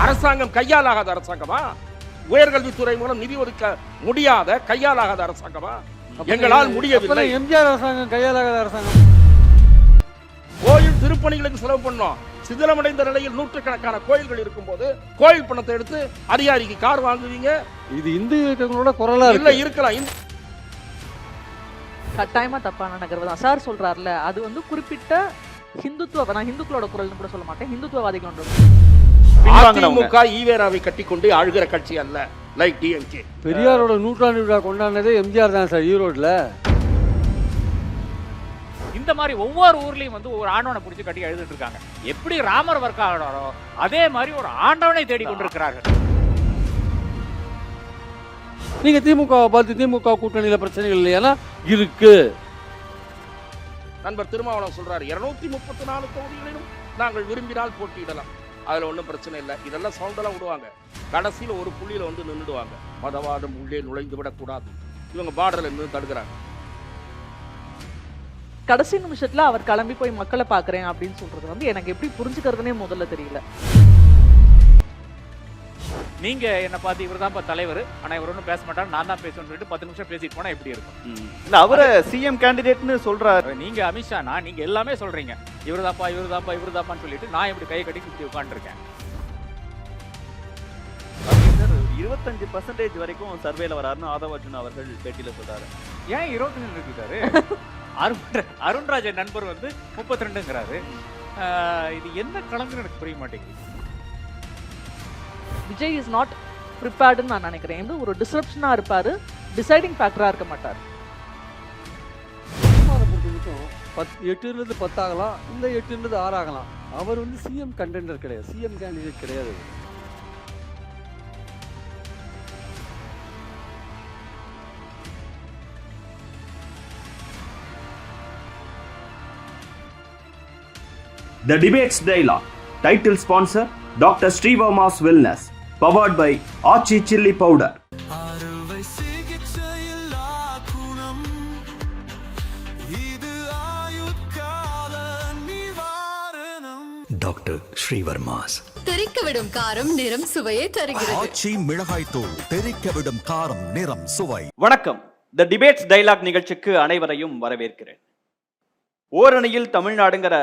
அரசாங்கம் கையாலாகாத அரசாங்கமா? உயர்கல்வித்துறை மூலம் நிதி ஒதுக்க முடியாத கையாலாகாத அரசாங்கமா? எங்களால் முடியவில்லை. எம்ஜிஆர் அரசாங்கம் கையாலாகாத அரசாங்கம். கோயில் திருப்பணிகளுக்கு செலவு பண்ணோம். சிதிலமடைந்த நிலையில் நூற்றுக்கணக்கான கோயில்கள் இருக்கும் போது கோயில் பணத்தை எடுத்து அதிகாரிக்கு கார் வாங்குவீங்க. இது இந்து இயக்கங்களோட குரலா இல்ல இருக்கலாம். கட்டாயமா தப்பான நகர்வு தான் சார் சொல்றாருல. அது வந்து குறிப்பிட்ட ஹிந்துத்துவ, நான் ஹிந்துக்களோட குரல்னு கூட சொல்ல மாட்டேன், ஹிந்துத்துவவாதிகளோட. அதிமுக ஈவேராவை கட்டிக்கொண்டு ஆளுகிற கட்சி அல்ல. Like DMK. பெரியாரோட நூற்றாண்டு விழா கொண்டாடினதே எம்ஜிஆர் தான் சார் ஈரோட்ல. இந்த மாதிரி ஒவ்வொரு ஊர்லயும் வந்து ஒரு ஆண்டவனை பிடிச்சி கட்டி எழுதிட்டு இருக்காங்க. எப்படி ராமர் ஒர்க் ஆகிறாரோ அதே மாதிரி ஒரு ஆண்டவனை தேடி கொண்டிருக்கிறார்கள். நீங்க திமுகவை பார்த்து திமுக கூட்டணியில பிரச்சனைகள் இல்லையா? இருக்கு. நண்பர் திருமாவளவன் சொல்றாரு 234 தொகுதிகளிலும் நாங்கள் விரும்பினால் போட்டியிடலாம், அதுல ஒன்றும் பிரச்சனை இல்லை. இதெல்லாம் சவுண்டெல்லாம் விடுவாங்க, கடைசியில் ஒரு புள்ளியில வந்து நின்றுடுவாங்க. மதவாதம் உள்ளே நுழைந்து விடக்கூடாது, இவங்க பார்டர்ல நின்று தடுக்கிறாங்க. கடைசி நிமிஷத்துல அவர் கிளம்பி போய் மக்களை பாக்குறேன் அப்படின்னு சொல்றது வந்து எனக்கு எப்படி புரிஞ்சுக்கிறதுனே முதல்ல தெரியல. நீங்க என்ன பார்த்து இவர் தான் தலைவர், ஆனா இவர் ஒன்றும் பேச மாட்டாரு, நான் தான் பேசணும்னு சொல்லிட்டு 10 நிமிஷம் பேசிட்டு போனா எப்படி இருக்கும்? இல்ல அவரை சிஎம் கேண்டிடேட்னு சொல்றாரு. நீங்க அமித்ஷானா நீங்க எல்லாமே சொல்றீங்க, இவர் தாப்பா இவர் தாப்பா இவர் தாப்பான்னு சொல்லிட்டு நான் இப்படி கை கட்டி இப்படி உட்காந்துருக்கேன். 25% வரைக்கும் சர்வேல வராருன்னு ஆதவ் அர்ஜுன் அவர்கள் பேட்டியில சொல்றாரு. ஏன் 22 இருக்காரு? அருண்ராஜன் நண்பர் வந்து 32ங்கிறாரு. இது என்ன கலங்குன்னு எனக்கு புரிய மாட்டேங்குது. விஜய் இஸ் நாட் ப்ரிப்பேர்டுன்னு நான் நினைக்கிறேன். வந்து ஒரு டிஸ்ரப்ஷனா இருப்பாரு, டிசைடிங் ஃபேக்டரா இருக்க மாட்டார். 8 10 ஆகலாம், இல்ல 8 6 ஆகலாம். அவர் வந்து சிஎம் கண்டெண்டர் கிடையாது, சிஎம் கேண்டிடேட் கிடையாது. The Debates Dialogue. Title sponsor Dr. Srivarma's Wellness. Powered by Archie Chili Powder. Doctor ஸ்ரீவர்மாஸ். தெறிக்கவிடும் காரம் நிறம் சுவையை தருகிறது. ஆச்சி மிளகாய் தூள் தெறிக்கவிடும் காரம் நிறம் சுவை. வணக்கம். த டிபேட்ஸ் டைலாக் நிகழ்ச்சிக்கு அனைவரையும் வரவேற்கிறேன். ஓரணியில் தமிழ்நாடுங்கிற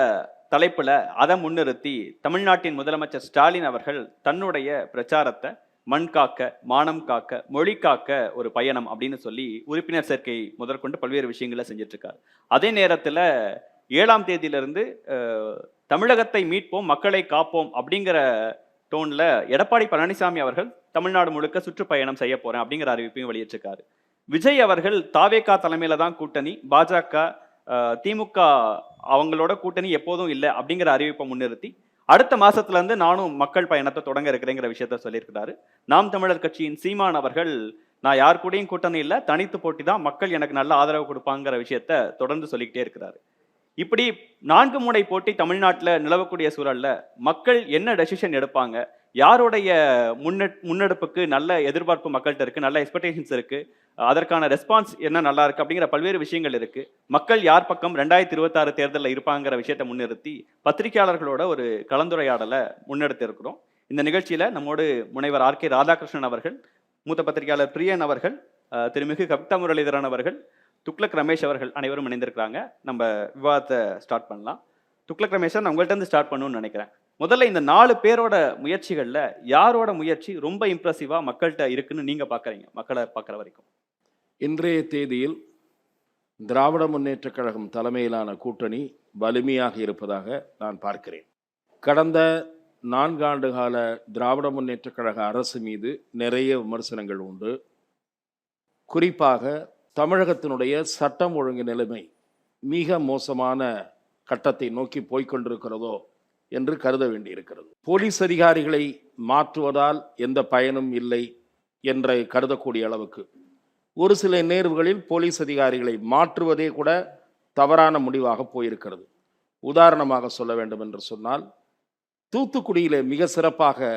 தலைப்புல அதை முன்னிறுத்தி தமிழ்நாட்டின் முதலமைச்சர் ஸ்டாலின் அவர்கள் தன்னுடைய பிரச்சாரத்தை மண் காக்க, மானம் காக்க, மொழி காக்க ஒரு பயணம் அப்படின்னு சொல்லி உறுப்பினர் சேர்க்கை முதற்கொண்டு பல்வேறு விஷயங்களை செஞ்சிட்டு இருக்காரு. அதே நேரத்துல 7ஆம் தேதியிலிருந்து தமிழகத்தை மீட்போம், மக்களை காப்போம் அப்படிங்கிற டோன்ல எடப்பாடி பழனிசாமி அவர்கள் தமிழ்நாடு முழுக்க சுற்றுப்பயணம் செய்ய போறேன் அப்படிங்கிற அறிவிப்பையும் வெளியிட்டிருக்காரு. விஜய் அவர்கள் தாவேகா தலைமையில தான் கூட்டணி, பாஜக திமுக அவங்களோட கூட்டணி எப்போதும் இல்லை அப்படிங்கிற அறிவிப்பை முன்னிறுத்தி அடுத்த மாசத்துல இருந்து நானும் மக்கள் பயணத்தை தொடங்க இருக்கிறேங்கிற விஷயத்த சொல்லியிருக்கிறாரு. நாம் தமிழர் கட்சியின் சீமான் அவர்கள் நான் யார் கூடயும் கூட்டணி இல்லை, தனித்து போட்டி தான், மக்கள் எனக்கு நல்ல ஆதரவு கொடுப்பாங்கிற விஷயத்த தொடர்ந்து சொல்லிக்கிட்டே இருக்கிறாரு. இப்படி 4 முனை போட்டி தமிழ்நாட்டில் நிலவக்கூடிய சூழல்ல மக்கள் என்ன டெசிஷன் எடுப்பாங்க, யாருடைய முன்னெடுப்புக்கு நல்ல எதிர்பார்ப்பு மக்கள்கிட்ட இருக்கு, நல்ல எக்ஸ்பெக்டேஷன்ஸ் இருக்கு, அதற்கான ரெஸ்பான்ஸ் என்ன நல்லா இருக்கு அப்படிங்கிற பல்வேறு விஷயங்கள் இருக்கு. மக்கள் யார் பக்கம் 2026 தேர்தலில் இருப்பாங்கிற விஷயத்தை முன்னிறுத்தி பத்திரிகையாளர்களோட ஒரு கலந்துரையாடலை முன்னெடுத்து இருக்கிறோம். இந்த நிகழ்ச்சியில நம்மோடு முனைவர் RK ராதாகிருஷ்ணன் அவர்கள், மூத்த பத்திரிகையாளர் பிரியன் அவர்கள், திருமிகு கவிதா முரளிதரன் அவர்கள், துக்ளக் ரமேஷ் அவர்கள் அனைவரும் இணைந்திருக்கிறாங்க. நம்ம விவாதத்தை ஸ்டார்ட் பண்ணலாம். துக்ளக் ரமேஷன், நான் உங்கள்கிட்ட இருந்து ஸ்டார்ட் பண்ணணும்னு நினைக்கிறேன். முதல்ல இந்த 4 பேரோட முயற்சிகள்ல யாரோட முயற்சி ரொம்ப இம்ப்ரெசிவா மக்கள்கிட்ட இருக்குன்னு நீங்க பாக்குறீங்க, மக்களை பார்க்குற வரைக்கும்? இன்றைய தேதியில் திராவிட முன்னேற்றக் கழகம் தலைமையிலான கூட்டணி வலிமையாக இருப்பதாக நான் பார்க்கிறேன். கடந்த 4 ஆண்டு கால திராவிட முன்னேற்றக் கழக அரசு மீது நிறைய விமர்சனங்கள் உண்டு. குறிப்பாக தமிழகத்தினுடைய சட்டம் ஒழுங்கு நிலைமை மிக மோசமான கட்டத்தை நோக்கி போய்கொண்டிருக்கிறதோ என்று கருத வேண்டியிருக்கிறது. போலீஸ் அதிகாரிகளை மாற்றுவதால் எந்த பயனும் இல்லை என்ற கருதக்கூடிய அளவுக்கு ஒரு சில நேர்வுகளில் போலீஸ் அதிகாரிகளை மாற்றுவதே கூட தவறான முடிவாக போயிருக்கிறது. உதாரணமாக சொல்ல வேண்டும் என்று சொன்னால், தூத்துக்குடியில் மிக சிறப்பாக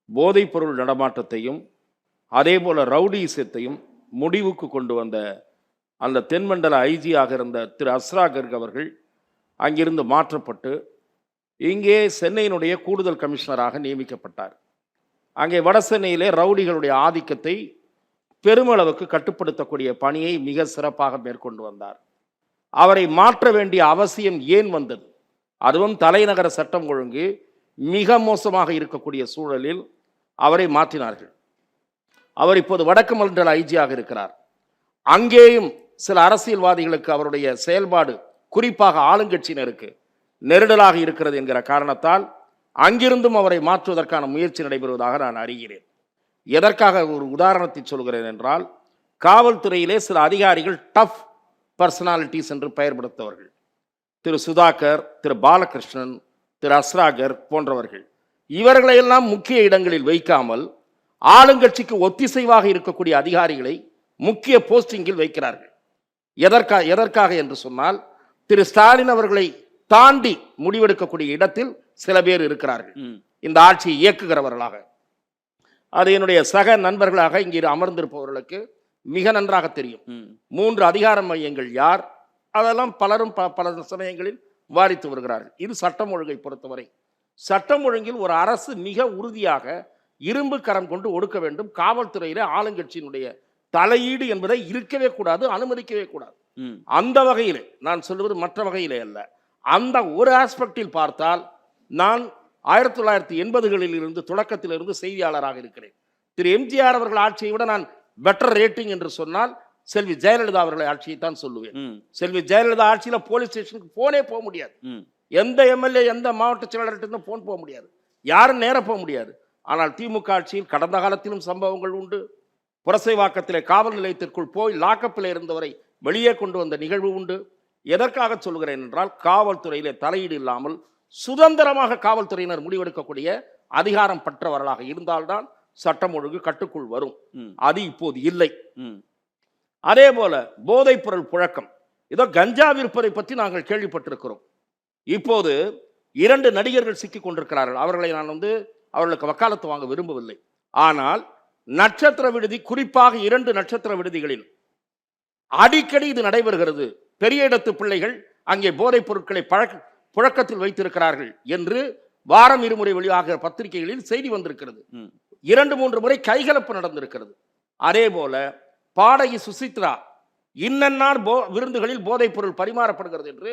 போதைப்பொருள் நடமாட்டத்தையும் அதே போல ரவுடிசத்தையும் முடிவுக்கு கொண்டு வந்த அந்த தென்மண்டல ஐஜியாக இருந்த திரு அஸ்ரா கர்க் அவர்கள் அங்கிருந்து மாற்றப்பட்டு இங்கே சென்னையினுடைய கூடுதல் கமிஷனராக நியமிக்கப்பட்டார். அங்கே வடசென்னையிலே ரவுடிகளுடைய ஆதிக்கத்தை பெருமளவுக்கு கட்டுப்படுத்தக்கூடிய பணியை மிக சிறப்பாக மேற்கொண்டு வந்தார். அவரை மாற்ற வேண்டிய அவசியம் ஏன் வந்தது? அதுவும் தலைநகர சட்டம் ஒழுங்கு மிக மோசமாக இருக்கக்கூடிய சூழலில் அவரை மாற்றினார்கள். அவர் இப்போது வடக்கு மண்டல ஐஜியாக இருக்கிறார். அங்கேயும் சில அரசியல்வாதிகளுக்கு அவருடைய செயல்பாடு, குறிப்பாக ஆளுங்கட்சியினருக்கு நெருடலாக இருக்கிறது என்கிற காரணத்தால் அங்கிருந்தும் அவரை மாற்றுவதற்கான முயற்சி நடைபெறுவதாக நான் அறிகிறேன். எதற்காக ஒரு உதாரணத்தை சொல்கிறேன் என்றால், காவல்துறையிலே சில அதிகாரிகள் டஃப் பர்சனாலிட்டிஸ் என்று பெயர் படுத்தவர்கள். திரு சுதாகர், திரு பாலகிருஷ்ணன், திரு அஸ்ராகர் போன்றவர்கள். இவர்களையெல்லாம் முக்கிய இடங்களில் வைக்காமல் ஆளுங்கட்சிக்கு ஒத்திசைவாக இருக்கக்கூடிய அதிகாரிகளை முக்கிய போஸ்டிங்கில் வைக்கிறார்கள். எதற்காக என்று சொன்னால், திரு ஸ்டாலின் அவர்களை தாண்டி முடிவெடுக்கக்கூடிய இடத்தில் சில பேர் இருக்கிறார்கள், இந்த ஆட்சியை இயக்குகிறவர்களாக. அது என்னுடைய சக நண்பர்களாக இங்கே அமர்ந்திருப்பவர்களுக்கு மிக நன்றாக தெரியும். 3 அதிகார மையங்கள் யார், அதெல்லாம் பலரும் பல சமயங்களில் விவாதித்து வருகிறார்கள். இது சட்டம் ஒழுங்கை பொறுத்தவரை. சட்டம் ஒழுங்கில் ஒரு அரசு மிக உறுதியாக இரும்பு கரம் கொண்டு ஒடுக்க வேண்டும். காவல்துறையில ஆளுங்கட்சியினுடைய தலையீடு என்பதை இருக்கவே கூடாது, அனுமதிக்கவே கூடாது. அந்த வகையிலே நான் சொல்லுவது மற்ற வகையிலே அல்ல. அந்த ஒரு ஆஸ்பெக்டில் பார்த்தால், நான் 1980களில் இருந்து தொடக்கத்திலிருந்து செய்தியாளராக இருக்கிறேன். திரு எம்ஜிஆர் அவர்கள் ஆட்சியை விட நான் பெட்டர் ரேட்டிங் என்று சொன்னால் செல்வி ஜெயலலிதா அவர்களை ஆட்சியை தான் சொல்லுவேன். செல்வி ஜெயலலிதா ஆட்சியில போலீஸ் ஸ்டேஷனுக்கு போனே போக முடியாது. எந்த எம்எல்ஏ, எந்த மாவட்ட செயலாளர்கிட்ட போன் போக முடியாது, யாரும் நேர போக முடியாது. ஆனால் திமுக ஆட்சியில் கடந்த காலத்திலும் சம்பவங்கள் உண்டு. புரசைவாக்கத்திலே காவல் நிலையத்திற்குள் போய் லாக்கப்பில் இருந்தவரை வெளியே கொண்டு வந்த நிகழ்வு உண்டு. எதற்காக சொல்கிறேன் என்றால், காவல்துறையிலே தலையீடு இல்லாமல் சுதந்திரமாக காவல்துறையினர் முடிவெடுக்கக்கூடிய அதிகாரம் பெற்றவர்களாக இருந்தால்தான் சட்டம் ஒழுங்கு கட்டுக்குள் வரும். அது இப்போது இல்லை. அதே போல போதைப் பொருள் புழக்கம், ஏதோ கஞ்சா விற்பதை பற்றி நாங்கள் கேள்விப்பட்டிருக்கிறோம். இப்போது 2 நடிகர்கள் சிக்கிக் கொண்டிருக்கிறார்கள். அவர்களை நான் அவர்களுக்கு வக்காலத்து வாங்க விரும்பவில்லை. ஆனால் நட்சத்திர விடுதி, குறிப்பாக 2 நட்சத்திர விடுதிகளில் அடிக்கடி இது நடைபெறுகிறது. பெரிய இடத்து பிள்ளைகள் அங்கே போதைப் பொருட்களை புழக்கத்தில் வைத்திருக்கிறார்கள் என்று வாரம் 2 முறை வெளியாகிற பத்திரிகைகளில் செய்தி வந்திருக்கிறது. 2-3 முறை கைகலப்பு நடந்திருக்கிறது. அதே போல பாடகி சுசித்ரா இன்னன்னார் விருந்துகளில் போதைப் பொருள் பரிமாறப்படுகிறது என்று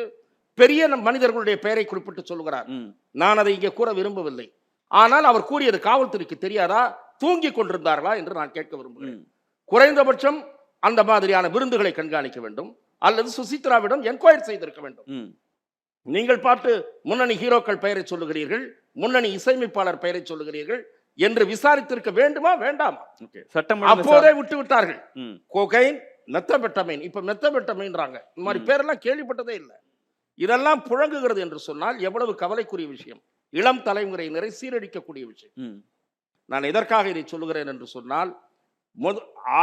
பெரிய மனிதர்களுடைய பெயரை குறிப்பிட்டு சொல்கிறார். நான் அதை இங்கே கூற விரும்பவில்லை. ஆனால் அவர் கூறியது காவல்துறைக்கு தெரியாதா, தூங்கி கொண்டிருந்தார்களா என்று நான் கேட்க விரும்புகிறேன். குறைந்தபட்சம் அந்த மாதிரியான விருந்துகளை கண்காணிக்க வேண்டும், அல்லது சுசித்ராவிடம் என்கொயரி செய்திருக்க வேண்டும். நீங்கள் பார்த்து முன்னணி ஹீரோக்கள் பெயரை சொல்லுகிறீர்கள், முன்னணி இசையமைப்பாளர் பெயரை சொல்லுகிறீர்கள் என்று விசாரித்திருக்க வேண்டுமா வேண்டாமா? அப்போதே விட்டு விட்டார்கள். கோகைன், மெத்தபெட்டமைன், இப்ப மெத்தபெட்டமைன்றாங்க. இந்த மாதிரி பேரெல்லாம் கேள்விப்பட்டதே இல்லை. இதெல்லாம் புழங்குகிறது என்று சொன்னால் எவ்வளவு கவலைக்குரிய விஷயம், இளம் தலைமுறையினரை சீரழிக்கக்கூடிய விஷயம். நான் எதற்காக இதை சொல்லுகிறேன் என்று சொன்னால்,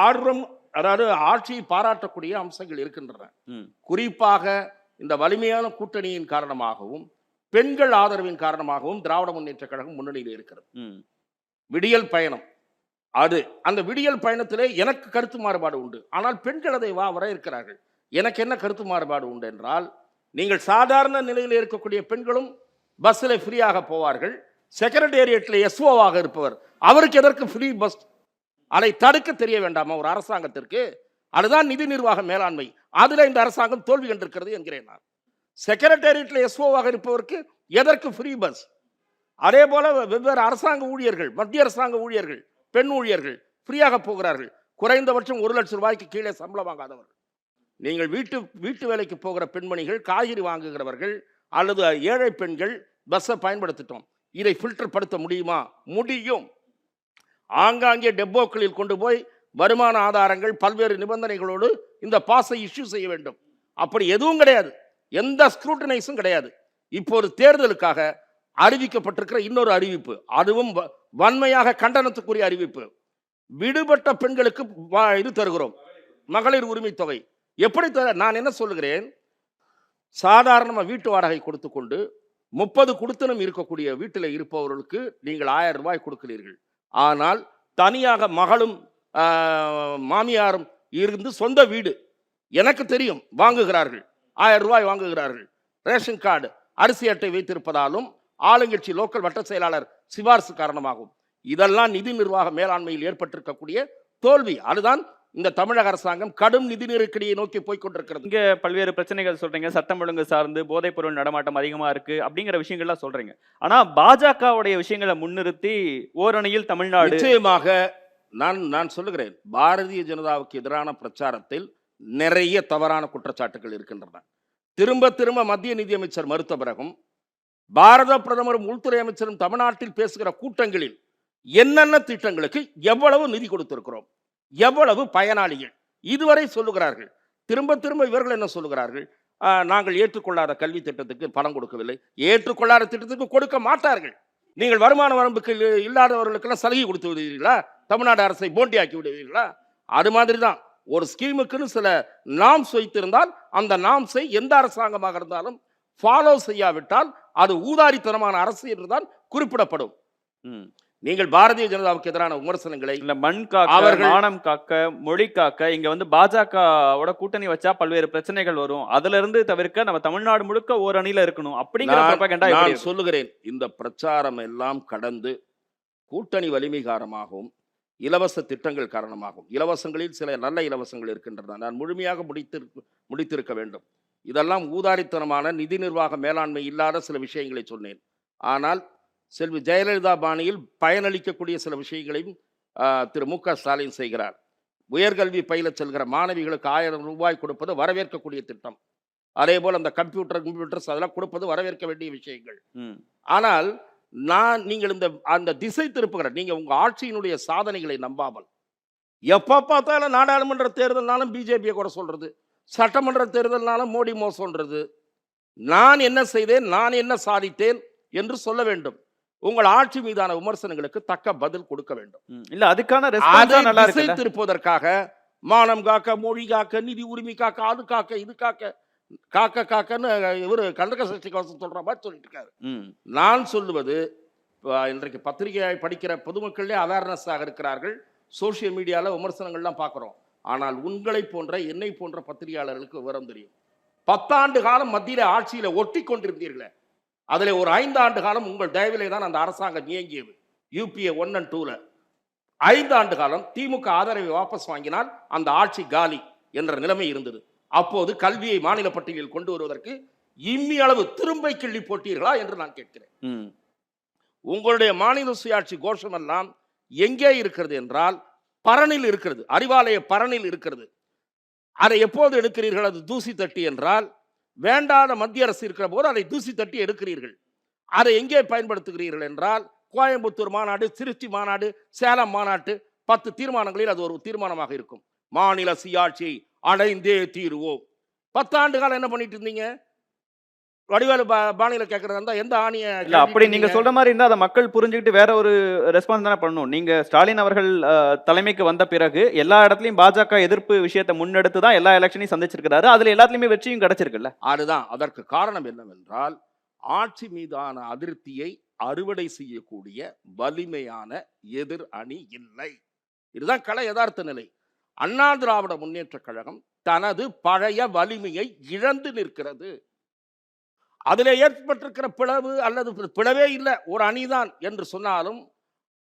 ஆர்வம், அதாவது ஆட்சியை பாராட்டக்கூடிய அம்சங்கள் இருக்கின்றன. குறிப்பாக இந்த வலிமையான கூட்டணியின் காரணமாகவும் பெண்கள் ஆதரவின் காரணமாகவும் திராவிட முன்னேற்ற கழகம் முன்னணியில் இருக்கிறது. விடியல் பயணம், அந்த விடியல் பயணத்திலே எனக்கு கருத்து மாறுபாடு உண்டு. ஆனால் பெண்கள் அதை வரவேற்கிறார்கள். எனக்கு என்ன கருத்து மாறுபாடு உண்டு என்றால், நீங்கள் சாதாரண நிலையில் இருக்கக்கூடிய பெண்களும் பஸ்ஸில் ஃப்ரீயாக போவார்கள். செக்ரட்டேரியட்டில் எஸ்ஓவாக இருப்பவர், அவருக்கு எதற்கு ஃப்ரீ பஸ்? அதை தடுக்க தெரிய வேண்டாமா ஒரு அரசாங்கத்திற்கு? அதுதான் நிதி நிர்வாக மேலாண்மை. அதுல இந்த அரசாங்கம் தோல்வி கண்டிருக்கிறது என்கிறேன் நான். செக்ரட்டேரியட்டில் எஸ்ஓவாக இருப்பவருக்கு எதற்கு ஃப்ரீ பஸ்? அதே போல வெவ்வேறு அரசாங்க ஊழியர்கள், மத்திய அரசாங்க ஊழியர்கள், பெண் ஊழியர்கள் ஃப்ரீயாக போகிறார்கள். குறைந்தபட்சம் 1 லட்சம் ரூபாய்க்கு கீழே சம்பளம் வாங்காதவர்கள். நீங்கள் வீட்டு வேலைக்கு போகிற பெண்மணிகள், காய்கறி வாங்குகிறவர்கள் அல்லது ஏழை பெண்கள் பஸ்ஸை பயன்படுத்திட்டோம். இதை ஃபில்டர் படுத்த முடியுமா? முடியும். ஆங்காங்கே டெப்போக்களில் கொண்டு போய் வருமான ஆதாரங்கள், பல்வேறு நிபந்தனைகளோடு இந்த பாஸை இஷ்யூ செய்ய வேண்டும். அப்படி எதுவும் கிடையாது, எந்த ஸ்க்ரூட்டனைஸும் கிடையாது. இப்போது தேர்தலுக்காக அறிவிக்கப்பட்டிருக்கிற இன்னொரு அறிவிப்பு, அதுவும் வன்மையாக கண்டனத்துக்குரிய அறிவிப்பு. விடுபட்ட பெண்களுக்கு இது தருகிறோம், மகளிர் உரிமை தொகை. எப்படி நான் என்ன சொல்லுகிறேன், சாதாரணமாக வீட்டு வாடகை கொடுத்து கொண்டு 30 குடுத்தனம் இருக்கக்கூடிய வீட்டில் இருப்பவர்களுக்கு நீங்கள் 1000 ரூபாய் கொடுக்கிறீர்கள். ஆனால் தனியாக மகளும் மாமியாரும் இருந்து சொந்த வீடு, எனக்கு தெரியும், வாங்குகிறார்கள், 1000 ரூபாய் வாங்குகிறார்கள். ரேஷன் கார்டு, அரிசி அட்டை வைத்திருப்பதாலும் ஆளுங்கட்சி லோக்கல் வட்ட செயலாளர் சிபாரிசு காரணமாகும். இதெல்லாம் நிதி நிர்வாக மேலாண்மையில் ஏற்பட்டிருக்கக்கூடிய தோல்வி. அதுதான் இந்த தமிழக அரசாங்கம் கடும் நிதி நெருக்கடியை நோக்கி போய்கொண்டிருக்கிறது. இங்க பல்வேறு பிரச்சனைகள் சொல்றீங்க, சட்டம் ஒழுங்கு சார்ந்து போதைப் பொருள் நடமாட்டம் அதிகமா இருக்கு அப்படிங்கிற விஷயங்கள்லாம் சொல்றீங்க. ஆனா பாஜகவுடைய விஷயங்களை முன்னிறுத்தி ஓரணியில் தமிழ்நாடு நிச்சயமாக நான் சொல்லுகிறேன், பாரதிய ஜனதாவுக்கு எதிரான பிரச்சாரத்தில் நிறைய தவறான குற்றச்சாட்டுகள் இருக்கின்றன. திரும்ப திரும்ப மத்திய நிதியமைச்சர் மறுத்த பிறகும் பாரத பிரதமரும் உள்துறை அமைச்சரும் தமிழ்நாட்டில் பேசுகிற கூட்டங்களில் என்னென்ன திட்டங்களுக்கு எவ்வளவு நிதி கொடுத்திருக்கிறோம், எவ்வளவு பயனாளிகள் இதுவரை சொல்லுகிறார்கள். திரும்ப திரும்ப இவர்கள் என்ன சொல்லுகிறார்கள், நாங்கள் ஏற்றுக்கொள்ளாத கல்வி திட்டத்துக்கு பணம் கொடுக்கவில்லை. ஏற்றுக்கொள்ளாத திட்டத்துக்கு கொடுக்க மாட்டார்கள். நீங்கள் வருமான வரம்புக்கு இல்லாதவர்களுக்கெல்லாம் சலுகை கொடுத்து விடுவீர்களா? தமிழ்நாடு அரசை போண்டியாக்கி விடுவீர்களா? அது மாதிரி தான் ஒரு ஸ்கீமுக்குன்னு சில நாம்ஸ் வைத்திருந்தால் அந்த நாம்ஸை எந்த அரசாங்கமாக இருந்தாலும் ஃபாலோ செய்யாவிட்டால் அது ஊதாரித்தனமான அரசு என்றுதான் குறிப்பிடப்படும். நீங்கள் பாரதிய ஜனதாவுக்கு எதிரான விமர்சனங்களை இல்ல மண் காக்க, மானம் காக்க, மொழி காக்க, இங்க வந்து பாஜகவோட கூட்டணி வச்சா பல்வேறு பிரச்சனைகள் வரும், அதுல இருந்து தவிர்க்க நம்ம தமிழ்நாடு முழுக்க ஒரு அணியில இருக்கணும் அப்படிங்கிற propaganda நான் சொல்லுகிறேன். இந்த பிரச்சாரம் எல்லாம் கடந்து கூட்டணி வலிமை காரணமாகவும் இலவச திட்டங்கள் காரணமாகவும், இலவசங்களில் சில நல்ல இலவசங்கள் இருக்கின்றன, நான் முழுமையாக முடித்திருக்க வேண்டும். இதெல்லாம் ஊதாரித்தனமான நிதி நிர்வாக மேலாண்மை இல்லாத சில விஷயங்களை சொன்னேன். ஆனால் செல்வி ஜெயலலிதா பாணியில் பயனளிக்கக்கூடிய சில விஷயங்களையும் திரு மு.க. ஸ்டாலின் செய்கிறார். உயர்கல்வி பயில செல்கிற மாணவிகளுக்கு 1000 ரூபாய் கொடுப்பது வரவேற்கக்கூடிய திட்டம். அதே போல் அந்த கம்ப்யூட்டர்ஸ் அதெல்லாம் கொடுப்பது வரவேற்க வேண்டிய விஷயங்கள். ஆனால் நீங்கள் அந்த திசை திருப்புகிற, நீங்க உங்க ஆட்சியினுடைய சாதனைகளை நம்பாமல் எப்ப பார்த்தாலும் நாடாளுமன்ற தேர்தல்னாலும் பிஜேபியை கூட சொல்றது, சட்டமன்ற தேர்தல்னாலும் மோடி மோசம்ன்றது. நான் என்ன செய்தேன், நான் என்ன சாதித்தேன் என்று சொல்ல வேண்டும். உங்கள் ஆட்சி மீதான விமர்சனங்களுக்கு தக்க பதில் கொடுக்க வேண்டும். இல்ல அதுக்கான ரெஸ்பான்ஸ் நல்லா இருக்கு. திசை திருப்புவதற்காக மானம் காக்க, மொழி காக்க, நிதி உரிமை காக்க, அது காக்க, இது காக்க காக்கன்னு இவரு கண்டக சஷ்டி கவசம் சொல்ற மாதிரி சொல்லிட்டு இருக்காரு. நான் சொல்லுவது, இன்றைக்கு பத்திரிகையை படிக்கிற பொதுமக்களே அவேர்னஸாக இருக்கிறார்கள், சோசியல் மீடியாவில் விமர்சனங்கள்லாம் பார்க்குறோம். ஆனால் உங்களை போன்ற என்னை போன்ற பத்திரிகையாளர்களுக்கு விவரம் தெரியும். 10 ஆண்டு காலம் மத்தியில் ஆட்சியில் ஒட்டி கொண்டிருந்தீர்களே, அதில் ஒரு 5 ஆண்டு காலம் உங்கள் தயவிலே தான் அந்த அரசாங்கம் இயங்கியது. UPA 1 and 2ல 5 ஆண்டு காலம் திமுக ஆதரவை வாபஸ் வாங்கினால் அந்த ஆட்சி காலி என்ற நிலைமை இருந்தது. அப்போது கல்வியை மாநில பட்டியலில் கொண்டு வருவதற்கு இம்மி அளவு திரும்பை கிள்ளி போட்டீர்களா என்று நான் கேட்கிறேன். உங்களுடைய மாநில சுயாட்சி கோஷம் எல்லாம் எங்கே இருக்கிறது என்றால் பரணில் இருக்கிறது, அறிவாலய பரணில் இருக்கிறது. அதை எப்போது எடுக்கிறீர்கள்? அது தூசி தட்டி என்றால் வேண்டாத மத்திய அரசு இருக்கிற போது அதை தூசி தட்டி எடுக்கிறீர்கள். அதை எங்கே பயன்படுத்துகிறீர்கள் என்றால் கோயம்புத்தூர் மாநாடு, திருச்சி மாநாடு, சேலம் மாநாட்டு 10 தீர்மானங்களில் அது ஒரு தீர்மானமாக இருக்கும். மாநில சுயாட்சியை அடைந்தே தீருவோம். 10 ஆண்டு காலம் என்ன பண்ணிட்டு இருந்தீங்க? வடிவேலு பாணியில கேட்கறதா எந்த ஆணிய இல்ல அப்படி நீங்க சொல்ற மாதிரி இருந்தா அதை மக்கள் புரிஞ்சுக்கிட்டு வேற ஒரு ரெஸ்பான்ஸ் தானே பண்ணணும். நீங்க ஸ்டாலின் அவர்கள் தலைமைக்கு வந்த பிறகு எல்லா இடத்துலயும் பாஜக எதிர்ப்பு விஷயத்தை முன்னெடுத்து தான் எல்லா எலெக்ஷனையும் சந்திச்சிருக்கிறாரு, அதுல எல்லாத்துலயுமே வெற்றியும் கிடைச்சிருக்குல்ல. அதுதான் அதற்கு காரணம் என்னவென்றால் ஆட்சி மீதான அதிருப்தியை அறுவடை செய்யக்கூடிய வலிமையான எதிர் அணி இல்லை. இதுதான் கள யதார்த்த நிலை. அண்ணா திராவிட முன்னேற்ற கழகம் தனது பழைய வலிமையை இழந்து நிற்கிறது. அதில் ஏற்பட்டிருக்கிற பிளவு அல்லது பிளவே இல்லை, ஒரு அணிதான் என்று சொன்னாலும்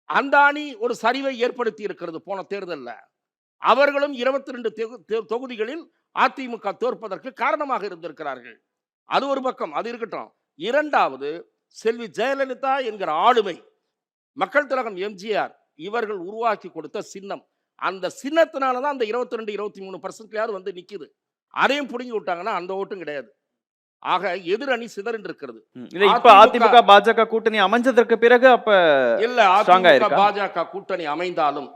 அந்த அணி ஒரு சரிவை ஏற்படுத்தி இருக்கிறது. போன தேர்தலில் அவர்களும் 22 தொகுதிகளில் அதிமுக தோற்பதற்கு காரணமாக இருந்திருக்கிறார்கள். அது ஒரு பக்கம், அது இருக்கட்டும். இரண்டாவது, செல்வி ஜெயலலிதா என்கிற ஆளுமை, மக்கள் திலகம் எம்ஜிஆர் இவர்கள் உருவாக்கி கொடுத்த சின்னம், அந்த சின்னத்தினால தான் அந்த 22-23% வந்து நிக்குது. அதையும் புடுங்கி விட்டாங்கன்னா அந்த ஓட்டும் கிடையாது. ஆக எதிர் அணி சிதறண்டு இருக்கிறது. இப்ப அதிமுக பாஜக கூட்டணி அமைஞ்சதற்கு பிறகு அப்ப இல்ல, அதிமுக பாஜக கூட்டணி அமைந்தாலும்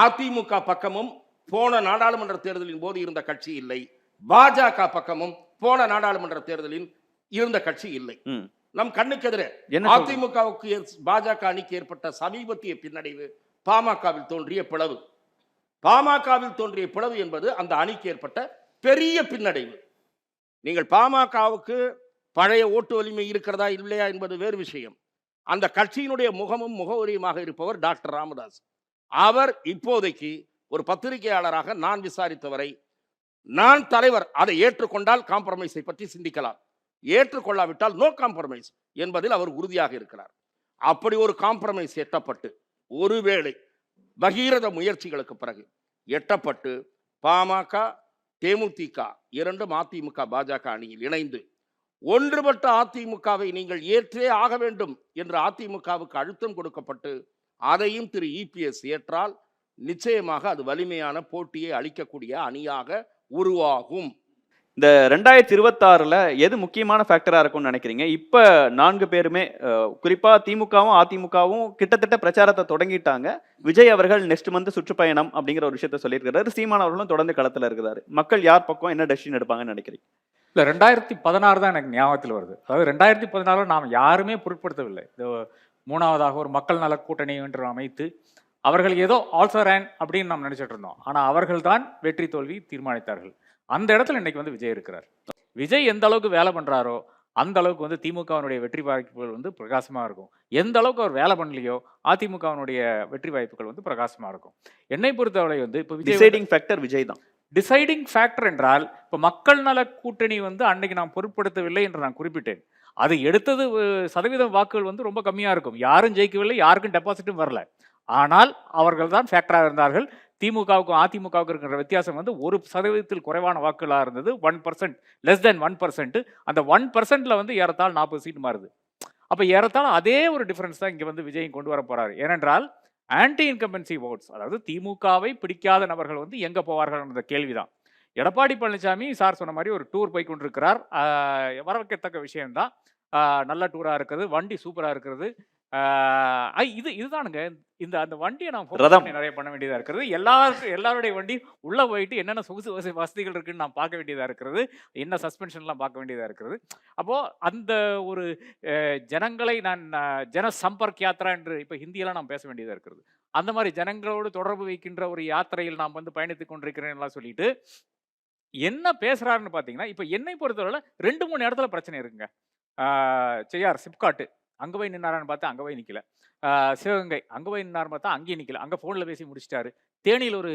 அதிமுக பக்கமும் போன நாடாளுமன்ற தேர்தலின் போது இருந்த கட்சி இல்லை, பாஜக பக்கமும் போன நாடாளுமன்ற தேர்தலில் இருந்த கட்சி இல்லை. நம் கண்ணுக்கு எதிரே அதிமுகவுக்கு பாஜக அணிக்கு ஏற்பட்ட சமீபத்திய பின்னடைவு பாமகவில் தோன்றிய பிளவு. பாமகவில் தோன்றிய பிளவு என்பது அந்த அணிக்கு ஏற்பட்ட பெரிய பின்னடைவு. நீங்கள் பாமகவுக்கு பழைய ஓட்டு வலிமை இருக்கிறதா இல்லையா என்பது வேறு விஷயம். அந்த கட்சியினுடைய முகமும் முகவரியுமாக இருப்பவர் டாக்டர் ராமதாஸ். அவர் இப்போதைக்கு ஒரு பத்திரிகையாளராக நான் விசாரித்தவரை, நான் தலைவர், அதை ஏற்றுக்கொண்டால் காம்ப்ரமைஸை பற்றி சிந்திக்கலாம், ஏற்றுக்கொள்ளாவிட்டால் நோ காம்ப்ரமைஸ் என்பதில் அவர் உறுதியாக இருக்கிறார். அப்படி ஒரு காம்ப்ரமைஸ் எட்டப்பட்டு ஒருவேளை பகீரத முயற்சிகளுக்கு பிறகு எட்டப்பட்டு பாமக தேமுதிக இரண்டும் அதிமுக பாஜக அணியில் இணைந்து ஒன்றுபட்ட அதிமுகவை நீங்கள் ஏற்றே ஆக வேண்டும் என்று அதிமுகவுக்கு அழுத்தம் கொடுக்கப்பட்டு அதையும் திரு இபிஎஸ் ஏற்றால் நிச்சயமாக அது வலிமையான போட்டியை அளிக்கக்கூடிய அணியாக உருவாகும். இந்த 2026ல எது முக்கியமான ஃபேக்டரா இருக்கும்னு நினைக்கிறீங்க? இப்ப 4 பேருமே குறிப்பா திமுகவும் அதிமுகவும் கிட்டத்தட்ட பிரச்சாரத்தை தொடங்கிட்டாங்க. விஜய் அவர்கள் நெக்ஸ்ட் மந்த் சுற்றுப்பயணம் அப்படிங்கிற ஒரு விஷயத்த சொல்லியிருக்கிறாரு. சீமான் அவர்களும் தொடர்ந்து களத்துல இருக்கிறாரு. மக்கள் யார் பக்கம் என்ன டெசிஷன் எடுப்பாங்கன்னு நினைக்கிறீங்க? இல்லை 2016 தான் எனக்கு ஞாபகத்தில் வருது. அதாவது 2016 நாம் யாருமே பொருட்படுத்தவில்லை. இது 3வதாக ஒரு மக்கள் நல கூட்டணி என்று அமைத்து அவர்கள் ஏதோ ஆல்சோ ரேன் அப்படின்னு நாம் நினைச்சிட்டு இருந்தோம். ஆனால் அவர்கள் தான் வெற்றி தோல்வி தீர்மானித்தார்கள். அந்த இடத்துல இன்னைக்கு வந்து விஜய் இருக்கிறார். விஜய் எந்த அளவுக்கு வேலை பண்றாரோ அந்த அளவுக்கு வந்து திமுகவினுடைய வெற்றி வாய்ப்புகள் வந்து பிரகாசமா இருக்கும். எந்த அளவுக்கு அவர் வேலை பண்ணலையோ அதிமுகவினுடைய வெற்றி வாய்ப்புகள் வந்து பிரகாசமா இருக்கும். என்னை பொறுத்தவரை வந்து இப்போ டிசைடிங் ஃபேக்டர் விஜய் தான். டிசைடிங் ஃபேக்டர் என்றால் இப்போ மக்கள் நல கூட்டணி வந்து அன்னைக்கு நான் பொருட்படுத்தவில்லை என்று நான் குறிப்பிட்டேன். அது எடுத்தது சதவீத வாக்குகள் வந்து ரொம்ப கம்மியாக இருக்கும். யாரும் ஜெயிக்கவில்லை, யாருக்கும் டெபாசிட்டும் வரல. ஆனால் அவர்கள் தான் ஃபேக்டராக இருந்தார்கள். திமுகவுக்கும் அதிமுகவுக்கும் இருக்கிற வித்தியாசம் வந்து 1% குறைவான வாக்குகளாக இருந்தது. 1%, லெஸ் தென் 1%. அந்த 1%ல வந்து ஏறத்தாழ 40 சீட் மாறுது. அப்போ ஏறத்தாழ அதே ஒரு டிஃபரன்ஸ் தான் இங்கே வந்து விஜய் கொண்டு வர போறாரு. ஏனென்றால் ஆன்டி இன்கம்பன்சி ஓட்ஸ், அதாவது திமுகவை பிடிக்காத நபர்கள் வந்து எங்கே போவார்கள் என்ற கேள்விதான். எடப்பாடி பழனிசாமி சார் சொன்ன மாதிரி ஒரு டூர் போய் கொண்டிருக்கிறார். வரவேற்கத்தக்க விஷயம்தான். நல்ல டூராக இருக்கிறது, வண்டி சூப்பராக இருக்கிறது. இதுதானுங்க அந்த வண்டியை நான் நிறைய பண்ண வேண்டியதாக இருக்கிறது. எல்லாருடைய வண்டி உள்ள போயிட்டு என்னென்ன சொகுசு வசதிகள் இருக்குன்னு நான் பார்க்க வேண்டியதாக இருக்கிறது, என்ன சஸ்பென்ஷன்லாம் பார்க்க வேண்டியதாக இருக்கிறது. அப்போ அந்த ஒரு ஜனங்களை நான் ஜன சம்பர்க் யாத்திரா என்று இப்போ ஹிந்தியெல்லாம் நான் பேச வேண்டியதாக இருக்கிறது. அந்த மாதிரி ஜனங்களோடு தொடர்பு வைக்கின்ற ஒரு யாத்திரையில் நாம் வந்து பயணித்துக் கொண்டிருக்கிறேன்லாம் சொல்லிட்டு என்ன பேசுறாருன்னு பார்த்தீங்கன்னா, இப்போ என்னை பொறுத்தவரை 2-3 இடத்துல பிரச்சனை இருக்குங்க. செய்யார் சிப்காட்டு அங்கே போய் நின்னாரான்னு பார்த்தா அங்கே போய் நிற்கல. சிவகங்கை அங்கே போய் நின்னார்னு பார்த்தா அங்கேயும் நிற்கல. அங்கே ஃபோனில் பேசி முடிச்சிட்டாரு. தேனியில் ஒரு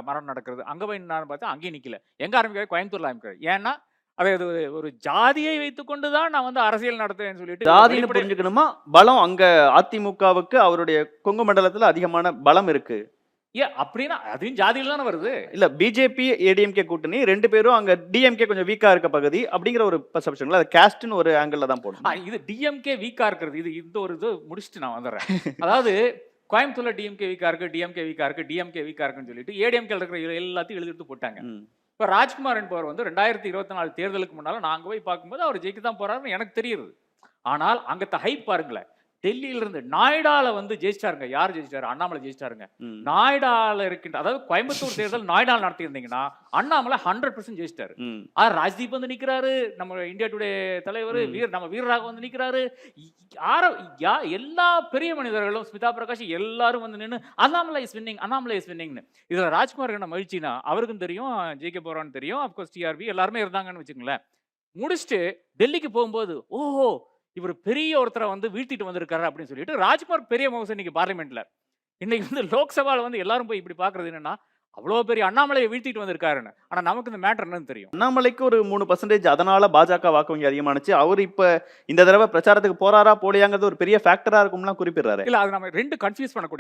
மரணம் நடக்கிறது, அங்கே போய் நின்னார்னு பார்த்தா அங்கேயும் நிற்கல. எங்கே ஆரம்பிக்கிறாரு? கோயம்புத்தூரில் ஆரம்பிக்கிறார். ஏன்னா அது ஒரு ஜாதியை வைத்துக்கொண்டு தான் நான் வந்து அரசியல் நடத்துவேன்னு சொல்லிட்டு ஜாதின்னு புரிஞ்சுக்கணுமா? பலம் அங்கே அதிமுகவுக்கு அவருடைய கொங்கு மண்டலத்தில் அதிகமான பலம் இருக்கு. அப்படின்னா அதையும் ஜாதியில் தானே வருது. இல்ல பிஜேபி ஏடிஎம்கே கூட்டணி 2 பேரும் அங்க டிஎம்கே கொஞ்சம் வீக்கா இருக்க பகுதி அப்படிங்கிற ஒரு பர்செப்ஷன்ல அது காஸ்ட்னு ஒரு ஆங்கிள் தான் போடும். இது டிஎம்கே வீக்கா இருக்கிறது. இந்த ஒரு இது முடிச்சுட்டு நான் வந்துடுறேன். அதாவது கோயம்புத்தூர்ல டிஎம்கே வீக்கா இருக்கு, டிஎம்கே வீக்கா இருக்கு, டிஎம்கே வீக்கா இருக்குன்னு சொல்லிட்டு ஏடிஎம்கே இருக்கிற எல்லாத்தையும் எழுதிட்டு போட்டாங்க. இப்போ ராஜ்குமார் என்பவர் வந்து 2024 தேர்தலுக்கு முன்னால நாங்க போய் பார்க்கும்போது அவர் ஜெயிக்க தான் போறாருன்னு எனக்கு தெரியுது. ஆனால் அங்கத்த ஹைப் பாருங்களேன். டெல்லியில இருந்து நாய்டால வந்து ஜெயிச்சிட்டாருங்க. யார் ஜெயிச்சிட்டாரு? அண்ணாமலை ஜெயிச்சிட்டாருங்க. நாய்டால இருக்கின்ற, அதாவது கோயம்புத்தூர் தேர்தல் நாய்டால நடத்தி இருந்தீங்கன்னா அண்ணாமலை 100% ஜெயிச்சிட்டாரு. ராஜ்தீப் வந்து நிக்கிறாரு, நம்ம இந்தியா டுடே தலைவர் நம்ம வீரராக வந்து நிக்கிறாரு. எல்லா பெரிய மனிதர்களும், ஸ்மிதா பிரகாஷ் எல்லாரும் வந்து நின்று Annamalai is winning, Annamalai is வின்னிங்னு. இதுல ராஜ்குமார் என்ன மகிழ்ச்சினா அவருக்கும் தெரியும் ஜெயிக்க போறான்னு தெரியும். அப்கோர்ஸ் டிஆர்பி எல்லாருமே இருந்தாங்கன்னு வச்சுக்கோங்களேன். முடிச்சுட்டு டெல்லிக்கு போகும்போது ஓஹோ இவர் பெரிய ஒருத்தரை வந்து வீழ்த்திட்டு வந்திருக்காரு அப்படின்னு சொல்லிட்டு ராஜ்குமார் பெரிய மோசம் இன்னைக்கு பார்லிமெண்ட்ல. இன்னைக்கு வந்து லோக்சபால வந்து எல்லாரும் போய் இப்படி பாக்குறது என்னன்னா அவ்வளோ பெரிய அண்ணாமலையை வீழ்த்திட்டு வந்திருக்காருன்னு. ஆனா நமக்கு இந்த மேட்டர் என்னன்னு தெரியும். அண்ணாமலைக்கு ஒரு 3% அதனால பாஜக வாக்கு வங்கி அதிகமானுச்சு. அவர் இப்ப இந்த தடவை பிரச்சாரத்துக்கு போறாரா போலியாங்கிறது ஒரு பெரிய ஃபேக்டரா இருக்கும்லாம் குறிப்பிடுறாரு. இல்ல அது நம்ம 2 கன்ஃபியூஸ் பண்ண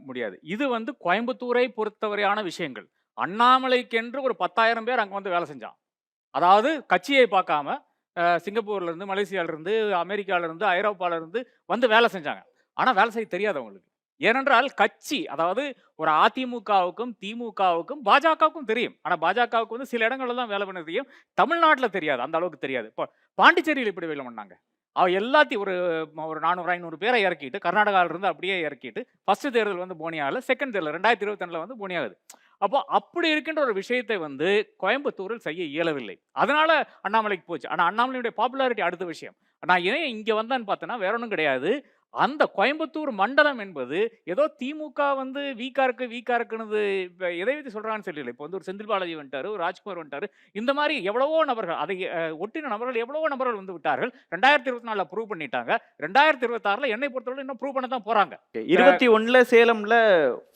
முடியாது. இது வந்து கோயம்புத்தூரை பொறுத்தவரையான விஷயங்கள். அண்ணாமலைக்கென்று ஒரு 10,000 பேர் அங்க வந்து வேலை செஞ்சான். அதாவது கட்சியை பார்க்காம சிங்கப்பூர்ல இருந்து, மலேசியால இருந்து, அமெரிக்கால இருந்து, ஐரோப்பால இருந்து வந்து வேலை செஞ்சாங்க. ஆனா வேலை செய்ய தெரியாது அவங்களுக்கு. ஏனென்றால் கட்சி, அதாவது ஒரு அதிமுகவுக்கும் திமுகவுக்கும் பாஜகவுக்கும் தெரியும். ஆனா பாஜகவுக்கு வந்து சில இடங்கள்ல தான் வேலை பண்ண தெரியும். தமிழ்நாட்டில் தெரியாது, அந்த அளவுக்கு தெரியாது. இப்போ பாண்டிச்சேரியில் இப்படி வேலை பண்ணாங்க. எல்லாத்தையும் ஒரு 400-500 பேரை இறக்கிட்டு கர்நாடகாவில இருந்து அப்படியே இறக்கிட்டு ஃபர்ஸ்ட் தேர்தல் வந்து போனியாவில், செகண்ட் தேர்தல் 2022 வந்து போனியாகுது. அப்போ அப்படி இருக்கின்ற ஒரு விஷயத்தை வந்து கோயம்புத்தூரில் செய்ய இயலவில்லை. அதனால அண்ணாமலைக்கு போச்சு. ஆனால் அண்ணாமலையுடைய பாப்புலாரிட்டி அடுத்த விஷயம். நான் ஏன் இங்கே வந்தேன்னு பார்த்தேன்னா வேற ஒன்றும் கிடையாது. அந்த கோயம்புத்தூர் மண்டலம் என்பது ஏதோ திமுக வந்து வீக்கா இருக்குன்னு எதை வச்சு சொல்றான்னு தெரியல. இப்போ வந்து ஒரு செந்தில் பாலாஜி வந்துட்டாரு, ஒரு ராஜ்குமார் வந்துட்டாரு. இந்த மாதிரி எவ்வளவோ நபர்கள், அதை ஒட்டின நபர்கள் எவ்வளவோ நபர்கள் வந்து விட்டார்கள். 2024 ப்ரூவ் பண்ணிட்டாங்க. 2026 என்னை பொறுத்தவரை இன்னும் ப்ரூவ் பண்ண தான் போறாங்க. 21 சேலம்ல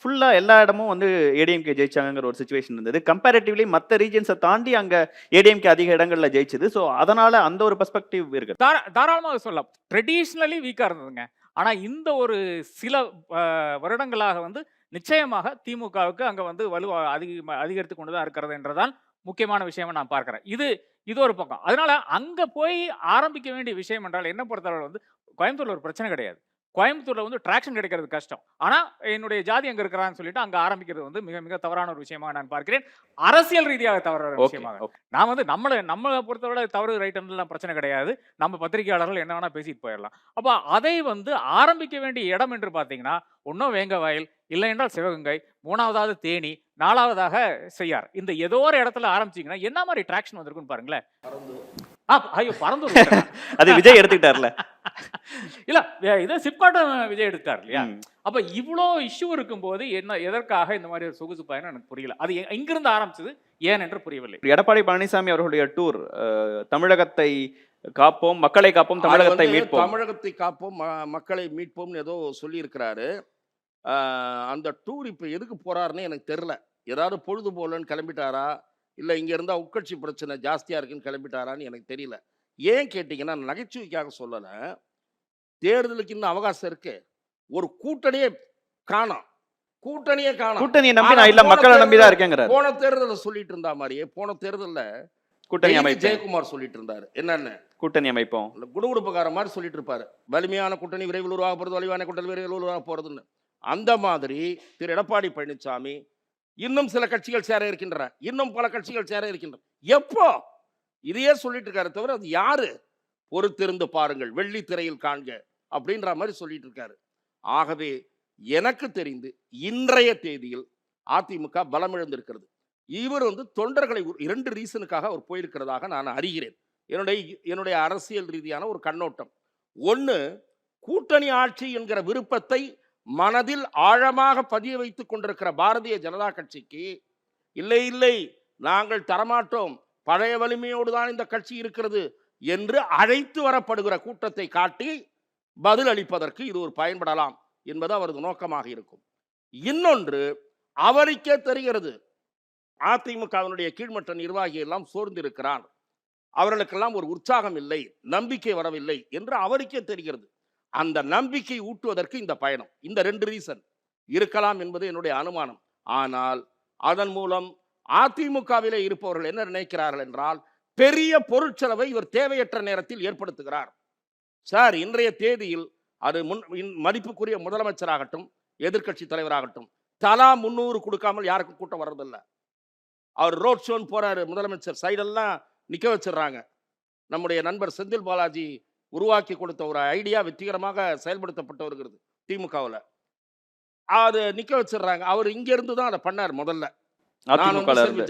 ஃபுல்லா எல்லா இடமும் வந்து ஏடிஎம்கே ஜெயிச்சாங்கிற ஒரு சிச்சுவேஷன் இருந்தது. கம்பேரிட்டிவ்லி மற்ற ரீஜன்ஸை தாண்டி அங்க ஏடிஎம்கே அதிக இடங்கள்ல ஜெயிச்சது. ஸோ அதனால அந்த ஒரு பெர்ஸ்பெக்டிவ் இருக்கு. தாராளமாக சொல்லலாம். ட்ரெடிஷ்னலி வீக்கா இருந்ததுங்க. ஆனால் இந்த ஒரு சில வருடங்களாக வந்து நிச்சயமாக திமுகவுக்கு அங்கே வந்து வலு அதிகரித்து கொண்டு தான் இருக்கிறது என்றதான் முக்கியமான விஷயமா நான் பார்க்குறேன். இது ஒரு பக்கம். அதனால அங்கே போய் ஆரம்பிக்க வேண்டிய விஷயம் என்றால் என்ன பொறுத்தளவு வந்து கோயம்புத்தூர்ல ஒரு பிரச்சனை கிடையாது. கோயம்புத்தூர்ல வந்து டிராக்ஷன் கிடைக்கிறது கஷ்டம். ஆனா என்னுடைய ஜாதி அங்க இருக்கிறான்னு சொல்லிட்டு அங்க ஆரம்பிக்கிறது வந்து மிக மிக தவறான ஒரு விஷயமாக நான் பார்க்கிறேன். அரசியல் ரீதியாக தவறான ஒரு விஷயமாக. நான் வந்து நம்மளை பொறுத்தவரை தவறு ரைட்லாம் பிரச்சனை கிடையாது. நம்ம பத்திரிகையாளர்கள் என்ன வேணா பேசிட்டு போயிடலாம். அப்ப அதை வந்து ஆரம்பிக்க வேண்டிய இடம் என்று பார்த்தீங்கன்னா ஒன்னும் வேங்கவயல், இல்லை என்றால் சிவகங்கை, மூணாவதாவது தேனி, நாலாவதாக செய்யார். இந்த ஏதோ ஒரு இடத்துல ஆரம்பிச்சீங்கன்னா என்ன மாதிரி டிராக்ஷன் வந்திருக்குன்னு பாருங்களேன். ஐயோ பறந்து அது விஜய் எடுத்துக்கிட்டார்ல. இல்ல இதை சிப்காட்டும் விஜய் எடுத்தார் இல்லையா? அப்ப இவ்வளோ இஷ்யூ இருக்கும்போது என்ன எதற்காக இந்த மாதிரி ஒரு சொகுசு பயணம் எனக்கு புரியல. அது எங்கிருந்து ஆரம்பிச்சது ஏன் என்று புரியவில்லை. எடப்பாடி பழனிசாமி அவர்களுடைய டூர் தமிழகத்தை காப்போம், மக்களை காப்போம், தமிழகத்தை மீட்போம், தமிழகத்தை காப்போம், மக்களை மீட்போம்னு ஏதோ சொல்லி இருக்கிறாரு. அந்த டூர் இப்ப எதுக்கு போறாருன்னு எனக்கு தெரியல. ஏதாவது பொழுது போலன்னு கிளம்பிட்டாரா, இல்லை இங்கே இருந்தால் உட்கட்சி பிரச்சனை ஜாஸ்தியாக இருக்குன்னு கிளம்பிட்டாரான்னு எனக்கு தெரியல. ஏன் கேட்டிங்கன்னா, நகைச்சுவைக்காக சொல்லலை. தேர்தலுக்கு இன்னும் அவகாசம் இருக்கு. ஒரு கூட்டணியே காணோம். கூட்டணியை நம்பி நான் இல்ல, மக்களை நம்பி தான் இருக்கேங்கிறார். போன தேர்தலில் சொல்லிட்டு இருந்தா மாதிரியே போன தேர்தலில் கூட்டணி அமைப்பு ஜெயக்குமார் சொல்லிட்டு இருந்தாரு. என்னன்னு கூட்டணி அமைப்போம் குடுகுடுப்புக்கார மாதிரி சொல்லிட்டு இருப்பாரு. வலிமையான கூட்டணி விரைவில் உருவாக போறது, வலிமையான கூட்டணி விரைவில் உருவாக போறதுன்னு. அந்த மாதிரி திரு எடப்பாடி பழனிசாமி இன்னும் சில கட்சிகள் சேர இருக்கின்றன, இன்னும் பல கட்சிகள் சேர இருக்கின்றன. எப்போ இதையே சொல்லிட்டு இருக்காரு தவிர அது யாரு பொறுத்திருந்து பாருங்கள், வெள்ளி திரையில் காண்க அப்படின்ற மாதிரி சொல்லிட்டு இருக்காரு. ஆகவே எனக்கு தெரிந்து இன்றைய தேதியில் அதிமுக பலமிழந்திருக்கிறது. இவர் வந்து தொண்டர்களை 2 ரீசனுக்காக அவர் போயிருக்கிறதாக நான் அறிகிறேன். என்னுடைய அரசியல் ரீதியான ஒரு கண்ணோட்டம். ஒன்று, கூட்டணி ஆட்சி என்கிற விருப்பத்தை மனதில் ஆழமாக பதிய வைத்துக் கொண்டிருக்கிற பாரதிய ஜனதா கட்சிக்கு இல்லை நாங்கள் தரமாட்டோம், பழைய வலிமையோடு தான் இந்த கட்சி இருக்கிறது என்று அழைத்து வரப்படுகிற கூட்டத்தை காட்டி பதில் அளிப்பதற்கு இது ஒரு பயன்படலாம் என்பது அவரது நோக்கமாக இருக்கும். இன்னொன்று, அவருக்கே தெரிகிறது அதிமுகவினுடைய கீழ்மட்ட நிர்வாகி எல்லாம் சோர்ந்திருக்கிறார், அவர்களுக்கெல்லாம் ஒரு உற்சாகம் இல்லை, நம்பிக்கை வரவில்லை என்று அவருக்கே தெரிகிறது. அந்த நம்பிக்கை ஊட்டுவதற்கு இந்த பயணம். இந்த 2 ரீசன் இருக்கலாம் என்பது என்னுடைய அனுமானம். ஆனால் அதன் மூலம் அதிமுகவிலே இருப்பவர்கள் என்ன நினைக்கிறார்கள் என்றால், பெரிய பொருட்செலவை இவர் தேவையற்ற நேரத்தில் ஏற்படுத்துகிறார். சார், இன்றைய தேதியில் அது மதிப்புக்குரிய முதலமைச்சராகட்டும் எதிர்கட்சி தலைவராகட்டும் தலா 300 கொடுக்காமல் யாருக்கும் கூட்டம் வர்றதில்லை. அவர் ரோட் ஷோன்னு போறாரு, முதலமைச்சர் சைடெல்லாம் நிக்க வச்சிடறாங்க. நம்முடைய நண்பர் செந்தில் பாலாஜி உருவாக்கி கொடுத்த ஒரு ஐடியா வெற்றிகரமாக செயல்படுத்தப்பட்டு வருகிறது திமுகவில். அது நிக்க வச்சிடறாங்க. அவர் இங்க இருந்து தான் அதை பண்ணார் முதல்ல.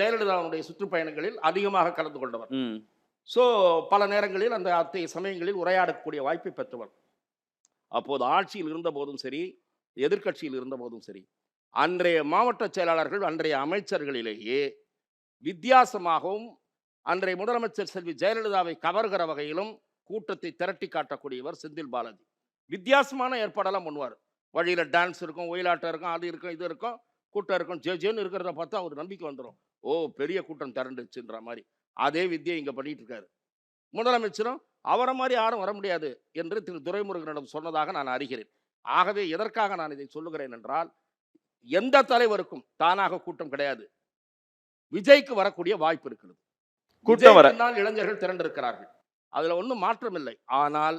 ஜெயலலிதாவுடைய சுற்றுப்பயணங்களில் அதிகமாக கலந்து கொண்டவர். ஸோ பல நேரங்களில் அந்த அத்தகைய சமயங்களில் உரையாடக்கூடிய வாய்ப்பை பெற்றவர். அப்போது ஆட்சியில் இருந்த போதும் சரி, எதிர்கட்சியில் இருந்த போதும் சரி, அன்றைய மாவட்ட செயலாளர்கள், அன்றைய அமைச்சர்களிலேயே வித்தியாசமாகவும் அன்றைய முதலமைச்சர் செல்வி ஜெயலலிதாவை கவர்கிற வகையிலும் கூட்டத்தை திரட்டி காட்டக்கூடியவர் செந்தில் பாலாஜி. வித்தியாசமான ஏற்பாடெல்லாம் பண்ணுவார். வழியில் டான்ஸ் இருக்கும், ஒயிலாட்டம் இருக்கும், அது இருக்கும், இது இருக்கும், கூட்டம் இருக்கும். ஜேன்னு இருக்கிறத பார்த்தா ஒரு நம்பிக்கை வந்துடும். ஓ, பெரிய கூட்டம் திரண்டுச்சுன்ற மாதிரி. அதே வித்தியை இங்கே பண்ணிட்டு இருக்காரு. முதலமைச்சரும் அவரை மாதிரி யாரும் வர முடியாது என்று திரு துரைமுருகனிடம் சொன்னதாக நான் அறிகிறேன். ஆகவே எதற்காக நான் இதை சொல்லுகிறேன் என்றால், எந்த தலைவருக்கும் தானாக கூட்டம் கிடையாது. விஜய்க்கு வரக்கூடிய வாய்ப்பு இருக்கிறது. கூட்டம் வர இளைஞர்கள் திரண்டிருக்கிறார்கள், அதுல ஒன்றும் மாற்றம் இல்லை. ஆனால்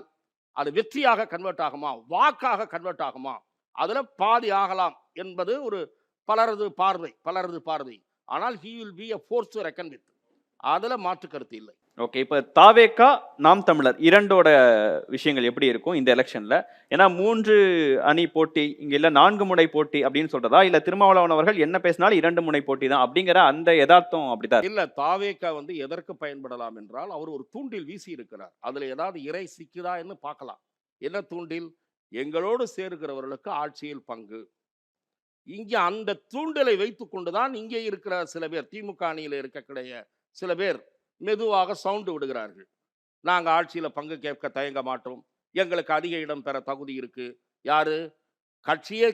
அது வெற்றியாக கன்வெர்ட் ஆகுமா, வாக்காக கன்வெர்ட் ஆகுமா, அதுல பாதி ஆகலாம் என்பது ஒரு பலரது பார்வை. ஆனால் he will be a force to reckon with. அதுல மாற்று கருத்து இல்லை. ஓகே, இப்போ தாவேகா நாம் தமிழர் இரண்டோட விஷயங்கள் எப்படி இருக்கும் இந்த எலெக்ஷன்ல? ஏன்னா 3 அணி போட்டி இங்க இல்ல, 4 முனை போட்டி அப்படின்னு சொல்றதா, இல்ல திருமாவளவன் அவர்கள் என்ன பேசினாலும் 2 முனை போட்டி தான் அப்படிங்கிற அந்த யதார்த்தம் அப்படிதான் இல்ல. தாவேகா வந்து எதற்கு பயன்படலாம் என்றால், அவர் ஒரு தூண்டில் வீசி இருக்கிறார். அதுல ஏதாவது இறை சிக்குதா என்று பார்க்கலாம். என்ன தூண்டில்? எங்களோடு சேர்கிறவர்களுக்கு ஆட்சியில் பங்கு. இங்க அந்த தூண்டலை வைத்துக் கொண்டுதான் இங்கே இருக்கிற சில பேர், திமுக அணியில் இருக்கக்கூடிய சில பேர் மெதுவாக சவுண்டு விடுகிறார்கள். நாங்கள் ஆட்சியில் பங்கு கேட்க தயங்க மாட்டோம், எங்களுக்கு அதிக இடம் பெற தகுதி இருக்கு. யாரு? கட்சியே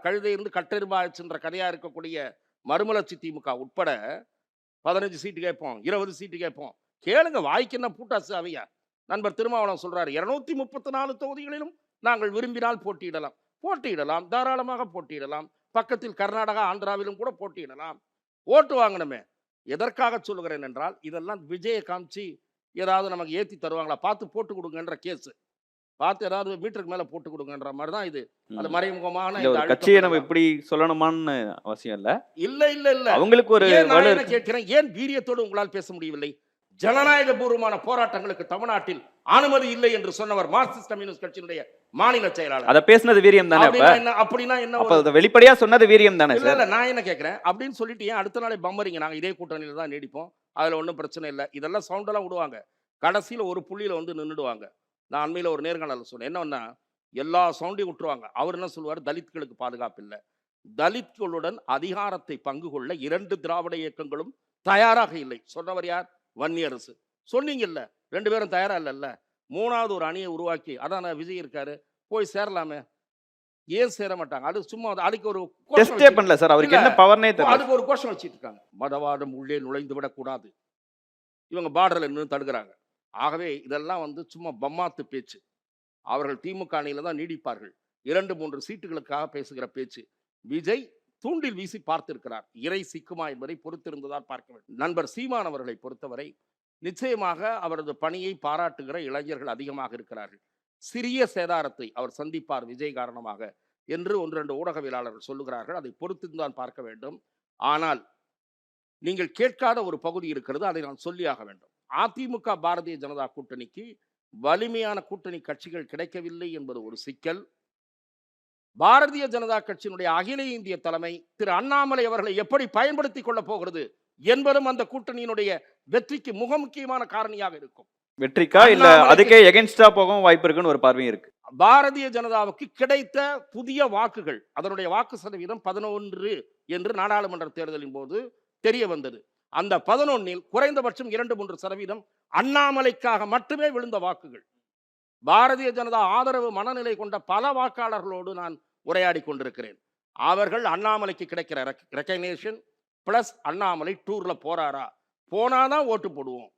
கழுதை இருந்து கட்டெரும்பாச்சுன்ற கதையா இருக்கக்கூடிய மறுமலர்ச்சி திமுக உட்பட 15 சீட்டு கேட்போம், 20 சீட்டு கேட்போம். கேளுங்க, வாய்க்கு என்ன பூட்டாசு அவையா? நண்பர் திருமாவளவன் சொல்றாரு 234 தொகுதிகளிலும் நாங்கள் விரும்பினால் போட்டியிடலாம், தாராளமாக போட்டியிடலாம். பக்கத்தில் கர்நாடகா, ஆந்திராவிலும் கூட போட்டியிடலாம். ஓட்டு வாங்கணுமே. எதற்காக சொல்லுகிறேன் என்றால், இதெல்லாம் விஜயை காமிச்சு ஏதாவது நமக்கு ஏற்றி தருவாங்களா, பார்த்து போட்டு கொடுங்கன்ற கேஸு, பார்த்து ஏதாவது மீட்டருக்கு மேலே போட்டு கொடுங்கன்ற மாதிரி தான் இது. அது மறைமுகமான இல்ல, ஒரு கட்சியை நம்ம இப்படி சொல்லணுமான்னு அவசியம் இல்ல. இல்ல அவங்களுக்கு ஒரு நான் என்ன கேட்கிறேன், ஏன் வீரியத்தோடு உங்களால் பேச முடியவில்லை? ஜனநாயக பூர்வமான போராட்டங்களுக்கு தமிழ்நாட்டில் அனுமதி இல்லை என்று சொன்னவர் மார்க்சிஸ்ட் கம்யூனிஸ்ட் கட்சியினுடைய மாநில செயலாளர். அத பேசினது வீரியம் தானே? அப்படின்னா என்ன? அப்ப அத வெளிப்படையா சொன்னது வீரியம் தானே சார்? இல்ல, நான் என்ன கேட்கிறேன், அப்படின்னு சொல்லிட்டு ஏன் அடுத்த நாளே பம்பரிங்க, நாங்க இதே கூட்டணியில தான் நீடிப்போம், அதுல ஒன்றும் பிரச்சனை இல்லை, இதெல்லாம் சவுண்டெல்லாம் விடுவாங்க, கடைசியில ஒரு புள்ளியில வந்து நின்றுடுவாங்க. நான் அண்மையில ஒரு நேர்காணல சொன்னேன், என்னன்னா எல்லா சவுண்டையும் விட்டுருவாங்க. அவர் என்ன சொல்லுவார், தலித்களுக்கு பாதுகாப்பு இல்லை. தலித்களுடன் அதிகாரத்தை பங்கு கொள்ள 2 திராவிட இயக்கங்களும் தயாராக இல்லை. சொன்னவர் யார்? வன்னியரசு. சொன்னீங்கல்ல, 2 பேரும் தயாரா இல்லைல்ல. 3வது ஒரு அணியை உருவாக்கி, அதான் விஜய் இருக்காரு, போய் சேரலாமே. ஏன் சேர மாட்டாங்க? அது சும்மா அதுக்கு ஒரு டெஸ்டே பண்ணல சார், அவருக்கு என்ன பவர்னே தெரியல. அதுக்கு ஒரு கோஷம் வச்சிட்டு இருக்காங்க, மதவாதம் உள்ளே நுழைந்து விடக்கூடாது, இவங்க பார்டர்ல நின்று தடுக்கிறாங்க. ஆகவே இதெல்லாம் வந்து சும்மா பம்மாத்து பேச்சு. அவர்கள் திமுக அணியில தான் நீடிப்பார்கள். 2-3 சீட்டுகளுக்காக பேசுகிற பேச்சு. விஜய் தூண்டில் வீசி பார்த்திருக்கிறார், இறை சிக்குமா என்பதை பொறுத்திருந்ததால் பார்க்க வேண்டும். நண்பர் சீமான் அவர்களை பொறுத்தவரை நிச்சயமாக அவரது பணியை பாராட்டுகிற இளைஞர்கள் அதிகமாக இருக்கிறார்கள். சிறிய சேதாரத்தை அவர் சந்திப்பார் விஜய் காரணமாக என்று 1-2 ஊடகவியலாளர்கள் சொல்லுகிறார்கள். அதை பொறுத்திருந்தான் பார்க்க வேண்டும். ஆனால் நீங்கள் கேட்காத ஒரு பகுதி இருக்கிறது, அதை நான் சொல்லியாக வேண்டும். அதிமுக பாரதிய ஜனதா கூட்டணிக்கு வலிமையான கூட்டணி கட்சிகள் கிடைக்கவில்லை என்பது ஒரு சிக்கல். பாரதிய ஜனதா கட்சியினுடைய அகில இந்திய தலைமை திரு அண்ணாமலை அவர்களை எப்படி பயன்படுத்திக் கொள்ள போகிறது என்பதும் அந்த கூட்டணியினுடைய வெற்றிக்கு மிக முக்கியமான காரணியாக இருக்கும். வெற்றிக்கா இல்ல அதுக்கே எகென்ஸ்டா போகவும் வாய்ப்பு இருக்குன்னு ஒரு பார்வை இருக்கு. பாரதிய ஜனதாவுக்கு கிடைத்த புதிய வாக்குகள், அதனுடைய வாக்கு சதவீதம் 11 என்று நாடாளுமன்ற தேர்தலின் போது தெரிய வந்தது. அந்த 11இல் குறைந்தபட்சம் 2-3% அண்ணாமலைக்காக மட்டுமே விழுந்த வாக்குகள். பாரதிய ஜனதா ஆதரவு மனநிலை கொண்ட பல வாக்காளர்களோடு நான் உரையாடி கொண்டிருக்கிறேன். அவர்கள் அண்ணாமலைக்கு கிடைக்கிற ரெக்கக்னேஷன் பிளஸ் அண்ணாமலை டூர்ல போறாரா, போனாதான் ஓட்டு போடுவோம்,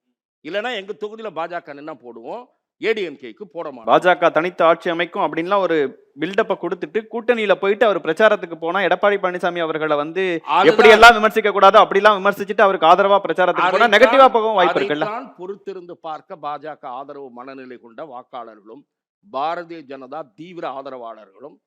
இல்லைன்னா எங்க தொகுதியில பாஜக நின்னா போடுவோம், ஏடிஎம்கேக்கு போட மாட்டோம். பாஜக தனித்து ஆட்சி அமைக்கும் அப்படின்லாம் ஒரு பில்டப்பை கொடுத்துட்டு கூட்டணியில போயிட்டு அவர் பிரச்சாரத்துக்கு போனா எடப்பாடி பழனிசாமி அவர்களை வந்து எப்படி எல்லாம் விமர்சிக்க கூடாது அப்படிலாம் விமர்சிச்சுட்டு அவருக்கு ஆதரவா பிரச்சாரத்துக்கு போனா நெகட்டிவா போகவும் வாய்ப்பு இருக்குல்ல. பொறுத்திருந்து பார்க்க பாஜக ஆதரவு மனநிலை கொண்ட வாக்காளர்களும் பாரதிய ஜனதா தீவிர ஆதரவாளர்களும்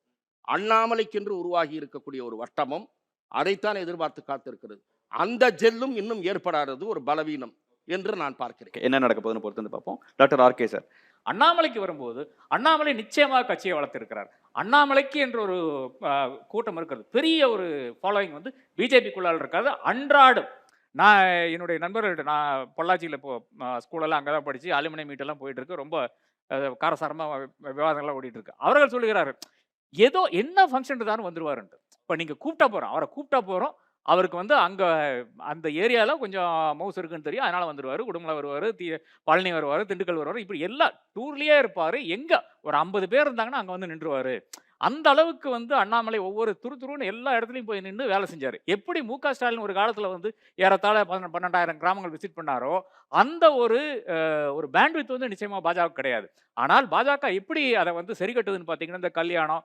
அண்ணாமலைக்கென்று உருவாகி இருக்கக்கூடிய ஒரு வட்டமும் அதைத்தான் எதிர்பார்த்து காத்திருக்கிறது. அந்த ஜெல்லும் இன்னும் ஏற்படாதது ஒரு பலவீனம் என்று நான் பார்க்கிறேன். என்ன நடக்க போகுதுன்னு பொறுத்து பார்ப்போம். டாக்டர் ஆர்கே சார், அண்ணாமலைக்கு வரும்போது அண்ணாமலை நிச்சயமாக கட்சியை வளர்த்திருக்கிறார். அண்ணாமலைக்கு என்ற ஒரு கூட்டம் இருக்கிறது, பெரிய ஒரு ஃபாலோயிங் வந்து பிஜேபிக்குள்ளால் இருக்காது. அன்றாடம் நான் என்னுடைய நண்பர்கள்ட்ட, நான் பொள்ளாச்சியில் இப்போ ஸ்கூலெல்லாம் அங்கே தான் படித்து அலுமினியம் மீட்டெல்லாம் போயிட்டு இருக்கு, ரொம்ப காரசாரமாக விவாதங்கள்லாம் ஓடிட்டு இருக்கு. அவர்கள் சொல்லுகிறார்கள், ஏதோ என்ன ஃபங்க்ஷன் தான் வந்துருவாருன்ட்டு. இப்போ நீங்கள் கூப்பிட்டா போகிறோம், அவரை கூப்பிட்டா போகிறோம், அவருக்கு வந்து அங்கே அந்த ஏரியாவில் கொஞ்சம் மவுஸ் இருக்குன்னு தெரியும், அதனால் வந்துடுவார். குடும்பம் வருவார், பழனி வருவார், திண்டுக்கல் வருவார், இப்படி எல்லா டூர்லேயே இருப்பார். எங்கே ஒரு 50 பேர் இருந்தாங்கன்னா அங்கே வந்து நின்றுவார். அந்த அளவுக்கு வந்து அண்ணாமலை ஒவ்வொரு துருன்னு எல்லா இடத்துலையும் போய் நின்று வேலை செஞ்சார். எப்படி மு.க. ஸ்டாலின் ஒரு காலத்தில் வந்து ஏறத்தாழ 12,000 கிராமங்கள் விசிட் பண்ணாரோ அந்த ஒரு பேண்ட்வித் வந்து நிச்சயமாக பாஜக கிடையாது. ஆனால் பாஜக எப்படி அதை வந்து சரி கட்டுதுன்னு பார்த்தீங்கன்னா, இந்த கல்யாணம்,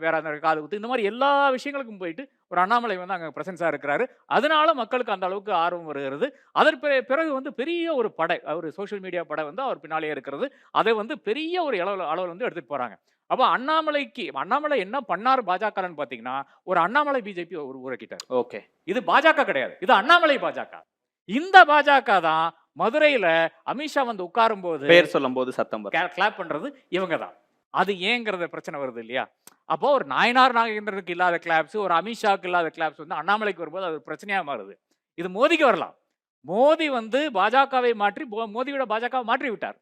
வேற அந்த காது குத்து, இந்த மாதிரி எல்லா விஷயங்களுக்கும் போயிட்டு ஒரு அண்ணாமலை வந்து அங்கே பிரசன்ஸாக இருக்கிறாரு. அதனால மக்களுக்கு அந்த அளவுக்கு ஆர்வம் வருகிறது. அதற்கு பிறகு வந்து பெரிய ஒரு படை, ஒரு சோஷியல் மீடியா படை வந்து அவர் பின்னாலேயே இருக்கிறது. அதை வந்து பெரிய ஒரு அளவில் வந்து எடுத்துகிட்டு போகிறாங்க. அப்போ அண்ணாமலை என்ன பண்ணார் பாஜகன்னு பார்த்தீங்கன்னா, ஒரு அண்ணாமலை பிஜேபி உருவாக்கிட்டார். ஓகே, இது பாஜக கிடையாது, இது அண்ணாமலை பாஜக. இந்த பாஜக தான் மதுரையில் அமித்ஷா வந்து உட்காரும் போது பேர் சொல்லும் போது சத்தம் கிளாப் பண்றது இவங்க தான். அது ஏங்கிறத பிரச்சனை வருது இல்லையா? அப்போ ஒரு நாயனார் நாகேந்திரனுக்கு இல்லாத கிளாப்ஸ், ஒரு அமித்ஷாவுக்கு இல்லாத கிளாப்ஸ் வந்து அண்ணாமலைக்கு வரும்போது அது பிரச்சனையாக மாறுது. இது மோதிக்கு வரலாம். மோதி வந்து பாஜகவை மாற்றி, மோதியோட பாஜகவை மாற்றி விட்டார்.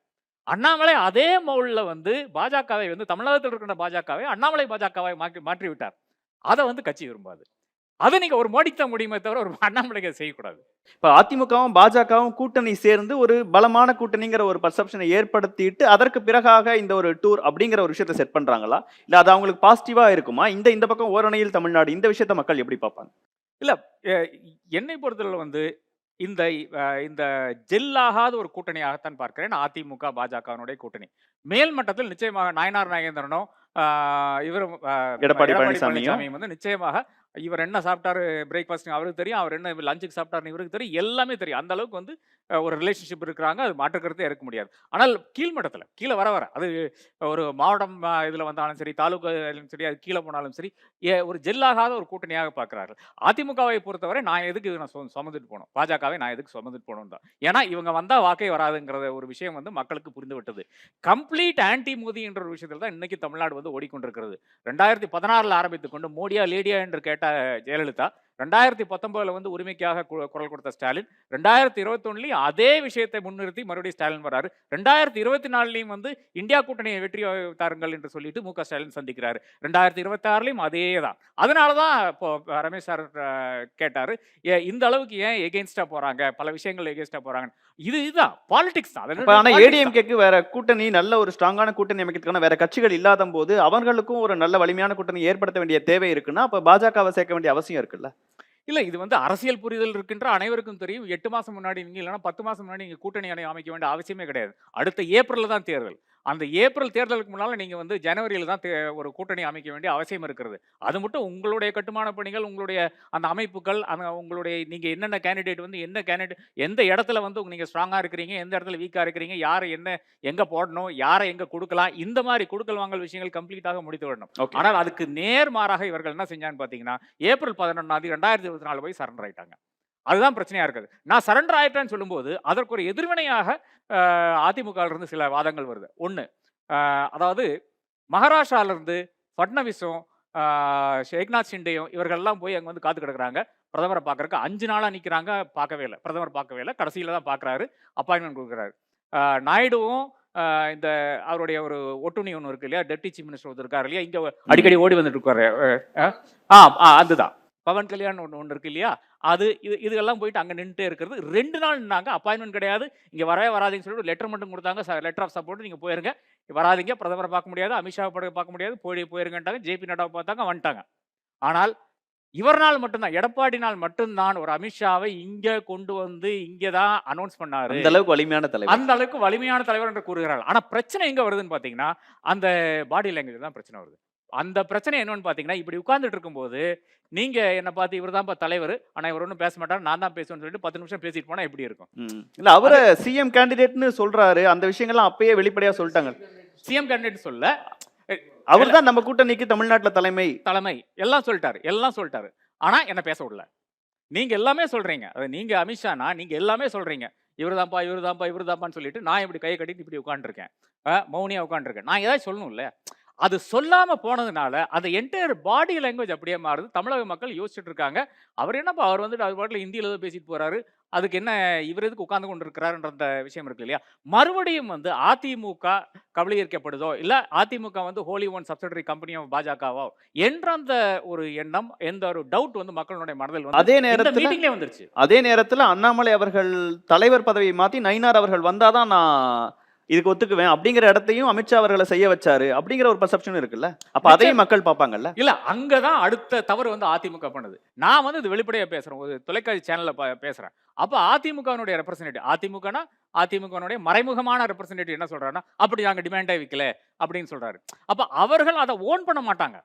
அண்ணாமலை அதே மௌலில் வந்து பாஜகவை வந்து தமிழகத்தில் இருக்கிற பாஜகவை அண்ணாமலை பாஜகவை மாற்றி விட்டார். அதை வந்து கட்சி விரும்பாது. அதை நீங்க ஒரு மோடித்த முடியுமே தவிர ஒரு அண்ணாமலைக்கு செய்யக்கூடாது. இப்ப அதிமுகவும் பாஜகவும் கூட்டணி சேர்ந்து ஒரு பலமான கூட்டணிங்கிற ஒரு பர்செப்ஷனை ஏற்படுத்திட்டு அதற்கு பிறகாக இந்த ஒரு டூர் அப்படிங்கிற ஒரு விஷயத்தை செட் பண்றாங்களா, இல்ல அது அவங்களுக்கு பாசிட்டிவா இருக்குமா? இந்த பக்கம் ஓரணியில் தமிழ்நாடு, இந்த விஷயத்த மக்கள் எப்படி பார்ப்பாங்க? இல்ல, என்னை பொறுத்தவரை வந்து இந்த ஜெல்லாகாத ஒரு கூட்டணியாகத்தான் பார்க்கிறேன் அதிமுக பாஜகவினுடைய கூட்டணி. மேல் மட்டத்தில் நிச்சயமாக நாயனார் நாகேந்திரனும் இவரும் எடப்பாடி எடப்பாடி பழனிசாமியும் பழனிசாமியும் வந்து நிச்சயமாக இவர் என்ன சாப்பிட்டாரு பிரேக்ஃபாஸ்ட் அவருக்கு தெரியும், அவர் என்ன லஞ்சுக்கு சாப்பிட்டாருன்னு இவருக்கு தெரியும், எல்லாமே தெரியும். அந்த அளவுக்கு வந்து ஒரு ரிலேஷன்ஷிப் இருக்கிறாங்க. அது மாற்றுக்கிறதே இருக்க முடியாது. ஆனால் கீழ்மட்டத்தில் கீழே வர அது ஒரு மாவட்டம் இதில் வந்தாலும் சரி, தாலுக்காலும் சரி, அது கீழே போனாலும் சரி, ஒரு ஜெல்லாகாத ஒரு கூட்டணியாக பார்க்குறார்கள். அதிமுகவை பொறுத்தவரை நான் எதுக்கு நான் சுமந்துட்டு போகணும், பாஜகவை நான் எதுக்கு சுமந்துட்டு போகணும் தான். ஏன்னா இவங்க வந்தால் வாக்கே வராதுங்கிற ஒரு விஷயம் வந்து மக்களுக்கு புரிந்து விட்டது. கம்ப்ளீட் ஆன்டி மோடி என்ற ஒரு விஷயத்தில் தான் இன்னைக்கு தமிழ்நாடு வந்து ஓடிக்கொண்டிருக்கிறது. 2016 ஆரம்பித்துக் கொண்டு மோடியா லேடியா என்று கேட்ட ஜெயலலிதா, 2019 வந்து உரிமைக்காக குரல் கொடுத்த ஸ்டாலின், 2021 அதே விஷயத்தை முன்னிறுத்தி மறுபடியும் ஸ்டாலின் வராரு. 2024 வந்து இந்தியா கூட்டணியை வெற்றி தாருங்கள் என்று சொல்லிட்டு மு.க. ஸ்டாலின் சந்திக்கிறாரு. 2026 அதே தான். அதனாலதான் இப்போ ரமேஷ் சார் கேட்டாரு, இந்த அளவுக்கு ஏன் எகெயின்ஸ்டா போறாங்க, பல விஷயங்கள் எகெயின்ஸ்டா போறாங்க. இதுதான் பாலிடிக்ஸ் தான். ஆனா ஏடிஎம்கேக்கு வேற கூட்டணி, நல்ல ஒரு ஸ்ட்ராங்கான கூட்டணி அமைக்கிறதுக்கான வேற கட்சிகள் இல்லாத போது அவர்களுக்கும் ஒரு நல்ல வலிமையான கூட்டணி ஏற்படுத்த வேண்டிய தேவை இருக்குன்னா அப்ப பாஜகவை சேர்க்க வேண்டிய அவசியம் இருக்குல்ல? இல்ல, இது வந்து அரசியல் புரிதல் இருக்கின்ற அனைவருக்கும் தெரியும். 8 மாசம் முன்னாடி நீங்க இல்லைன்னா 10 மாசம் முன்னாடி நீங்க கூட்டணி அமைக்க வேண்டிய அவசியமே கிடையாது. அடுத்த ஏப்ரல்ல தான் தேர்தல். அந்த ஏப்ரல் தேர்தலுக்கு முன்னால நீங்க வந்து ஜனவரியில தான் ஒரு கூட்டணி அமைக்க வேண்டிய அவசியம் இருக்கிறது. அது மட்டும் உங்களுடைய கட்டுமான பணிகள், உங்களுடைய அந்த அமைப்புகள், உங்களுடைய நீங்க என்னென்ன கேண்டிடேட் வந்து என்ன கேண்டிடேட் எந்த இடத்துல வந்து நீங்க ஸ்ட்ராங்கா இருக்கிறீங்க, எந்த இடத்துல வீக்கா இருக்கிறீங்க, யாரை என்ன எங்க போடணும், யாரை எங்க கொடுக்கலாம், இந்த மாதிரி கொடுக்கல் வாங்கல் விஷயங்கள் கம்ப்ளீட்டாக முடித்து விடணும். ஆனால் அதுக்கு நேர்மாறாக இவர்கள் என்ன செஞ்சான்னு பாத்தீங்கன்னா, ஏப்ரல் 11 2024 போய் சரண்டர் ஆயிட்டாங்க. அதுதான் பிரச்சனையா இருக்குது. நான் சரண்டர் ஆயிட்டேன்னு சொல்லும்போது அதற்கு ஒரு எதிர்வினையாக அதிமுக இருந்து சில வாதங்கள் வருது. ஒன்று, அதாவது மகாராஷ்டிரால இருந்து ஃபட்னவிஸும் ஏக்நாத் ஷிண்டேயும் இவர்கள்லாம் போய் அங்கே வந்து காத்து கிடக்குறாங்க பிரதமரை பார்க்கறக்கு. 5 நாளா நிற்கிறாங்க, பார்க்கவே இல்லை, பிரதமர் பார்க்கவே இல்லை. கடைசியில் தான் பார்க்குறாரு, அப்பாயின்மெண்ட் கொடுக்குறாரு. நாயுடுவும் இந்த அவருடைய ஒரு ஒட்டுணி ஒன்று இருக்கு இல்லையா, டெப்டி சீஃப் மினிஸ்டர் ஒன்று இருக்காரு இல்லையா, இங்கே அடிக்கடி ஓடி வந்துட்டு இருக்காரு. அதுதான் பவன் கல்யாண் ஒன்று இருக்கு இல்லையா, அது இதெல்லாம் போயிட்டு அங்கே நின்றுட்டே இருக்கிறது. 2 நாள் நின்னாங்க, அப்பாயின்மெண்ட் கிடையாது, இங்கே வரவே வராதின்னு சொல்லிட்டு லெட்டர் மட்டும் கொடுத்தாங்க, லெட்டர் ஆஃப் சப்போர்ட், நீங்கள் போயிருங்க, வராதிங்க, பிரதமரை பார்க்க முடியாது, அமித்ஷாவை பார்க்க முடியாது, போயிருங்கன்ட்டாங்க. ஜேபி நட்டாவை பார்த்தாங்க, வந்துட்டாங்க. ஆனால் இவர்னால் மட்டும்தான், எடப்பாடினால் மட்டும்தான் ஒரு அமித்ஷாவை இங்கே கொண்டு வந்து இங்கே தான் அனௌன்ஸ் பண்ணாரு. அந்த அளவுக்கு வலிமையான தலைவர், அந்த அளவுக்கு வலிமையான தலைவர் என்று கூறுகிறார்கள். ஆனால் பிரச்சனை எங்கே வருதுன்னு பார்த்தீங்கன்னா, அந்த பாடி லாங்குவேஜ் தான் பிரச்சனை வருது. அந்த பிரச்சனை என்னன்னு பார்த்தீங்கன்னா, இப்படி உட்கார்ந்துட்டு இருக்கும்போது நீங்க என்ன பார்த்து இவர் தான் தலைவர், ஆனா இவர் ஒன்றும் பேச மாட்டார், நான் தான் பேசுவேன்னு சொல்லிட்டு 10 நிமிஷம் பேசிட்டு போனா எப்படி இருக்கும்? இல்ல அவரை சிஎம் கேண்டிடேட்னு சொல்றாரு, அந்த விஷயங்கள்லாம் அப்பயே வெளிப்படையா சொல்லிட்டாங்க. சிஎம் கேண்டிடேட் சொல்ல, அவர் தான் நம்ம கூட்டணிக்கு தமிழ்நாட்டில் தலைமை எல்லாம் சொல்லிட்டாரு. ஆனா என்ன பேச விடல. நீங்க எல்லாமே சொல்றீங்க, நீங்க அமித்ஷானா நீங்க எல்லாமே சொல்றீங்க, இவர் தான்ப்பான்னு சொல்லிட்டு நான் இப்படி கையை கட்டிட்டு இப்படி உட்காந்துருக்கேன், மௌனியா உட்காந்துருக்கேன். நான் ஏதாவது சொல்லணும்ல, அது சொல்லாம போனதுனால அந்த என்டையர் பாடி லாங்குவேஜ் அப்படியே மாறுது. தமிழக மக்கள் யோசிச்சுட்டு இருக்காங்க, அவர் என்னப்பா அவர் வந்துட்டு அது பாட்டில் ஹிந்தியில் ஏதோ பேசிட்டு போறாரு, அதுக்கு என்ன இவர் எதுக்கு உட்கார்ந்து கொண்டு இருக்கிறாருன்ற அந்த விஷயம் இருக்கு இல்லையா. மறுபடியும் வந்து அதிமுக கபலீகரிக்கப்படுதோ இல்ல அதிமுக வந்து ஹோலி ஒன் சப்சிடரி கம்பெனியோ பாஜகவோ என்ற அந்த ஒரு எண்ணம், எந்த ஒரு டவுட் வந்து மக்களுடைய மனதில் வந்து அதே நேரத்தில் மீட்டிங்லேயே வந்துருச்சு. அதே நேரத்தில் அண்ணாமலை அவர்கள் தலைவர் பதவியை மாற்றி நயினார் அவர்கள் வந்தாதான் நான் இதுக்கு ஒத்துக்குவேன் அப்படிங்கிற இடத்தையும் அமித்ஷா அவர்களை செய்ய வச்சாரு அப்படிங்கிற ஒரு பர்செப்ஷன் இருக்குல்ல. அப்ப அதையும் மக்கள் பார்ப்பாங்கல்ல. இல்ல, அங்கதான் அடுத்த தவறு வந்து அதிமுக பண்ணுது. நான் வந்து இது வெளிப்படையா பேசுறேன், ஒரு தொலைக்காட்சி சேனல்ல பேசுறேன். அப்ப அதிமுகனுடைய ரெப்ரசன்டேட்டிவ், அதிமுகனுடைய மறைமுகமான ரெப்ரசன்டேட்டிவ் என்ன சொல்றாருன்னா, அப்படி நாங்க டிமாண்டே வைக்கல அப்படின்னு சொல்றாரு. அப்ப அவர்கள் அதை ஓன் பண்ண மாட்டாங்க.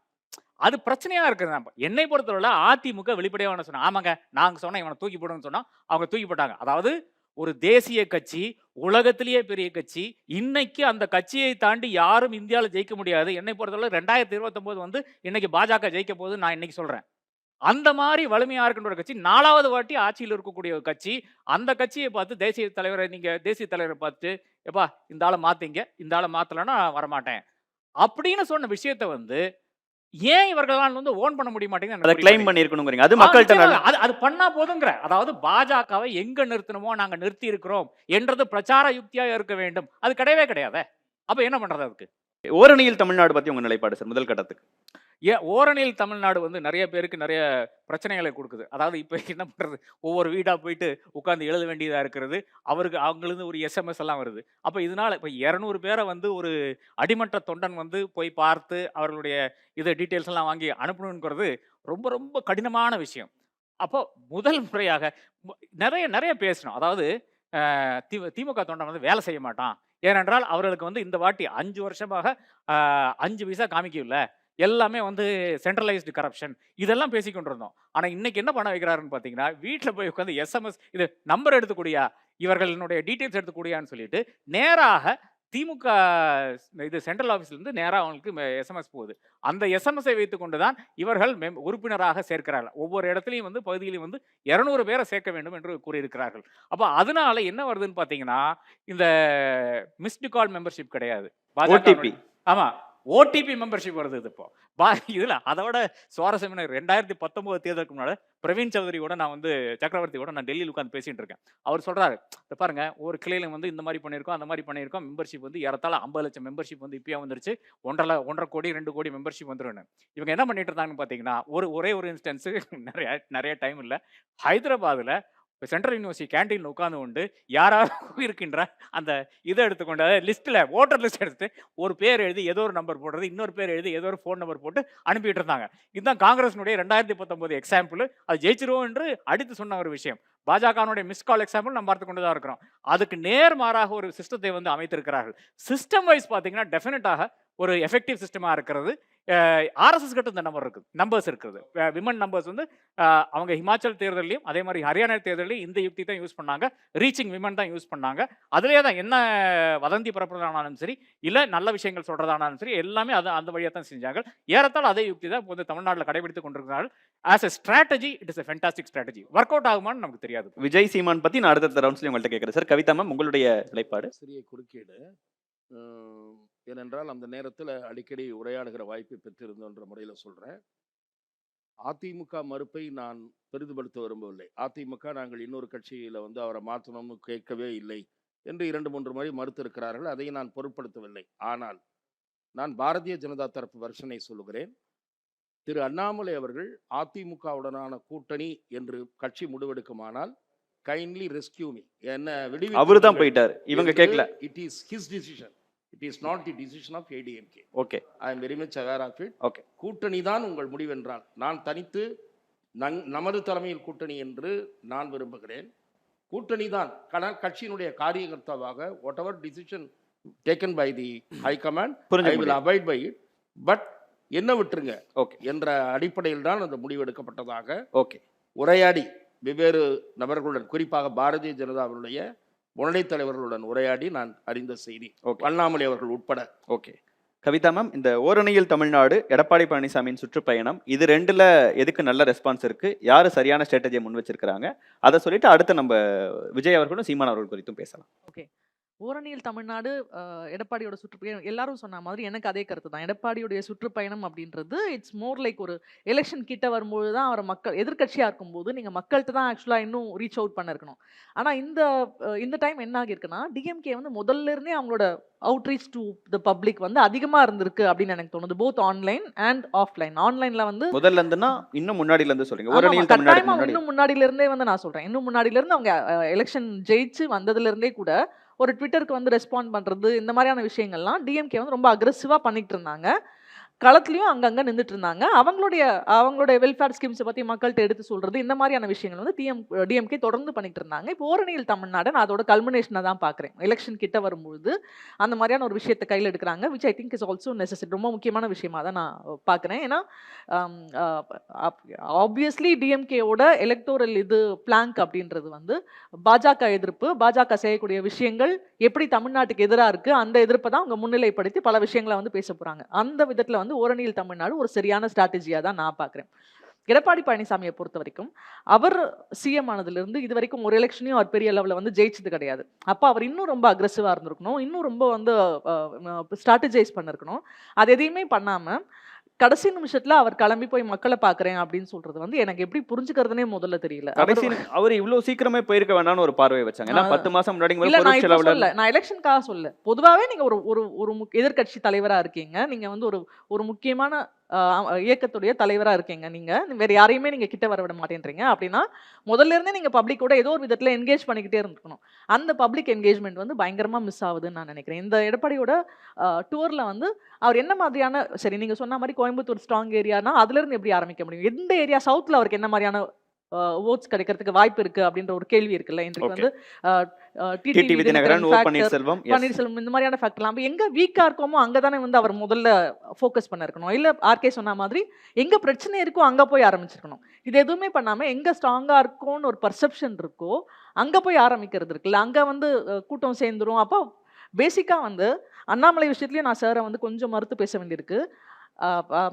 அது பிரச்சனையா இருக்குது. என்னை பொறுத்தவரை அதிமுக வெளிப்படையான சொன்னா, ஆமாங்க நாங்க சொன்னா இவனை தூக்கி போடுன்னு சொன்னா அவங்க தூக்கி போட்டாங்க. அதாவது ஒரு தேசிய கட்சி, உலகத்திலேயே பெரிய கட்சி, இன்னைக்கு அந்த கட்சியை தாண்டி யாரும் இந்தியாவில் ஜெயிக்க முடியாது. என்னை பொறுத்தவரை 2029 வந்து இன்னைக்கு பாஜக ஜெயிக்க போகுது நான் இன்னைக்கு சொல்றேன். அந்த மாதிரி வலிமையா இருக்கின்ற ஒரு கட்சி, 4வது வாட்டி ஆட்சியில் இருக்கக்கூடிய ஒரு கட்சி, அந்த கட்சியை பார்த்து தேசிய தலைவரை பார்த்து எப்பா இந்த ஆளை மாத்தீங்க, இந்த ஆளை மாத்தலன்னா வரமாட்டேன் அப்படின்னு சொன்ன விஷயத்த வந்து ஏன் இவர்களால் வந்து ஓன் பண்ண முடிய மாட்டேங்குது, கிளைம் பண்ணிருக்கணும்ங்கறீங்க. அது மக்கள்கிட்ட அது பண்ணா போதுங்கிற. அதாவது பாஜகவை எங்க நிறுத்தணுமோ நாங்க நிறுத்தி இருக்கிறோம் என்றது பிரச்சார யுக்தியாக இருக்க வேண்டும். அது கிடையவே கிடையாது. அப்ப என்ன பண்றது அதுக்கு? ஓரணியில் தமிழ்நாடு பத்தி உங்க நிலைப்பாடு சார் முதல் கட்டத்துக்கு? ஓரணியில் தமிழ்நாடு வந்து நிறைய பேருக்கு நிறைய பிரச்சனைகளை கொடுக்குது. அதாவது இப்போ என்ன பண்ணுறது, ஒவ்வொரு வீடாக போயிட்டு உட்காந்து எழுத வேண்டியதாக இருக்கிறது, அவங்களுக்கு ஒரு எஸ்எம்எஸ் எல்லாம் வருது. அப்போ இதனால் இப்போ 200 பேரை வந்து ஒரு அடிமட்ட தொண்டன் வந்து போய் பார்த்து அவர்களுடைய டீட்டெயில்ஸ் எல்லாம் வாங்கி அனுப்பணுங்கிறது ரொம்ப ரொம்ப கடினமான விஷயம். அப்போ முதல் முறையாக நிறைய நிறைய பேசணும். அதாவது திமுக தொண்டன் வந்து வேலை செய்ய மாட்டான். ஏனென்றால் அவர்களுக்கு வந்து இந்த வாட்டி 5 வருஷமாக 5 பைசா காமிக்கவில்லை. எல்லாமே வந்து சென்ட்ரலைஸ்டு கரப்ஷன் இதெல்லாம் பேசிக்கொண்டு இருந்தோம். ஆனா இன்னைக்கு என்ன பண்ண வைக்கிறாருன்னு பார்த்தீங்கன்னா, வீட்ல போய் உட்காந்து எஸ்எம்எஸ் இது நம்பர் எடுத்துக்கூடியா, இவர்களுடைய டீட்டெயில்ஸ் எடுத்துக்கூடியான்னு சொல்லிட்டு நேராக திமுக இது சென்ட்ரல் ஆஃபீஸ்லேருந்து நேராக அவங்களுக்கு எஸ்எம்எஸ் போகுது. அந்த எஸ்எம்எஸ்ஸை வைத்து கொண்டு தான் இவர்கள் உறுப்பினராக சேர்க்கிறார்கள். ஒவ்வொரு இடத்துலையும் வந்து பகுதியிலையும் வந்து 200 பேரை சேர்க்க வேண்டும் என்று கூறியிருக்கிறார்கள். அப்போ அதனால என்ன வருதுன்னு பார்த்தீங்கன்னா, இந்த மிஸ்டு கால் மெம்பர்ஷிப் கிடையாது. OTP. ஆமா, ஓடிபி மெம்பர்ஷிப் வருது இது இப்போ. இதுல அதோட சுவாரஸ்யமான 2019 தேர்தலுக்கு முன்னாடி பிரவீன் சௌதரி கூட நான் வந்து சக்கரவர்த்தி கூட நான் டெல்லியில் உட்காந்து பேசிட்டு இருக்கேன். அவர் சொல்றாரு, பாருங்க ஒரு கிளையில வந்து இந்த மாதிரி பண்ணியிருக்கோம், அந்த மாதிரி பண்ணியிருக்கோம், மெம்பர்ஷிப் வந்து ஏறத்தாழ 50 லட்சம் மெம்பர்ஷிப் வந்து இப்பயே வந்துருச்சு, 1.5 கோடி 2 கோடி மெம்பர்ஷிப் வந்துருன்னு. இவங்க என்ன பண்ணிட்டு இருந்தாங்கன்னு பார்த்தீங்கன்னா, ஒரே ஒரு இன்ஸ்டன்ஸ், நிறைய டைம் இல்லை, ஹைதராபாத்ல சென்ட்ரல் யூனிவர்சிட்டி கேண்டீன்ல உட்கார்ந்து கொண்டு யாராவது இருக்கின்ற அந்த இதை எடுத்துக்கொண்டு, அதாவது லிஸ்ட்ல ஓட்டர் லிஸ்ட் எடுத்து ஒரு பேர் எழுதி ஏதோ ஒரு நம்பர் போடுறது, இன்னொரு பேர் எழுதி ஏதோ ஒரு ஃபோன் நம்பர் போட்டு அனுப்பிட்டு இருந்தாங்க. இதுதான் காங்கிரஸினுடைய 2019 எக்ஸாம்பிள். அது ஜெயிச்சிருவோம் என்று அடித்து சொன்ன ஒரு விஷயம். பாஜகனுடைய மிஸ் கால் எக்ஸாம்பிள் நம்ம பார்த்து கொண்டு தான் இருக்கிறோம். அதுக்கு நேர்மாறாக ஒரு சிஸ்டத்தை வந்து அமைத்திருக்கிறார்கள். சிஸ்டம் வைஸ் பார்த்தீங்கன்னா டெஃபினட்டாக ஒரு எஃபெக்டிவ் சிஸ்டமாக இருக்கிறது. ஆர்எஸ்எஸ் கிட்ட இந்த நம்பர்ஸ் இருக்குது. விமன் நம்பர்ஸ் வந்து அவங்க ஹிமாச்சல் தேர்தலையும் அதே மாதிரி ஹரியானா தேர்தலையும் இந்த யுக்தி தான் யூஸ் பண்ணாங்க. ரீச்சிங் விமன் தான் யூஸ் பண்ணாங்க. அதுலேயே தான் என்ன வதந்தி பரப்புறதானாலும் சரி, இல்லை நல்ல விஷயங்கள் சொல்றதானாலும் சரி, எல்லாமே அந்த வழியாக தான் செஞ்சாங்க. ஏறத்தாழ அதே யுக்தி தான் இப்போ தமிழ்நாட்டில் கடைபிடித்து கொண்டிருக்கிறார்கள். As a strategy it is a fantastic strategy. Work out ஆகுமான்னு நமக்கு தெரியாது. விஜய் சீமான் பத்தி நான் அடுத்த ரவுண்ட்ஸ்ல உங்கள்கிட்ட கேட்கிறேன் சார். கவிதா மேம், உங்களுடைய நிலைப்பாடு. சிறிய குறுக்கீடு. ஏனென்றால் அந்த நேரத்தில் அடிக்கடி உரையாடுகிற வாய்ப்பை பெற்றிருந்தோன்ற முறையில் சொல்கிறேன். அதிமுக மறுப்பை நான் பெரிதுபடுத்த விரும்பவில்லை. அதிமுக நாங்கள் இன்னொரு கட்சியில் வந்து அவரை மாற்றணும்னு கேட்கவே இல்லை என்று 2-3 முறை மறுத்திருக்கிறார்கள். அதை நான் பொருட்படுத்தவில்லை. ஆனால் நான் பாரதிய ஜனதா தரப்பு வெர்ஷனை சொல்லுகிறேன். திரு அண்ணாமலை அவர்கள் அதிமுகவுடனான கூட்டணி என்று கட்சி முடிவெடுக்குமானால் கைண்ட்லி ரெஸ்கியூ மீ, என்ன விடுவி, அவரு தான் போயிட்டார், இவங்க கேட்கல. It is his decision. It is not the decision of ADMK. Okay. I am very much aware of it. Okay. கூட்டணி தான் உங்கள் முடிவென்றால் நான் தனித்து நமது தலைமையில் கூட்டணி என்று நான் விரும்புகிறேன். கூட்டணி தான் கட்சியினுடைய காரியகர்த்தாவாக whatever decision taken by the high command, I will abide by it. But என்ன விட்டுருங்க என்ற அடிப்படையில் தான் அந்த முடிவு எடுக்கப்பட்டதாக உரையாடி வெவ்வேறு நபர்களுடன், குறிப்பாக பாரதிய ஜனதாவுடைய முன்னணி தலைவர்களுடன் உரையாடி நான் அறிந்த செய்தி. அண்ணாமலை அவர்கள் உட்பட. கவிதா மேம், இந்த ஓரணியில் தமிழ்நாடு எடப்பாடி பழனிசாமியின் சுற்றுப்பயணம், இது ரெண்டுல எதுக்கு நல்ல ரெஸ்பான்ஸ் இருக்கு, யாரு சரியான ஸ்ட்ராட்டஜியை முன் வச்சிருக்காங்க, அதை சொல்லிட்டு அடுத்து நம்ம விஜய் அவர்களும் சீமான் அவர்கள் குறித்தும் பேசலாம். ஓகே, ஓரணியில் தமிழ்நாடு எடப்பாடியோட சுற்றுப்பயணம் எல்லாரும் சொன்ன மாதிரி எனக்கு அதே கருத்து தான். எடப்பாடியுடைய சுற்றுப்பயணம் அப்படின்றது இட்ஸ் மோர் லைக் ஒரு எலெக்ஷன் கிட்ட வரும்போது தான் அவரை மக்கள் எதிர்கட்சியாக இருக்கும்போது நீங்கள் மக்கள்கிட்ட தான் ஆக்சுவலாக இன்னும் ரீச் அவுட் பண்ணிருக்கணும். ஆனால் இந்த டைம் என்ன ஆகியிருக்குன்னா, டிஎம்கே வந்து முதல்ல இருந்தே அவங்களோட அவுட்ரீச் டு த பப்ளிக் வந்து அதிகமாக இருந்திருக்கு அப்படின்னு எனக்கு தோணுது. Both online and offline. ஆன்லைன்ல வந்து முதல்ல இருந்துன்னா இன்னும் முன்னாடில இருந்து சொல்றீங்க. இன்னும் முன்னாடில இருந்தே வந்து நான் சொல்றேன், இன்னும் முன்னாடில இருந்து அவங்க எலெக்ஷன் ஜெயிச்சு வந்ததுல இருந்தே கூட ஒரு ட்விட்டருக்கு வந்து ரெஸ்பாண்ட் பண்ணுறது, இந்த மாதிரியான விஷயங்கள்லாம் டிஎம்கே வந்து ரொம்ப அக்ரெசிவாக பண்ணிட்டு இருந்தாங்க. களத்துலையும் அங்கங்கே நின்றுட்டு இருந்தாங்க. அவங்களுடைய வெல்ஃபேர் ஸ்கீம்ஸை பற்றி மக்கள்கிட்ட எடுத்து சொல்கிறது, இந்த மாதிரியான விஷயங்கள் வந்து டிஎம்கே தொடர்ந்து பண்ணிட்டு இருந்தாங்க. இப்போ ஓரணியில் தமிழ்நாடு நான் அதோட கல்மினேஷனை தான் பார்க்குறேன். எலெக்ஷன் கிட்ட வரும்பொழுது அந்த மாதிரியான ஒரு விஷயத்தை கையில் எடுக்கிறாங்க, which I think is also necessary. ரொம்ப முக்கியமான விஷயமாக தான் நான் பார்க்குறேன். ஏன்னா ஆப்வியஸ்லி டிஎம்கேவோட எலக்டோரல் பிளாங்க் அப்படின்றது வந்து பாஜக எதிர்ப்பு, பாஜக செய்யக்கூடிய விஷயங்கள் எப்படி தமிழ்நாட்டுக்கு எதிராக இருக்குது, அந்த எதிர்ப்பை தான் அவங்க முன்னிலைப்படுத்தி பல விஷயங்களை வந்து பேச போகிறாங்க. அந்த விதத்தில் வந்து ஓரணியில் தமிழ்நாடு ஒரு சரியான ஸ்ட்ராட்டஜியாக தான் நான் பார்க்குறேன். எடப்பாடி பழனிசாமியை பொறுத்த வரைக்கும் அவர் சிஎம் ஆனதுலேருந்து இது வரைக்கும் ஒரு எலெக்ஷனையும் அவர் பெரிய லெவலில் வந்து ஜெயிச்சது கிடையாது. அப்போ அவர் இன்னும் ரொம்ப அக்ரெசிவாக இருந்திருக்கணும், இன்னும் ரொம்ப வந்து ஸ்ட்ராட்டஜைஸ் பண்ணிருக்கணும். அது எதையுமே பண்ணாமல் கடைசி நிமிஷத்துல அவர் கிளம்பி போய் மக்களை பாக்குறேன் அப்படின்னு சொல்றது வந்து எனக்கு எப்படி புரிஞ்சுக்கிறதுனே முதல்ல தெரியல. அவர் இவ்வளவு சீக்கிரமே போயிருக்க வேண்டாம்னு ஒரு பார்வை வச்சாங்க. ஏன்னா 10 மாசம் முன்னாடி நான் எலெக்ஷனுக்காக சொல்ல, பொதுவாவே நீங்க ஒரு எதிர்கட்சி தலைவரா இருக்கீங்க, நீங்க வந்து ஒரு முக்கியமான இயக்கத்துடைய தலைவரா இருக்கீங்க, நீங்க வேற யாரையுமே நீங்க கிட்ட வர விட மாட்டேன்றீங்க அப்படின்னா முதல்ல இருந்தே நீங்க பப்ளிக்கோட ஏதோ ஒரு விதத்துல என்கேஜ் பண்ணிக்கிட்டே இருந்துக்கணும். அந்த பப்ளிக் என்கேஜ்மெண்ட் வந்து பயங்கரமா மிஸ் ஆகுதுன்னு நான் நினைக்கிறேன். இந்த எடப்பாடியோட டூர்ல வந்து அவர் என்ன மாதிரியான, சரி நீங்க சொன்ன மாதிரி கோயம்புத்தூர் ஸ்ட்ராங் ஏரியானா அதுல இருந்து எப்படி ஆரம்பிக்க முடியும், எந்த ஏரியா சவுத்ல அவருக்கு என்ன மாதிரியான ஓட்ஸ் கிடைக்கிறதுக்கு வாய்ப்பு இருக்கு அப்படின்ற ஒரு கேள்வி இருக்குல்ல இன்றைக்கு Okay. வந்து டிடிவி தினகரன், ஓ பன்னீர்செல்வம், yes. பன்னீர்செல்வம் இந்த மாதிரியான ஃபேக்டர்லாம் அப்ப எங்க வீக்கா இருக்கோமோ அங்கதானே வந்து அவர் முதல்ல ஃபோக்கஸ் பண்ண இருக்கணும். இல்ல ஆர்கே சொன்ன மாதிரி எங்க பிரச்சனை இருக்கோ அங்க போய் ஆரம்பிச்சிருக்கணும். இது எதுவுமே பண்ணாம எங்க ஸ்ட்ராங்கா இருக்கோன்னு ஒரு பர்செப்ஷன் இருக்கோ அங்க போய் ஆரம்பிக்கிறது இருக்குல்ல. அங்க வந்து கூட்டம் சேர்ந்துரும். அப்போ பேசிக்கா வந்து அண்ணாமலை விஷயத்துலயும் நான் சாரை வந்து கொஞ்சம் மறுத்து பேச வேண்டியிருக்கு.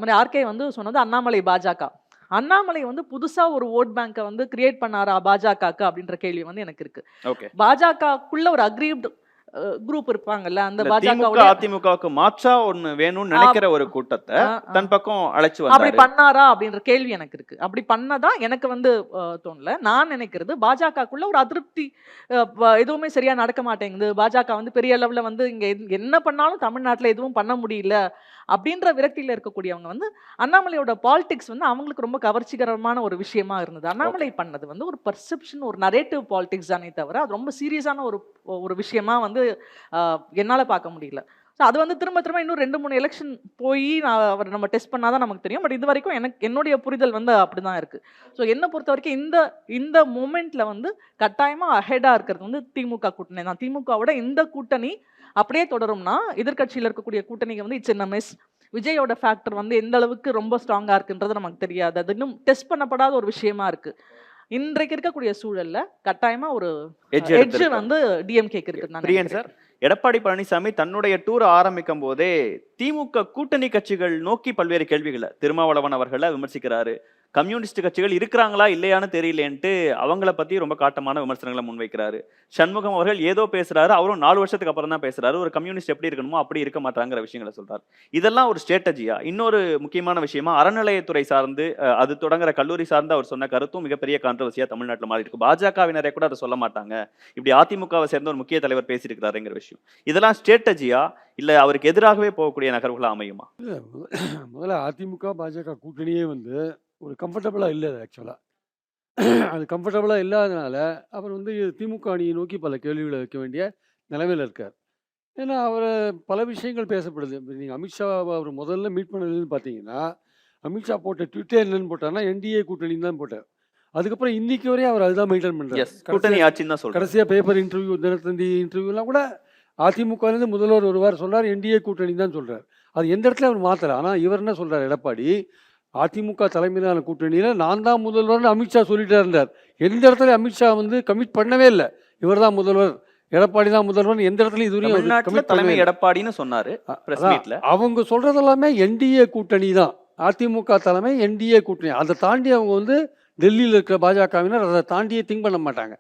மாதிரி ஆர்கே வந்து சொன்னது அண்ணாமலை பாஜக. அண்ணாமலை வந்து புதுசா ஒரு ஓட் பேங்கை வந்து கிரியேட் பண்ணாரா பாஜகக்கு அப்படின்ற கேள்வி வந்து எனக்கு இருக்கு. ஓகே. பாஜகக்குள்ள ஒரு அக்ரீவ்டு குரூப் இருப்பாங்கல்ல அந்த திமுக பாஜக அதிமுகவுக்கு மாற்றா ஒண்ணு வேணும்னு நினைக்கிற ஒரு கூட்டத்தை தன் பக்கம் அழைச்சு அப்படி வந்தாரு. பண்ணாரா அப்படின்ற கேள்வி எனக்கு இருக்கு. அப்படி பண்ணதா எனக்கு வந்து தோணல. நான் நினைக்கிறது பாஜகக்குள்ள ஒரு அதிருப்தி, எதுவுமே சரியா நடக்க மாட்டேங்குது, பாஜக வந்து பெரிய அளவுல வந்து இங்க என்ன பண்ணாலும் தமிழ்நாட்டுல எதுவும் பண்ண முடியல அப்படின்ற விரக்தியில இருக்கக்கூடியவங்க வந்து அண்ணாமலையோட பாலிடிக்ஸ் வந்து அவங்களுக்கு ரொம்ப கவர்ச்சிகரமான ஒரு விஷயமா இருந்தது. அண்ணாமலை பண்ணது வந்து ஒரு பர்செப்ஷன், ஒரு நரேட்டிவ் பாலிடிக்ஸ் தானே தவிர அது ரொம்ப சீரியஸான ஒரு விஷயமா வந்து என்னால பார்க்க முடியல. ஸோ அது வந்து திரும்ப திரும்ப இன்னும் 2-3 எலெக்ஷன் போய் அவர் நம்ம டெஸ்ட் பண்ணாதான் நமக்கு தெரியும். பட் இது வரைக்கும் என்னுடைய புரிதல் வந்து அப்படிதான் இருக்கு. ஸோ என்னை பொறுத்த வரைக்கும் இந்த மூமெண்ட்ல வந்து கட்டாயமா அஹெடா இருக்கிறது வந்து திமுக கூட்டணி தான். திமுகவோட இந்த கூட்டணி அப்படியே தொடரும்னா எதிர்கட்சியில் இருக்கக்கூடிய கூட்டணிக்கு வந்து இட்ஸ் மிஸ். விஜயோட ஃபேக்டர் வந்து எந்த அளவுக்கு ரொம்ப ஸ்ட்ராங்கா இருக்குன்றது நமக்கு தெரியாது. அது இன்னும் டெஸ்ட் பண்ணப்படாத ஒரு விஷயமா இருக்கு. இன்றைக்கு இருக்கக்கூடிய சூழல்ல கட்டாயமா ஒரு எட்ஜ் வந்து டிஎம்கேக்கு இருக்கு. பிரியன் சார், எடப்பாடி பழனிசாமி தன்னுடைய டூர் ஆரம்பிக்கும் போதே திமுக கூட்டணி கட்சிகள் நோக்கி பல்வேறு கேள்விகளை, திருமாவளவன் அவர்களை விமர்சிக்கிறாரு. கம்யூனிஸ்ட் கட்சிகள் இருக்கிறாங்களா இல்லையான்னு தெரியலேன்ட்டு அவங்கள பத்தி ரொம்ப காட்டமான விமர்சனங்களை முன்வைக்கிறாரு. சண்முகம் அவர்கள் ஏதோ பேசுறாரு, அவரும் 4 வருஷத்துக்கு அப்புறம் தான் பேசுறாரு. ஒரு கம்யூனிஸ்ட் எப்படி இருக்கணுமோ அப்படி இருக்க மாட்டாங்கிற விஷயங்களை சொல்றாரு. இதெல்லாம் ஒரு ஸ்ட்ராட்டஜியா? இன்னொரு முக்கியமான விஷயமா அறநிலையத்துறை சார்ந்து அது தொடங்குற கல்லூரி சார்ந்து அவர் சொன்ன கருத்தும் மிகப்பெரிய கான்ட்ரவர்சியா தமிழ்நாட்டில் மாறி இருக்கு. பாஜகவினரை கூட அதை சொல்ல மாட்டாங்க, இப்படி அதிமுகவை சேர்ந்த ஒரு முக்கிய தலைவர் பேசியிருக்கிறாருங்கிற விஷயம். இதெல்லாம் ஸ்ட்ராட்டஜியா இல்ல அவருக்கு எதிராகவே போகக்கூடிய நகர்வுகளா அமையுமா? முதல்ல அதிமுக பாஜக கூட்டணியே வந்து ஒரு கம்ஃபர்டபுளாக இல்லை. ஆக்சுவலாக அது கம்ஃபர்டபுளாக இல்லாதனால அவர் வந்து திமுக அணியை நோக்கி பல கேள்விகளை வைக்க வேண்டிய நிலைமையில் இருக்கார். ஏன்னா அவர் பல விஷயங்கள் பேசப்படுது. இப்போ நீங்கள் அமித்ஷா அவர் முதல்ல மீட் பண்ணதுன்னு பார்த்தீங்கன்னா, அமித்ஷா போட்ட ட்விட்டர் என்னன்னு போட்டார்னா என்டிஏ கூட்டணின்னு தான் போட்டார். அதுக்கப்புறம் இன்னைக்கு வரையும் அவர் அதுதான் மெயின்டைன் பண்ணுறாரு. கூட்டணி ஆட்சின்னு தான் சொல்றாரு. கடைசியாக பேப்பர் இன்டர்வியூ, தினத்தந்தி இன்டர்வியூலாம் கூட அதிமுகலேருந்து முதல்வர் ஒருவார் சொல்றார் என்டிஏ கூட்டணி தான் சொல்றார். அது எந்த இடத்துல அவர் மாற்றலை. ஆனால் இவர் என்ன சொல்றார், எடப்பாடி அதிமுக தலைமையிலான கூட்டணியில் நான் தான் முதல்வர்னு அமித்ஷா சொல்லிட்டே இருந்தார். எந்த இடத்துல அமித்ஷா வந்து கமிட் பண்ணவே இல்லை, இவர் தான் முதல்வர், எடப்பாடி தான் முதல்வர் எந்த இடத்துல இதுவரையும் தலைமை எடப்பாடின்னு சொன்னாரு. அவங்க சொல்றது எல்லாமே என்டிஏ கூட்டணி தான். அதிமுக தலைமை என்டிஏ கூட்டணி. அதை தாண்டி அவங்க வந்து டெல்லியில் இருக்கிற பாஜகவினர் அதை தாண்டியே திங்க் பண்ண மாட்டாங்க.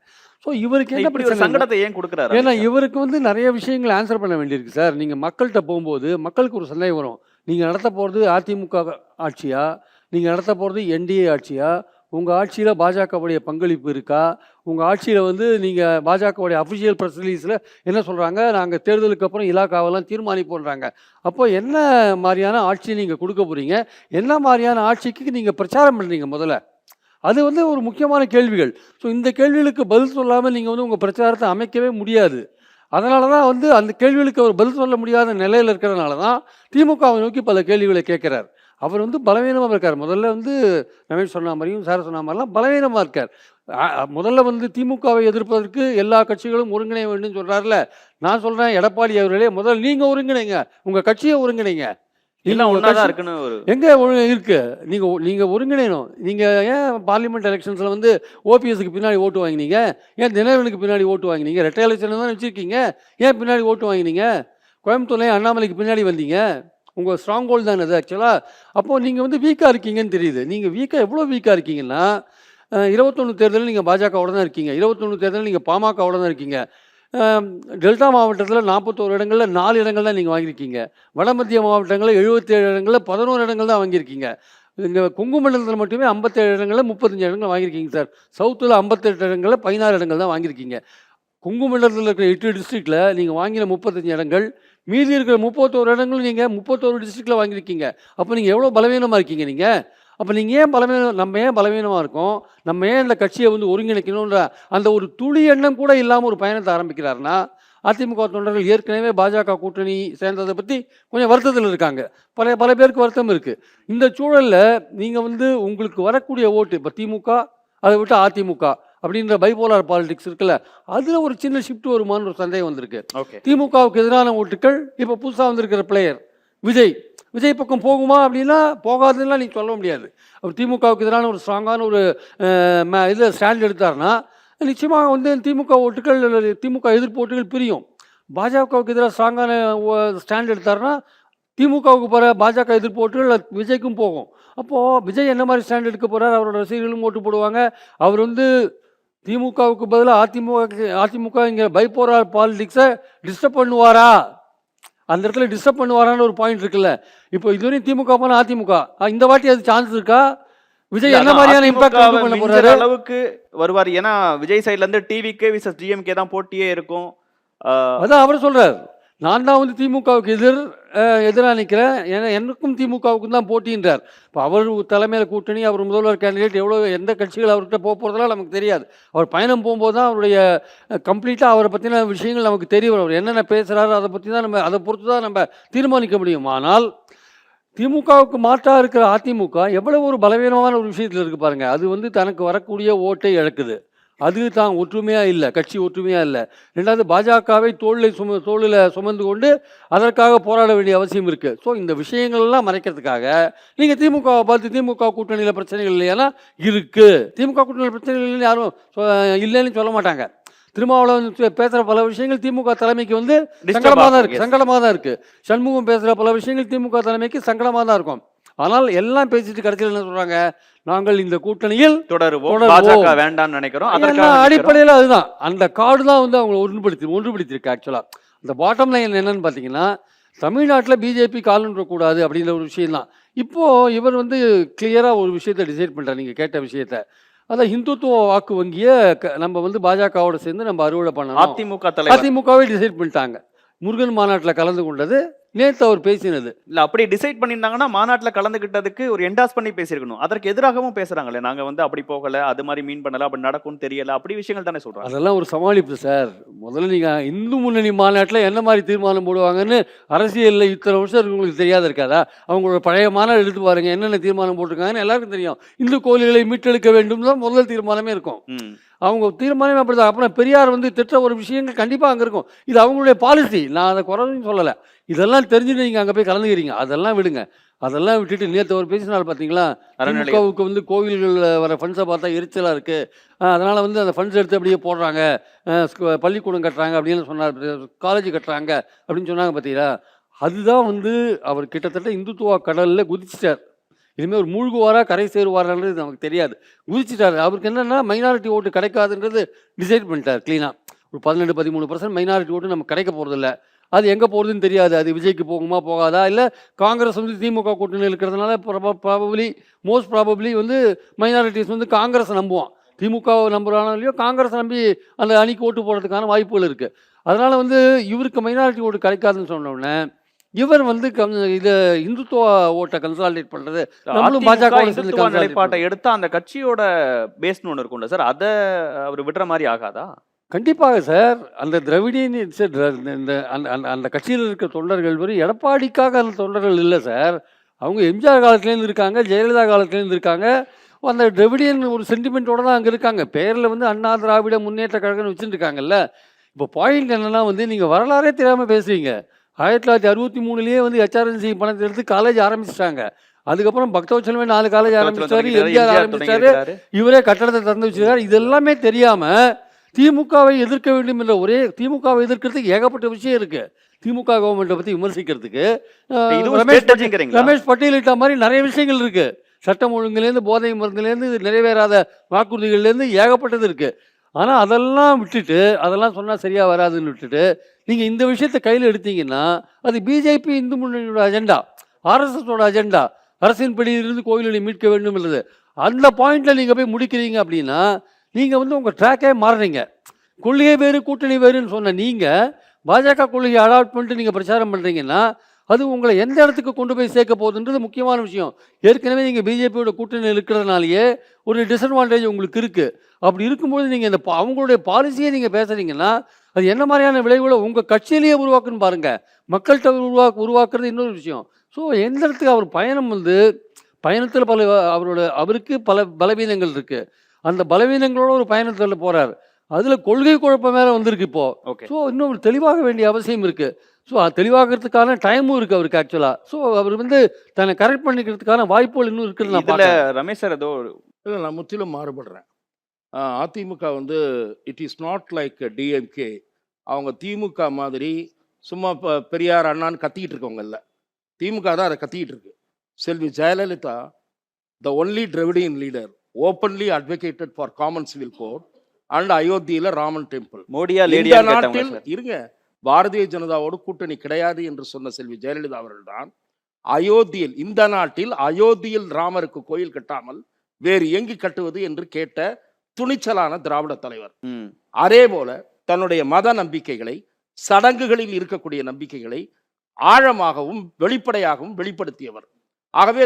ஸோ இவருக்கு என்ன பிரச்சனை, சங்கடத்தை ஏன் கொடுக்குறாரு? ஏன்னா இவருக்கு வந்து நிறைய விஷயங்கள் ஆன்சர் பண்ண வேண்டியிருக்கு சார். நீங்கள் மக்கள்கிட்ட போகும்போது மக்களுக்கு ஒரு சந்தேகம் வரும், நீங்கள் நடத்த போகிறது அதிமுக ஆட்சியா, நீங்கள் நடத்த போகிறது என்டிஏ ஆட்சியா, உங்கள் ஆட்சியில் பாஜகவுடைய பங்களிப்பு இருக்கா, உங்கள் ஆட்சியில் வந்து நீங்கள் பாஜகவுடைய அஃபிஷியல் ப்ரெஸ் ரிலீஸில் என்ன சொல்கிறாங்க, நாங்கள் தேர்தலுக்கு அப்புறம் இலாக்காவெல்லாம் தீர்மானிப்போன்றாங்க. அப்போ என்ன மாதிரியான ஆட்சி நீங்கள் கொடுக்க போகிறீங்க, என்ன மாதிரியான ஆட்சிக்கு நீங்கள் பிரச்சாரம் பண்ணுறீங்க, முதல்ல அது வந்து ஒரு முக்கியமான கேள்விகள். ஸோ இந்த கேள்விகளுக்கு பதில் சொல்லாமல் நீங்கள் வந்து உங்கள் பிரச்சாரத்தை அமைக்கவே முடியாது. அதனால தான் வந்து அந்த கேள்விகளுக்கு அவர் பதில் சொல்ல முடியாத நிலையில் இருக்கிறதுனால தான் திமுகவை நோக்கி பல கேள்விகளை கேட்குறார். அவர் வந்து பலவீனமாக இருக்கார். முதல்ல வந்து ரமேஷ் சொன்ன மாதிரியும் சார் சொன்ன மாதிரிலாம் பலவீனமாக இருக்கார். முதல்ல வந்து திமுகவை எதிர்ப்பதற்கு எல்லா கட்சிகளும் ஒருங்கிணைய வேண்டும் சொல்கிறார்ல. நான் சொல்கிறேன், எடப்பாடி அவர்களே முதல்ல நீங்கள் ஒருங்கிணைங்க, உங்கள் கட்சியை ஒருங்கிணைங்க. எங்கே இருக்கு, நீங்கள் ஒருங்கிணையணும். நீங்கள் ஏன் பார்லிமெண்ட் எலெக்ஷன்ஸில் வந்து ஓபிஎஸ்க்கு பின்னாடி ஓட்டு வாங்கினீங்க, ஏன் தினகரனுக்கு பின்னாடி ஓட்டு வாங்கினீங்க, ரெட்டை எலெக்ஷன் தான் வச்சுருக்கீங்க, ஏன் பின்னாடி ஓட்டு வாங்கினீங்க, கோயம்புத்தூர்லேயே அண்ணாமலைக்கு பின்னாடி வந்தீங்க, உங்கள் ஸ்ட்ராங் ஹோல்டு தான் அது ஆக்சுவலாக. அப்போது நீங்கள் வந்து வீக்காக இருக்கீங்கன்னு தெரியுது. நீங்கள் எவ்வளோ வீக்காக இருக்கீங்கன்னா, 21 தேர்தலில் நீங்கள் பாஜகவோட தான் இருக்கீங்க, 21 தேர்தலில் நீங்கள் பாமகவோட தான் இருக்கீங்க. டெல்டா மாவட்டத்தில் 41 இடங்களில் 4 இடங்கள் தான் நீங்கள் வாங்கியிருக்கீங்க. வட மத்திய மாவட்டங்களில் 77 இடங்களில் 11 இடங்கள் தான் வாங்கியிருக்கீங்க. இங்கே கொங்கு மண்டலத்தில் மட்டுமே 57 இடங்களில் 35 இடங்கள் வாங்கியிருக்கீங்க சார். சவுத்தில் 58 இடங்களில் 16 இடங்கள் தான் வாங்கியிருக்கீங்க. கொங்கு மண்டலத்தில் இருக்கிற 8 டிஸ்ட்ரிக்டில் நீங்கள் வாங்கின 35 இடங்கள், மீதி இருக்கிற 31 இடங்கள் நீங்கள் 31 டிஸ்ட்ரிக்டில் வாங்கியிருக்கீங்க. அப்போ நீங்கள் எவ்வளோ பலவீனமாக இருக்கீங்க நீங்கள். அப்போ நீங்கள் ஏன் நம்ம ஏன் பலவீனமாக இருக்கோம், நம்ம ஏன் இந்த கட்சியை வந்து ஒருங்கிணைக்கணுன்ற அந்த ஒரு துளி எண்ணம் கூட இல்லாமல் ஒரு பயணத்தை ஆரம்பிக்கிறாருன்னா, அதிமுக தொண்டர்கள் ஏற்கனவே பாஜக கூட்டணி சேர்ந்ததை பற்றி கொஞ்சம் வருத்தத்தில் இருக்காங்க. பல பேருக்கு வருத்தம் இருக்குது. இந்த சூழலில் நீங்கள் வந்து உங்களுக்கு வரக்கூடிய ஓட்டு, இப்போ திமுக அதை விட்டு அதிமுக அப்படின்ற பைபோலார் பாலிடிக்ஸ் இருக்குல்ல, அதில் ஒரு சின்ன ஷிஃப்ட் வருமானு ஒரு சந்தேகம் வந்திருக்கு. ஓகே. திமுகவுக்கு எதிரான ஓட்டுகள் இப்போ புதுசாக வந்திருக்கிற பிளேயர் விஜய் பக்கம் போகுமா அப்படின்னா போகாதுன்னா நீங்கள் சொல்ல முடியாது. அவர் திமுகவுக்கு எதிரான ஒரு ஸ்ட்ராங்கான ஒரு இதில் ஸ்டாண்ட் எடுத்தார்னா நிச்சயமாக வந்து திமுக ஓட்டுகள், திமுக எதிர்ப்பு ஓட்டுகள் பிரியும். பாஜகவுக்கு எதிராக ஸ்ட்ராங்கான ஸ்டாண்ட் எடுத்தார்னா திமுகவுக்கு போகிற பாஜக எதிர்ப்பு ஓட்டுகள் விஜய்க்கும் போகும். அப்போது விஜய் என்ன மாதிரி ஸ்டாண்ட் எடுக்க போகிறார், அவரோட ரசிகர்களும் ஓட்டு போடுவாங்க. அவர் வந்து திமுகவுக்கு பதிலாக அதிமுகங்கிற பைபோலார் பாலிடிக்ஸை டிஸ்டர்ப் பண்ணுவாரா, அந்த இடத்துல டிஸ்டர்ப் பண்ணுவாரான்னு ஒரு பாயிண்ட் இருக்குல்ல. இப்போ இதுவரையும் திமுக போனால் அதிமுக, இந்த வாட்டி அது சான்ஸ் இருக்கா? விஜய் என்ன மாதிரியான இம்பாக்ட் பண்ண போறாரு அளவுக்கு வருவார்? ஏன்னா விஜய் சைட்ல இருந்து டிவிகே விசஸ் டிஎம்கே தான் போட்டியே இருக்கும். அதான் அவர் சொல்றாரு, நான் தான் வந்து திமுகவுக்கு எதிராக நிற்கிறேன், ஏன்னா எனக்கும் திமுகவுக்கும் தான் போட்டின்றார். இப்போ அவர் தலைமையில் கூட்டணி, அவர் முதல்வர் கேண்டிடேட், எவ்வளோ எந்த கட்சிகள் அவர்கிட்ட போக போகிறதெல்லாம் நமக்கு தெரியாது. அவர் பயணம் போகும்போது தான் அவருடைய கம்ப்ளீட்டாக அவரை பற்றின விஷயங்கள் நமக்கு தெரிய வரும். அவர் என்னென்ன பேசுகிறாரு அதை பற்றி தான் அதை பொறுத்து தான் நம்ம தீர்மானிக்க முடியும். ஆனால் திமுகவுக்கு மாற்றாக இருக்கிற அதிமுக எவ்வளவு ஒரு பலவீனமான ஒரு விஷயத்தில் இருக்குது பாருங்கள். அது வந்து தனக்கு வரக்கூடிய ஓட்டை இழக்குது. அது தான் ஒற்றுமையாக இல்லை, கட்சி ஒற்றுமையாக இல்லை. ரெண்டாவது பாஜகவை தோளில் சுமந்து கொண்டு அதற்காக போராட வேண்டிய அவசியம் இருக்குது. ஸோ இந்த விஷயங்கள்லாம் மறைக்கிறதுக்காக நீங்கள் திமுகவை பார்த்து திமுக கூட்டணியில் பிரச்சனைகள் இல்லையானா இருக்குது. திமுக கூட்டணியில் பிரச்சனைகள் இல்லைன்னு யாரும் இல்லைன்னு சொல்ல மாட்டாங்க. திருமாவளவன் பேசுகிற பல விஷயங்கள் திமுக தலைமைக்கு வந்து சங்கடமாக தான் இருக்குது. சண்முகம் பேசுகிற பல விஷயங்கள் திமுக தலைமைக்கு சங்கடமாக தான் இருக்கும். ஆனால் எல்லாம் பேசிட்டு கடைசியில் என்ன சொல்றாங்க, நாங்கள் இந்த கூட்டணியில் தொடருவோம், பாஜக வேண்டாம்னு நினைக்கிறோம். அடிப்படையில் அதுதான் அந்த கார்டு தான் வந்து அவங்க ஒன்றுபடுத்திருக்கு. ஆக்சுவலாக அந்த பாட்டம் லைன் என்னன்னு பார்த்தீங்கன்னா, தமிழ்நாட்டில் பிஜேபி காலூன்றக்கூடாது அப்படின்ற ஒரு விஷயம் தான். இப்போது இவர் வந்து கிளியராக ஒரு விஷயத்தை டிசைட் பண்ணுறாரு. நீங்கள் கேட்ட விஷயத்தை, அதான் ஹிந்துத்துவ வாக்கு வங்கியை நம்ம வந்து பாஜகவோட சேர்ந்து நம்ம அறுவடை பண்ணணும். அதிமுகவே டிசைட் பண்ணிட்டாங்க. முருகன் மாநாட்டில் கலந்து கொண்டது நேற்று அவர் பேசினது இல்லை. அப்படி டிசைட் பண்ணியிருந்தாங்கன்னா மாநாட்டில் கலந்துக்கிட்டதுக்கு ஒரு என்டாஸ் பண்ணி பேசியிருக்கணும். அதற்கு எதிராகவும் பேசுகிறாங்களே, நாங்கள் வந்து அப்படி போகலை, அது மாதிரி மீன் பண்ணலை, அப்படி நடக்கும்னு தெரியல, அப்படி விஷயங்கள் தானே சொல்கிறாங்க. அதெல்லாம் ஒரு சமாளிப்பு சார். முதல்ல நீங்கள் இந்து முன்னணி மாநாட்டில் என்ன மாதிரி தீர்மானம் போடுவாங்கன்னு அரசியலில் இத்தனை வருஷம் உங்களுக்கு தெரியாத இருக்காதா? அவங்களோட பழைய மாநாடு எடுத்து பாருங்க, என்னென்ன தீர்மானம் போட்டிருக்காங்கன்னு எல்லாருக்கும் தெரியும். இந்து கோயில்களை மீட்டெடுக்க வேண்டும் தான் முதல் தீர்மானமே இருக்கும். அவங்க தீர்மானமே அப்படிதான். அப்புறம் பெரியார் வந்து திட்ட ஒரு விஷயங்கள் கண்டிப்பாக அங்கே இருக்கும். இது அவங்களுடைய பாலிசி, நான் அதை குறைன்னு சொல்லலை. இதெல்லாம் தெரிஞ்சுட்டு நீங்கள் அங்கே போய் கலந்துக்கிறீங்க, அதெல்லாம் விடுங்க. அதெல்லாம் விட்டுட்டு நேற்று அவர் பேசினார் பார்த்தீங்களா, திமுகவுக்கு வந்து கோவில்களில் வர ஃபண்ட்ஸை பார்த்தா எரிச்சலாக இருக்குது, அதனால் வந்து அந்த ஃபண்ட்ஸ் எடுத்து அப்படியே போடுறாங்க, பள்ளிக்கூடம் கட்டுறாங்க அப்படின்னு சொன்னார், காலேஜ் கட்டுறாங்க அப்படின்னு சொன்னாங்க பார்த்தீங்களா. அதுதான் வந்து அவர் கிட்டத்தட்ட இந்துத்துவ கடலில் குதிச்சிட்டார். இனிமேல் ஒரு மூழ்குவாரா கரை சேருவாரான்றது நமக்கு தெரியாது. குதிச்சிட்டார். அவருக்கு என்னென்னா மைனாரிட்டி ஓட்டு கிடைக்காதுன்றது டிசைட் பண்ணிட்டார் க்ளீனாக. ஒரு 12-13% மைனாரிட்டி ஓட்டு நமக்கு கிடைக்க போகிறதில்ல. அது எங்கே போகிறதுன்னு தெரியாது. அது விஜய்க்கு போகுமா போகாதா, இல்லை காங்கிரஸ் வந்து திமுக கூட்டணி இருக்கிறதுனால மோஸ்ட் ப்ராபப்ளி வந்து மைனாரிட்டிஸ் வந்து காங்கிரஸ் நம்புவான். திமுகவை நம்புறானோ இல்லையோ காங்கிரஸ் நம்பி அந்த அணிக்கு ஓட்டு போடுறதுக்கான வாய்ப்புகள் இருக்குது. அதனால் வந்து இவருக்கு மைனாரிட்டி ஓட்டு கிடைக்காதுன்னு சொன்னோடனே இவர் வந்து இது இந்துத்துவ ஓட்டை கன்சாலிடேட் பண்ணுறது, நம்மளும் பாஜக நிலைப்பாட்டை எடுத்தா அந்த கட்சியோட பேஸ்னு ஒன்று இருக்கும்ல சார், அதை அவர் விடுற மாதிரி ஆகாதா? கண்டிப்பாக சார். அந்த திராவிடியன் அந்த கட்சியில் இருக்கிற தொண்டர்கள் வரை எடப்பாடிக்காக அந்த தொண்டர்கள் இல்லை சார். அவங்க எம்ஜிஆர் காலத்துலேருந்து இருக்காங்க, ஜெயலலிதா காலத்துலேருந்து இருக்காங்க. அந்த திராவிடியன் ஒரு சென்டிமெண்ட்டோடு தான் அங்கே இருக்காங்க. பேரில் வந்து அண்ணா திராவிட முன்னேற்ற கழகம்னு வச்சுட்டு இருக்காங்கல்ல. இப்போ பாயிண்ட் என்னென்னா வந்து நீங்கள் வரலாறே தெரியாமல் பேசுவீங்க. 1963 வந்து HRNC பணத்தை எடுத்து காலேஜ் ஆரம்பிச்சிட்டாங்க. அதுக்கப்புறம் பக்தவச்சலமே 4 காலேஜ் ஆரம்பிச்சாரு, எம்ஜிஆர் ஆரம்பிச்சாரு, இவரே கட்டடத்தை திறந்து வச்சிருக்காரு. இதெல்லாமே தெரியாமல் திமுகவை எதிர்க்க வேண்டும் என்ற ஒரே, திமுகவை எதிர்க்கிறதுக்கு ஏகப்பட்ட விஷயம் இருக்கு. திமுக கவர்மெண்ட்டை பற்றி விமர்சிக்கிறதுக்கு ரமேஷ் பட்டேலிட்ட மாதிரி நிறைய விஷயங்கள் இருக்கு. சட்டம் ஒழுங்குலேருந்து போதை மருந்துலேருந்து நிறைவேறாத வாக்குறுதிகள்லேருந்து ஏகப்பட்டது இருக்கு. ஆனால் அதெல்லாம் விட்டுட்டு, அதெல்லாம் சொன்னால் சரியாக வராதுன்னு விட்டுட்டு நீங்கள் இந்த விஷயத்தை கையில் எடுத்தீங்கன்னா அது பிஜேபி இந்து முன்னணியோட அஜெண்டா, ஆர்எஸ்எஸோட அஜெண்டா, அரசின் படியிலிருந்து கோயில்களை மீட்க வேண்டும் என்றது. அந்த பாயிண்டில் நீங்கள் போய் முடிக்கிறீங்க அப்படின்னா நீங்கள் வந்து உங்கள் ட்ராக்கே மாறுறீங்க. கொள்கையே வேறு கூட்டணி வேறுன்னு சொன்ன நீங்கள் பாஜக கொள்கையை அடாப்ட் பண்ணிட்டு நீங்கள் பிரச்சாரம் பண்ணுறீங்கன்னா அது உங்களை எந்த இடத்துக்கு கொண்டு போய் சேர்க்க போகுதுன்றது முக்கியமான விஷயம். ஏற்கனவே நீங்கள் பிஜேபியோட கூட்டணி இருக்கிறதுனாலேயே ஒரு டிஸ்அட்வான்டேஜ் உங்களுக்கு இருக்குது. அப்படி இருக்கும்போது நீங்கள் இந்த அவங்களுடைய பாலிசியை நீங்கள் பேசுகிறீங்கன்னா அது என்ன மாதிரியான விளைவுகளை உங்கள் கட்சியிலேயே உருவாக்குன்னு பாருங்கள். மக்கள்கிட்ட உருவாக்குறது இன்னொரு விஷயம். ஸோ எந்த இடத்துக்கு அவர் பயணம் வந்து பயணத்தில் அவருக்கு பல பலவீனங்கள் இருக்குது. அந்த பலவீனங்களோட ஒரு பயணத்தில் போறார். அதுல கொள்கை குழப்பம் வேற வந்திருக்கு இப்போ. ஓகே. ஸோ இன்னும் தெளிவாக வேண்டிய அவசியம் இருக்கு. ஸோ தெளிவாகிறதுக்கான டைமும் இருக்கு அவருக்கு ஆக்சுவலா. ஸோ அவர் வந்து தன்னை கரெக்ட் பண்ணிக்கிறதுக்கான வாய்ப்புகள் இன்னும் இருக்குன்னு நான் இதுல பார்க்கிறேன். ரமேஷ் சார் ஏதோ இல்லை, நான் முற்றிலும் மாறுபடுறேன். அதிமுக வந்து it is not like DMK. அவங்க திமுக மாதிரி சும்மா பெரியார் அண்ணான்னு கத்திக்கிட்டு இருக்கவங்க இல்லை. திமுக தான் அதை கத்திக்கிட்டு இருக்கு. Selvi Jayalalithaa, the only Dravidian leader, openly advocated for common civil code and அயோத்தியில ராமன் டெம்பிள். மோடியா இந்த லேடியா நாட்டில் இருங்க, பாரதிய ஜனதாவோடு கூட்டணி கிடையாது என்று சொன்ன செல்வி ஜெயலலிதா அவர்கள்தான் அயோத்தியில், இந்த நாட்டில் அயோத்தியில் ராமருக்கு கோயில் கட்டாமல் வேறு எங்கு கட்டுவது என்று கேட்ட துணிச்சலான திராவிட தலைவர். அதே போல தன்னுடைய மத நம்பிக்கைகளை, சடங்குகளில் இருக்கக்கூடிய நம்பிக்கைகளை ஆழமாகவும் வெளிப்படையாகவும் வெளிப்படுத்தியவர். ஆகவே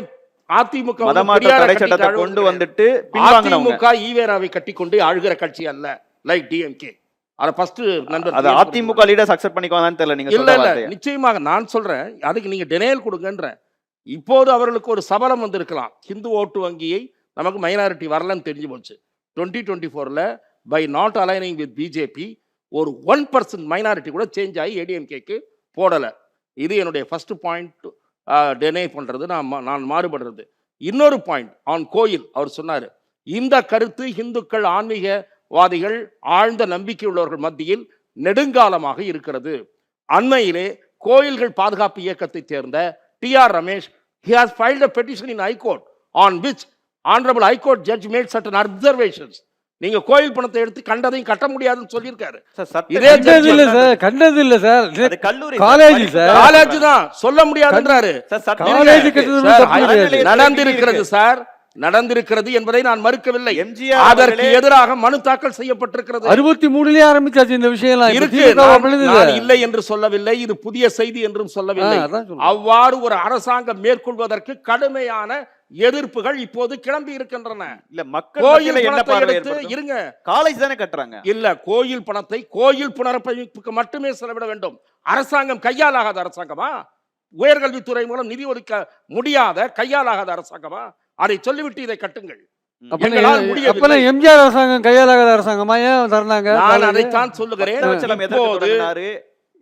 அதிமுக வந்து மதமாற்ற பெரியாரை தடை கட்டிட்டு சட்டத்தை அழுவது கொண்டு கிடையாது. வந்துட்டு பின்வாங்கினவங்க. அதிமுக ஈவேராவை கட்டி கொண்டு அழுகிற கட்சி அல்ல, லைக் டிஎம்கே. அத ஃபர்ஸ்ட் நண்பர் அது அதிமுக லீடர்ஸ் அக்செப்ட் பண்ணிக்குவாங்கன்னு தெரியல நீங்க இல்ல சொல்ற இல்ல, வார்த்தையை. நிச்சயமாக நான் சொல்றேன், அதுக்கு நீங்க டெனையல் கொடுங்கன்றேன். இப்போது அவர்களுக்கு ஒரு சபலம் வந்திருக்கலாம். ஹிந்து ஓட்டு வங்கியை நமக்கு மைனாரிட்டி வரலன்னு தெரிஞ்சு போச்சு. 2024ல by not aligning with BJP ஒரு 1% மைனாரிட்டி கூட சேஞ்ச் ஆகி ஏடிஎம்கேக்கு போடல. இது என்னுடைய ஃபர்ஸ்ட் பாயிண்ட். டெனை பண்றது நான் மாறுபடுறது. இன்னொரு பாயிண்ட் ஆன் கோயில், அவர் சொன்னார், இந்த கருத்து இந்துக்கள், ஆன்மீகவாதிகள், ஆழ்ந்த நம்பிக்கை உள்ளவர்கள் மத்தியில் நெடுங்காலமாக இருக்கிறது. அண்மையிலே கோயில்கள் பாதுகாப்பு இயக்கத்தை சேர்ந்த TR Ramesh, he has filed a petition in High Court on which honorable High Court judge made certain observations. நீங்க கோயில் பணத்தை எடுத்து கண்டதையும் கட்ட முடியாதுன்னு சொல்லியிருக்காரு. சார், சட்ட இதே கண்டது இல்ல சார், கண்டது இல்ல சார். அது கல்லூரி காலேஜ் சார். காலேஜ் தான் சொல்ல முடியாதுன்றாரு. சார், சட்ட காலேஜ் இருக்கு. கட்டுறது சார், தப்பு கிடையாது. நடந்திருக்கிறது சார், நடந்திருக்கிறது என்பதை நான் மறுக்கவில்லை. எம்ஜிஆர் அதற்கு அவர்களே எதிராக மனு தாக்கல் செய்யப்பட்டிருக்கிறது. 63லயே ஆரம்பிச்சாச்சு இந்த விஷயம் எல்லாம். இருக்கு. நான் இல்லை என்று சொல்லவில்லை, இது புதிய செய்தி என்றும் சொல்லவில்லை. அவ்வாறு ஒரு அரசாங்கம் மேற்கொள்வதற்கு கடுமையான எதிர்ப்புகள் இப்போது கிளம்பி இருக்கின்றன. இல்ல மக்கள் கோயில் மத்தியில என்ன பணத்தை பார்வை எடுத்து ஏற்படுத்தும்? இருங்க, காலேஜ் தானே கட்டுறாங்க. இல்ல, கோயில் பணத்தை கோயில் புனரமைப்புக்கு மட்டுமே செலவிட வேண்டும். அரசாங்கம் கையாலாகாத அரசாங்கமா? உயர்கல்வித்துறை மூலம் நிதி ஒதுக்க முடியாத கையாலாகாத அரசாங்கமா? அதை சொல்லிவிட்டு இதை கட்டுங்கள். எங்களால் முடியவில்லை. எம்ஜிஆர் அரசாங்கம் கையாலாகாத அரசாங்கமா ஏன் தரனாங்க? நான் அதைத்தான் சொல்லுகிறேன். பக்தவச்சலம் எதற்கு இப்போது தொடங்கினாரு?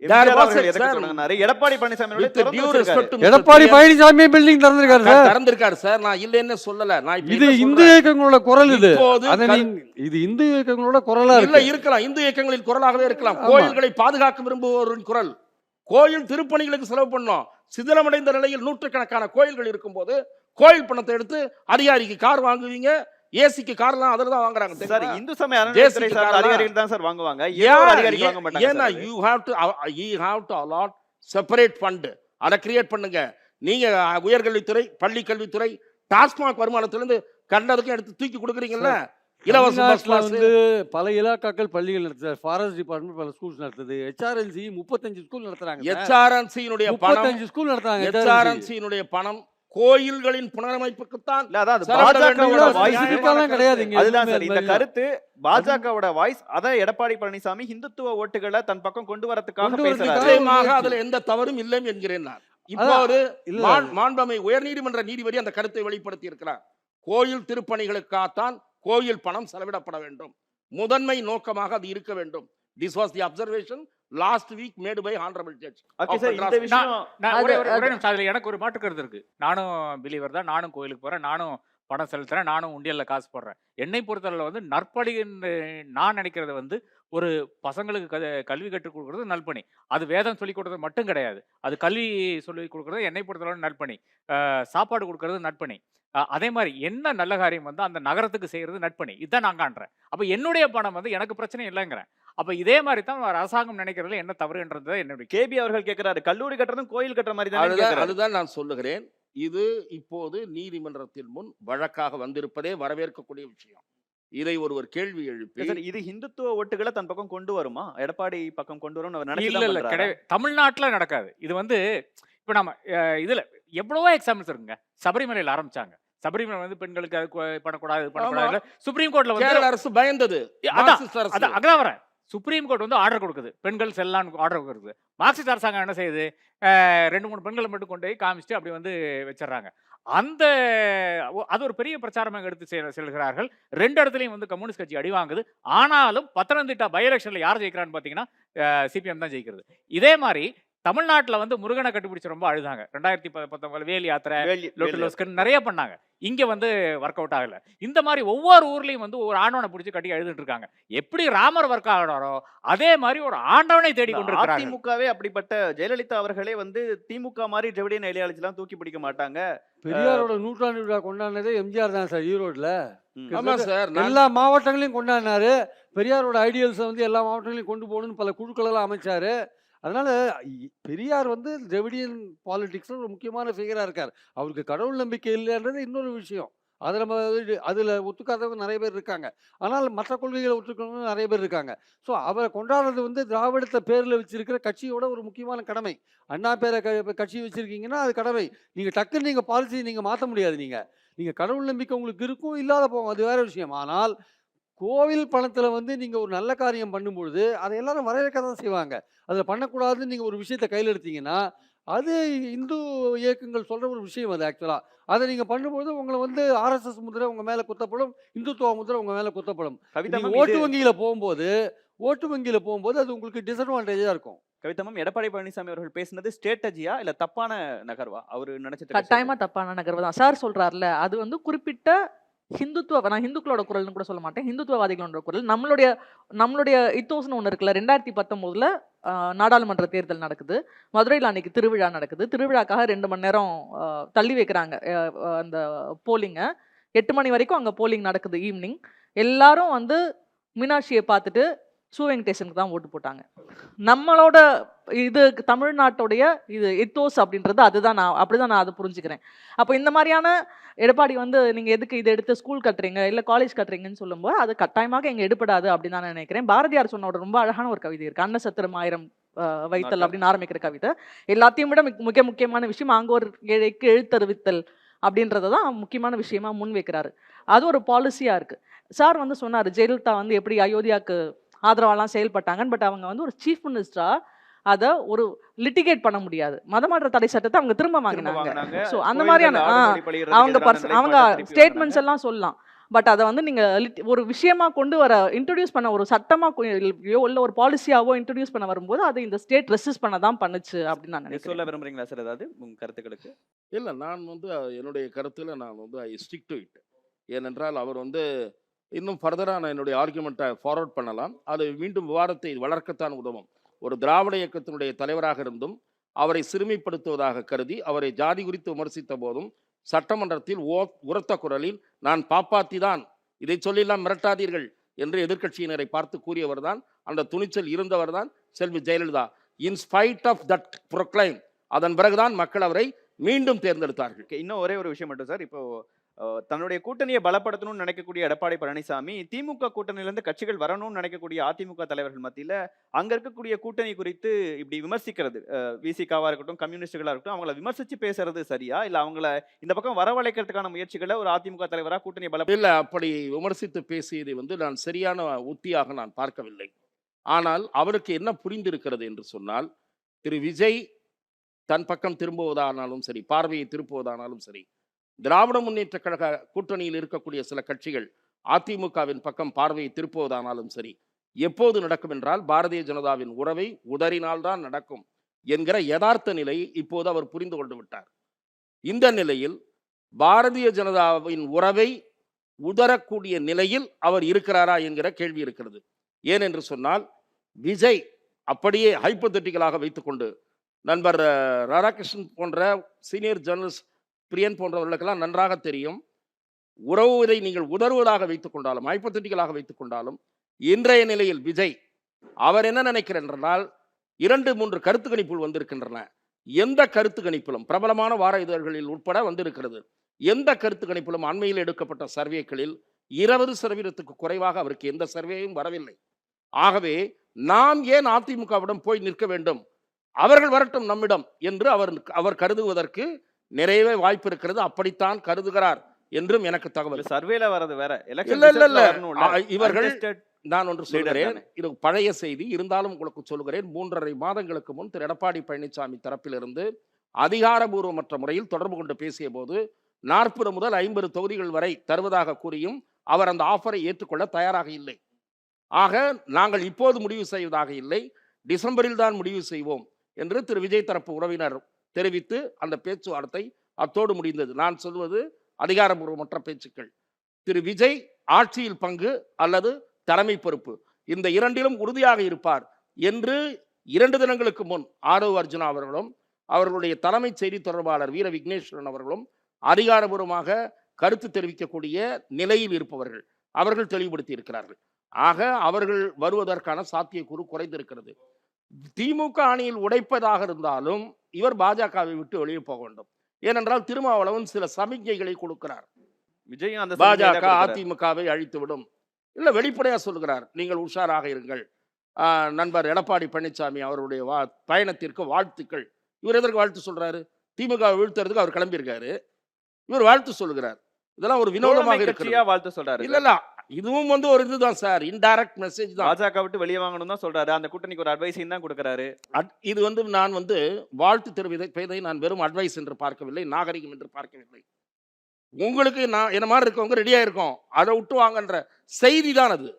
There எம்ஜிஆர் was அவர்கள் a எதற்கு sir, தொடங்கினாரு? எடப்பாடி பழனிசாமி அவர்கள் with திறந்து due வச்சிருக்காரு. respect to Mr. Edappadi P.S. Palaniswami building திறந்திருக்காரு சார். திறந்திருக்காரு சார், நான் இல்லைன்னு சொல்லல. நான் இப்ப இது என்ன இந்து சொல்றேன்? இயக்கங்களோட குரல் இது. இப்போது அதை இது இந்து இயக்கங்களோட குரலா இல்ல, இருக்கு. இருக்கலாம், இந்து இயக்கங்களின் குரலாகவே இருக்கலாம். ஆமா. கோயில்களை பாதுகாக்க விரும்புவோரின் குரல். கோயில் திருப்பணிகளுக்கு செலவு பண்ணோம். சிதிலமடைந்த நிலையில் நூற்றுக்கணக்கான கோயில்கள் இருக்கும்போது கோயில் பணத்தை எடுத்து அதிகாரிக்கு கார் வாங்குவீங்க, ஏசிக்கு கார்லாம் அதில் தான் வாங்குறாங்க. சார், தெரியுமா? இந்து சமய அறநிலையத்துறை சார்ந்த அதிகாரிகள் தான் சார் வாங்குவாங்க. ஏதோ ஒரு அதிகாரிகள் வாங்க மாட்டாங்க ஏன்னா sir. you have to allot separate fund. அதை கிரியேட் பண்ணுங்க. நீங்க உயர்கல்வித்துறை, பள்ளி கல்வித்துறை, டாஸ்மாக் வருமானத்திலிருந்து கண்டதுக்கும் எடுத்து தூக்கி கொடுக்குறீங்கல்ல. இலவச பஸ் தமிழ்நாட்டுல பாஸ். வந்து பல இலாக்காக்கள் பள்ளிகள் நடத்துது. ஃபாரஸ்ட் டிபார்ட்மெண்ட் பல ஸ்கூல்ஸ் நடத்துது. HRNC 35 ஸ்கூல் நடத்துறாங்க. HRNC-னுடைய பணம், 35 ஸ்கூல் நடத்துறாங்க. HRNC-னுடைய பணம் கோயில்களின் புனரமைப்புக்குத்தான். இல்ல, அதான் அது செலவிட பாஜகவோட வேண்டிய வாய்ஸ் specific-ஆலாம் கிடையாது இங்க. அதுதான் சார் இந்த கருத்து. பாஜகவோட வாய்ஸ் அத எடப்பாடி பழனிசாமி ஹிந்துத்துவ ஓட்டுகளை தன் பக்கம் கொண்டு வரதுக்காக கொண்டு பேசுறாரு. வரதுக்காக. நிச்சயமாக அதுல எந்த தவறும் இல்லை என்கிறேன் நான். இப்போ ஒரு மாண்பமை உயர்நீதிமன்ற நீதிபதி அந்த கருத்தை வெளிப்படுத்தி இருக்கிறார். கோயில் திருப்பணிகளுக்காகத்தான் கோயில் பணம் செலவிடப்பட வேண்டும். முதன்மை நோக்கமாக அது இருக்க வேண்டும். This was the observation last week made by honorable judge. Okay sir, இந்த விஷயம் நான் ஒரே நிமிஷம், அதுல எனக்கு ஒரு மாற்று கருத்து இருக்கு. நானும் பிலீவர் தான், நானும் கோயிலுக்கு போறேன், நானும் பணம் செலுத்துறேன், நானும் உண்டியல்ல காசு போடுறேன். என்னை பொறுத்தளவில் வந்து நற்பணி நான் நினைக்கிறது வந்து ஒரு பசங்களுக்கு கல்வி கற்றுக் கொடுக்கறது நல்பணி. அது வேதம் சொல்லிக் கொடுக்கறது மட்டும் கிடையாது. அது கல்வி சொல்லிக் கொடுக்கறது என்னை பொறுத்தளவு நற்பணி. சாப்பாடு கொடுக்கறது நற்பணி. அதே மாதிரி என்ன நல்ல காரியம் வந்து அந்த நகரத்துக்கு செய்யறது நற்பணி. இதுதான் நான் காண்றேன். அப்ப என்னுடைய பணம் வந்து எனக்கு பிரச்சனை இல்லைங்கிறேன். அப்ப இதே மாதிரி தான் அரசாங்கம் நினைக்கிறதுல என்ன தவறுன்றது என்னுடைய கேபி அவர்கள் கேட்கிறாரு. கல்லூரி கட்டுறதும் கோயில் கட்டுற மாதிரி தான். அதுதான் நான் சொல்லுகிறேன். இது இப்போது நீதிமன்றத்தின் முன் வழக்காக வந்திருப்பதே வரவேற்கக்கூடிய விஷயம். இதை ஒருவர் கேள்வி எழுப்பி, இது ஹிந்துத்துவ ஓட்டுகளை தன் பக்கம் கொண்டு வருமா? எடப்பாடி பக்கம் கொண்டு வரும் இல்ல கிடையாது. தமிழ்நாட்டுல நடக்காது. இது வந்து இப்ப நம்ம இதுல எவ்வளவோ எக்ஸாம்பிள்ஸ் இருக்குங்க. சபரிமலையில் ஆரம்பிச்சாங்க. சபரிமலை வந்து பெண்களுக்கு அது பண்ணக்கூடாது. சுப்ரீம் கோர்ட்ல வந்து கேரள அரசு பயந்தது. அதான் வரேன். சுப்ரீம் கோர்ட் வந்து ஆர்டர் கொடுக்குது, பெண்கள் செல்லான்னு ஆர்டர் கொடுக்குது. மார்க்சிஸ்ட் அரசாங்கம் என்ன செய்யுது? 2-3 பெண்களை மட்டும் கொண்டு போய் காமிச்சிட்டு அப்படி வந்து வச்சிடறாங்க. அந்த அது ஒரு பெரிய பிரச்சாரமாக எடுத்து செல்கிறார்கள். 2 இடத்துலயும் வந்து கம்யூனிஸ்ட் கட்சி அடி வாங்குது. ஆனாலும் பத்தனந்திட்டா பை எலெக்ஷன்ல யார் ஜெயிக்கிறான்னு பார்த்தீங்கன்னா, சிபிஎம் தான் ஜெயிக்கிறது. இதே மாரி தமிழ்நாட்டுல வந்து முருகனை கண்டுபிடிச்சு ரொம்ப அழுதாங்க. 2019 வேல் யாத்திரை, லொட்டு லோஸ்கன் நெறைய பண்ணாங்க. இங்க வந்து வொர்க் அவுட் ஆகல. இந்த மாரி ஒவ்வொரு ஊர்லயும் வந்து ஒரு ஆண்டவனை பிடிச்சு கட்டி அழுதுட்டு இருக்காங்க. எப்படி ராமர் ஒர்க் ஆகுறாரோ அதே மாரி ஒரு ஆண்டவனை தேடி கொண்டிருக்கிறார்கள். அதிமுகவே அப்படிப்பட்ட ஜெயலலிதா அவர்களே வந்து திமுக மாதிரி திராவிடியன் ஐடியாலஜிலாம் தூக்கி பிடிக்க மாட்டாங்க. பெரியாரோட நூற்றாண்டு விழா கொண்டாடினதே எம்ஜிஆர் தான் சார் ஈரோட்ல. ஆமா சார். எல்லா மாவட்டங்களையும் கொண்டாடினாரு. பெரியாரோட ஐடியல்ஸை வந்து எல்லா மாவட்டங்களையும் கொண்டு போகணும்னு பல குழுக்கள் எல்லாம் அமைச்சாரு. அதனால பெரியார் வந்து திராவிடியன் பாலிடிக்ஸ்ல ஒரு முக்கியமான ஃபிகரா இருக்கார். அவருக்கு கடவுள் நம்பிக்கை இல்லைன்றது இன்னொரு விஷயம். அதை நம்ம அதில் ஒத்துக்காதவங்க நிறைய பேர் இருக்காங்க. ஆனால் மற்ற கொள்கைகளை ஒத்துக்கிறவங்க நிறைய பேர் இருக்காங்க. ஸோ அவரை கொண்டாடுறது வந்து திராவிடத்தை பேரில் வச்சிருக்கிற கட்சியோட ஒரு முக்கியமான கடமை. அண்ணா பேரை கட்சி வச்சிருக்கீங்கன்னா அது கடமை. நீங்கள் டக்குன்னு நீங்கள் பாலிசி நீங்கள் மாற்ற முடியாது. நீங்கள் கடவுள் நம்பிக்கை உங்களுக்கு இருக்கும், இல்லாத போகும், அது வேற விஷயம். ஆனால் கோவில் பணத்தில் வந்து நீங்கள் ஒரு நல்ல காரியம் பண்ணும்பொழுது அதை எல்லாரும் வரவேற்க தான் செய்வாங்க. அதில் பண்ணக்கூடாதுன்னு நீங்கள் ஒரு விஷயத்தை கையில் எடுத்தீங்கன்னா அது இந்து இயக்கங்கள் சொல்கிற ஒரு விஷயம். அது ஆக்சுவலாக அதை நீங்கள் பண்ணும்போது உங்களை வந்து ஆர்எஸ்எஸ் முதிரை உங்கள் மேலே குத்தப்படும், இந்துத்துவ முதிரை உங்கள் மேலே குத்தப்படும். ஓட்டு வங்கியில் போகும்போது அது உங்களுக்கு டிஸ்அட்வான்டேஜாக இருக்கும். கவிதமும் எடப்பாடி பழனிசாமி அவர்கள் பேசினது ஸ்ட்ராட்டஜியா இல்ல தப்பான நகர்வா? அவரு நினைச்சிட்டு கட்டாயமா தப்பான நகர்வு தான். சார் சொல்றாருல, அது வந்து குறிப்பிட்ட நான் ஹிந்துக்களோட குரல்னு கூட சொல்ல மாட்டேன், ஹிந்துத்துவவாதிகளோட குரல். நம்மளுடைய இத்தோஸ்னு ஒன்று இருக்குல்ல, 2019 நாடாளுமன்ற தேர்தல் நடக்குது. மதுரையில் அன்னைக்கு திருவிழா நடக்குது. திருவிழாக்காக 2 மணி நேரம் தள்ளி வைக்கிறாங்க அந்த போலிங்கை. 8 மணி வரைக்கும் அங்கே போலிங் நடக்குது ஈவினிங். எல்லாரும் வந்து மீனாட்சியை பார்த்துட்டு சு வெங்கடேசனுக்கு தான் ஓட்டு போட்டாங்க. நம்மளோட இது தமிழ்நாட்டுடைய இது எத்தோஸ் அப்படின்றது அதுதான். அப்படிதான் நான் அதை புரிஞ்சுக்கிறேன். அப்போ இந்த மாதிரியான எடப்பாடி வந்து நீங்கள் எதுக்கு இதை எடுத்து ஸ்கூல் கட்டுறீங்க இல்லை காலேஜ் கட்டுறீங்கன்னு சொல்லும்போது அது கட்டாயமாக இங்கே எடுப்படாது அப்படின்னு நான் நினைக்கிறேன். பாரதியார் சொன்ன ஒரு ரொம்ப அழகான ஒரு கவிதை இருக்கு, அன்ன சத்திரம் ஆயிரம் வைத்தல் அப்படின்னு ஆரம்பிக்கிற கவிதை. எல்லாத்தையும் விட மிக முக்கியமான விஷயம் ஆங்கோர் ஏழைக்கு எழுத்தறிவித்தல் அப்படின்றத தான் முக்கியமான விஷயமா முன் வைக்கிறாரு. அது ஒரு பாலிசியாக இருக்குது. சார் வந்து சொன்னார் ஜெயலலிதா வந்து எப்படி அயோத்தியாவுக்கு ஆதரவாலாம் செயல்பட்டாங்கன்னு. பட் அவங்க வந்து ஒரு சீஃப் மினிஸ்டரா அதை ஒரு லிட்டிகேட் பண்ண முடியாது. மதமாற்ற தடை சட்டத்தை அவங்க திரும்ப வாங்கினாங்க. ஸோ அந்த மாதிரியான அவங்க ஸ்டேட்மெண்ட்ஸ் எல்லாம் சொல்லலாம். பட் அதை வந்து நீங்க ஒரு விஷயமா கொண்டு வர இன்ட்ரடியூஸ் பண்ண ஒரு சட்டமா இல்ல ஒரு பாலிசியாவோ இன்ட்ரடியூஸ் பண்ண வரும்போது அதை இந்த ஸ்டேட் ரெசிஸ்ட் பண்ண தான் பண்ணுச்சு அப்படின்னு நான் நினைக்கிறேன். சொல்ல விரும்புறீங்களா சார் ஏதாவது உங்க கருத்துக்களுக்கு? இல்லை, நான் வந்து என்னுடைய கருத்தில் நான் வந்து ஐ ஸ்டிக் டு இட். ஏனென்றால் அவர் வந்து இன்னும் ஃபர்தராக நான் என்னுடைய ஆர்குமெண்ட்டை ஃபார்வர்ட் பண்ணலாம். அது மீண்டும் விவாதத்தை வளர்க்கத்தான் உதவும். ஒரு திராவிட இயக்கத்தினுடைய தலைவராக இருந்தும் அவரை சிறுமைப்படுத்துவதாக கருதி அவரை ஜாதி குறித்து விமர்சித்த போதும் சட்டமன்றத்தில் உரத்த குரலில் நான் பாப்பாத்தி தான், இதை சொல்லலாம் மிரட்டாதீர்கள் என்று எதிர்க்கட்சியினரை பார்த்து கூறியவர் தான், அந்த துணிச்சல் இருந்தவர் தான் Selvi Jayalalithaa. In spite of that proclaim, அதன் பிறகுதான் மக்கள் அவரை மீண்டும் தேர்ந்தெடுத்தார்கள். இன்னும் ஒரே ஒரு விஷயம் மட்டும் சார், இப்போ தன்னுடைய கூட்டணியை பலப்படுத்தணும்னு நினைக்கக்கூடிய எடப்பாடி பழனிசாமி திமுக கூட்டணியிலிருந்து கட்சிகள் வரணும்னு நினைக்கக்கூடிய அதிமுக தலைவர்கள் மத்தியில அங்க இருக்கக்கூடிய கூட்டணி குறித்து இப்படி விமர்சிக்கிறது, விசிகாவா இருக்கட்டும் கம்யூனிஸ்டுகளா இருக்கட்டும், அவங்கள விமர்சிச்சு பேசுறது சரியா இல்ல அவங்கள இந்த பக்கம் வரவழைக்கிறதுக்கான முயற்சிகளை ஒரு அதிமுக தலைவரா கூட்டணி இல்ல அப்படி விமர்சித்து பேசியதை வந்து நான் சரியான உத்தியாக நான் பார்க்கவில்லை. ஆனால் அவருக்கு என்ன புரிந்திருக்கிறது என்று சொன்னால், திரு விஜய் தன் பக்கம் திரும்புவதானாலும் சரி, பார்வையை திருப்புவதானாலும் சரி, திராவிட முன்னேற்ற கழக கூட்டணியில் இருக்கக்கூடிய சில கட்சிகள் அதிமுகவின் பக்கம் பார்வையை திருப்புவதானாலும் சரி, எப்போது நடக்கும் என்றால் பாரதிய ஜனதாவின் உறவை உதறினால்தான் நடக்கும் என்கிற யதார்த்த நிலையை இப்போது அவர் புரிந்து கொண்டு விட்டார். இந்த நிலையில் பாரதிய ஜனதாவின் உறவை உதறக்கூடிய நிலையில் அவர் இருக்கிறாரா என்கிற கேள்வி இருக்கிறது. ஏனென்று சொன்னால் விஜய் அப்படியே ஹைப்போதெட்டிக்கலாக வைத்துக்கொண்டு நண்பர் ராதாகிருஷ்ணன் போன்ற சீனியர் ஜேர்னலிஸ்ட் பிரியன் போன்றவர்களுக்கெல்லாம் நன்றாக தெரியும், உறவுவதை நீங்கள் உதறுவதாக வைத்துக் கொண்டாலும் ஹைப்போதெட்டிக்கலாக வைத்துக் கொண்டாலும் இன்றைய நிலையில் விஜய் அவர் என்ன நினைக்கிறார் என்றால் 2-3 கருத்து கணிப்புகள் வந்திருக்கின்றன. எந்த கருத்து கணிப்பிலும் பிரபலமான வார இதழ்களில் உட்பட வந்திருக்கிறது. எந்த கருத்து கணிப்பிலும் அண்மையில் எடுக்கப்பட்ட சர்வேக்களில் 20% குறைவாக அவருக்கு எந்த சர்வேயும் வரவில்லை. ஆகவே நாம் ஏன் அதிமுகவிடம் போய் நிற்க வேண்டும், அவர்கள் வரட்டும் நம்மிடம் என்று அவர் கருதுவதற்கு நிறையவே வாய்ப்பு இருக்கிறது. அப்படித்தான் கருதுகிறார் என்றும் எனக்கு தகவல். சர்வேல வரது வேற, இவர்கள் நான் ஒன்று சொல்கிறேன், இது பழைய செய்தி இருந்தாலும் உங்களுக்கு சொல்கிறேன். 3.5 மாதங்களுக்கு முன் திரு எடப்பாடி பழனிசாமி தரப்பிலிருந்து அதிகாரபூர்வமற்ற முறையில் தொடர்பு கொண்டு பேசிய போது 40 முதல் 50 தொகுதிகள் வரை தருவதாக கூறியும் அவர் அந்த ஆஃபரை ஏற்றுக்கொள்ள தயாராக இல்லை. ஆக நாங்கள் இப்போது முடிவு செய்வதாக இல்லை, டிசம்பரில் தான் முடிவு செய்வோம் என்று திரு விஜய் தரப்பு உறவினர் தெரிவித்து அந்த பேச்சுவார்த்தை அத்தோடு முடிந்தது. நான் சொல்வது அதிகாரபூர்வமற்ற பேச்சுக்கள். திரு விஜய் ஆட்சியில் பங்கு அல்லது தலைமை பொறுப்பு இந்த இரண்டிலும் உறுதியாக இருப்பார் என்று 2 தினங்களுக்கு முன் ஆரவ் அர்ஜுனா அவர்களும் அவர்களுடைய தலைமை செய்தி தொடர்பாளர் வீர விக்னேஸ்வரன் அவர்களும் அதிகாரபூர்வமாக கருத்து தெரிவிக்கக்கூடிய நிலையில் இருப்பவர்கள். அவர்கள் தெளிவுபடுத்தி இருக்கிறார்கள். ஆக அவர்கள் வருவதற்கான சாத்தியக்கூறு குறைந்திருக்கிறது. திமுக அணியில் உடைப்பதாக இருந்தாலும் இவர் பாஜகவை விட்டு வெளியே போக வேண்டும். ஏனென்றால் திருமாவளவன் சில சமிக்ஞைகளை கொடுக்கிறார். விஜயும் அந்த பாஜக அதிமுகவை அழித்துவிடும். இல்லை, வெளிப்படையாக சொல்கிறார், நீங்கள் உஷாராக இருங்கள். நண்பர் எடப்பாடி பழனிசாமி அவருடைய பயணத்திற்கு வாழ்த்துக்கள். இவர் எதற்கு வாழ்த்து சொல்றாரு? திமுக வீழ்த்துறதுக்கு அவர் கிளம்பியிருக்காரு, இவர் வாழ்த்து சொல்லுகிறார். இதெல்லாம் ஒரு வினோதமாக கட்சியா வாழ்த்து சொல்றாரு. இல்ல இதுவும் வந்து ஒரு இதுதான் சார், இன்டைரக்ட் மெசேஜ் தான். பாஜக விட்டு வெளியே வாங்கணும் தான் சொல்றாரு. அந்த கூட்டணிக்கு ஒரு அட்வைஸையும் தான் கொடுக்கறாரு. இது வந்து நான் வந்து வாழ்த்து தெரிவிப்பதை நான் வெறும் அட்வைஸ் என்று பார்க்கவில்லை, நாகரிகம் என்று பார்க்கவில்லை. உங்களுக்கு நான் என்ன மாதிரி இருக்கவங்க ரெடியா இருக்கோம், அதை விட்டு வாங்கன்ற செய்தி தான் அது,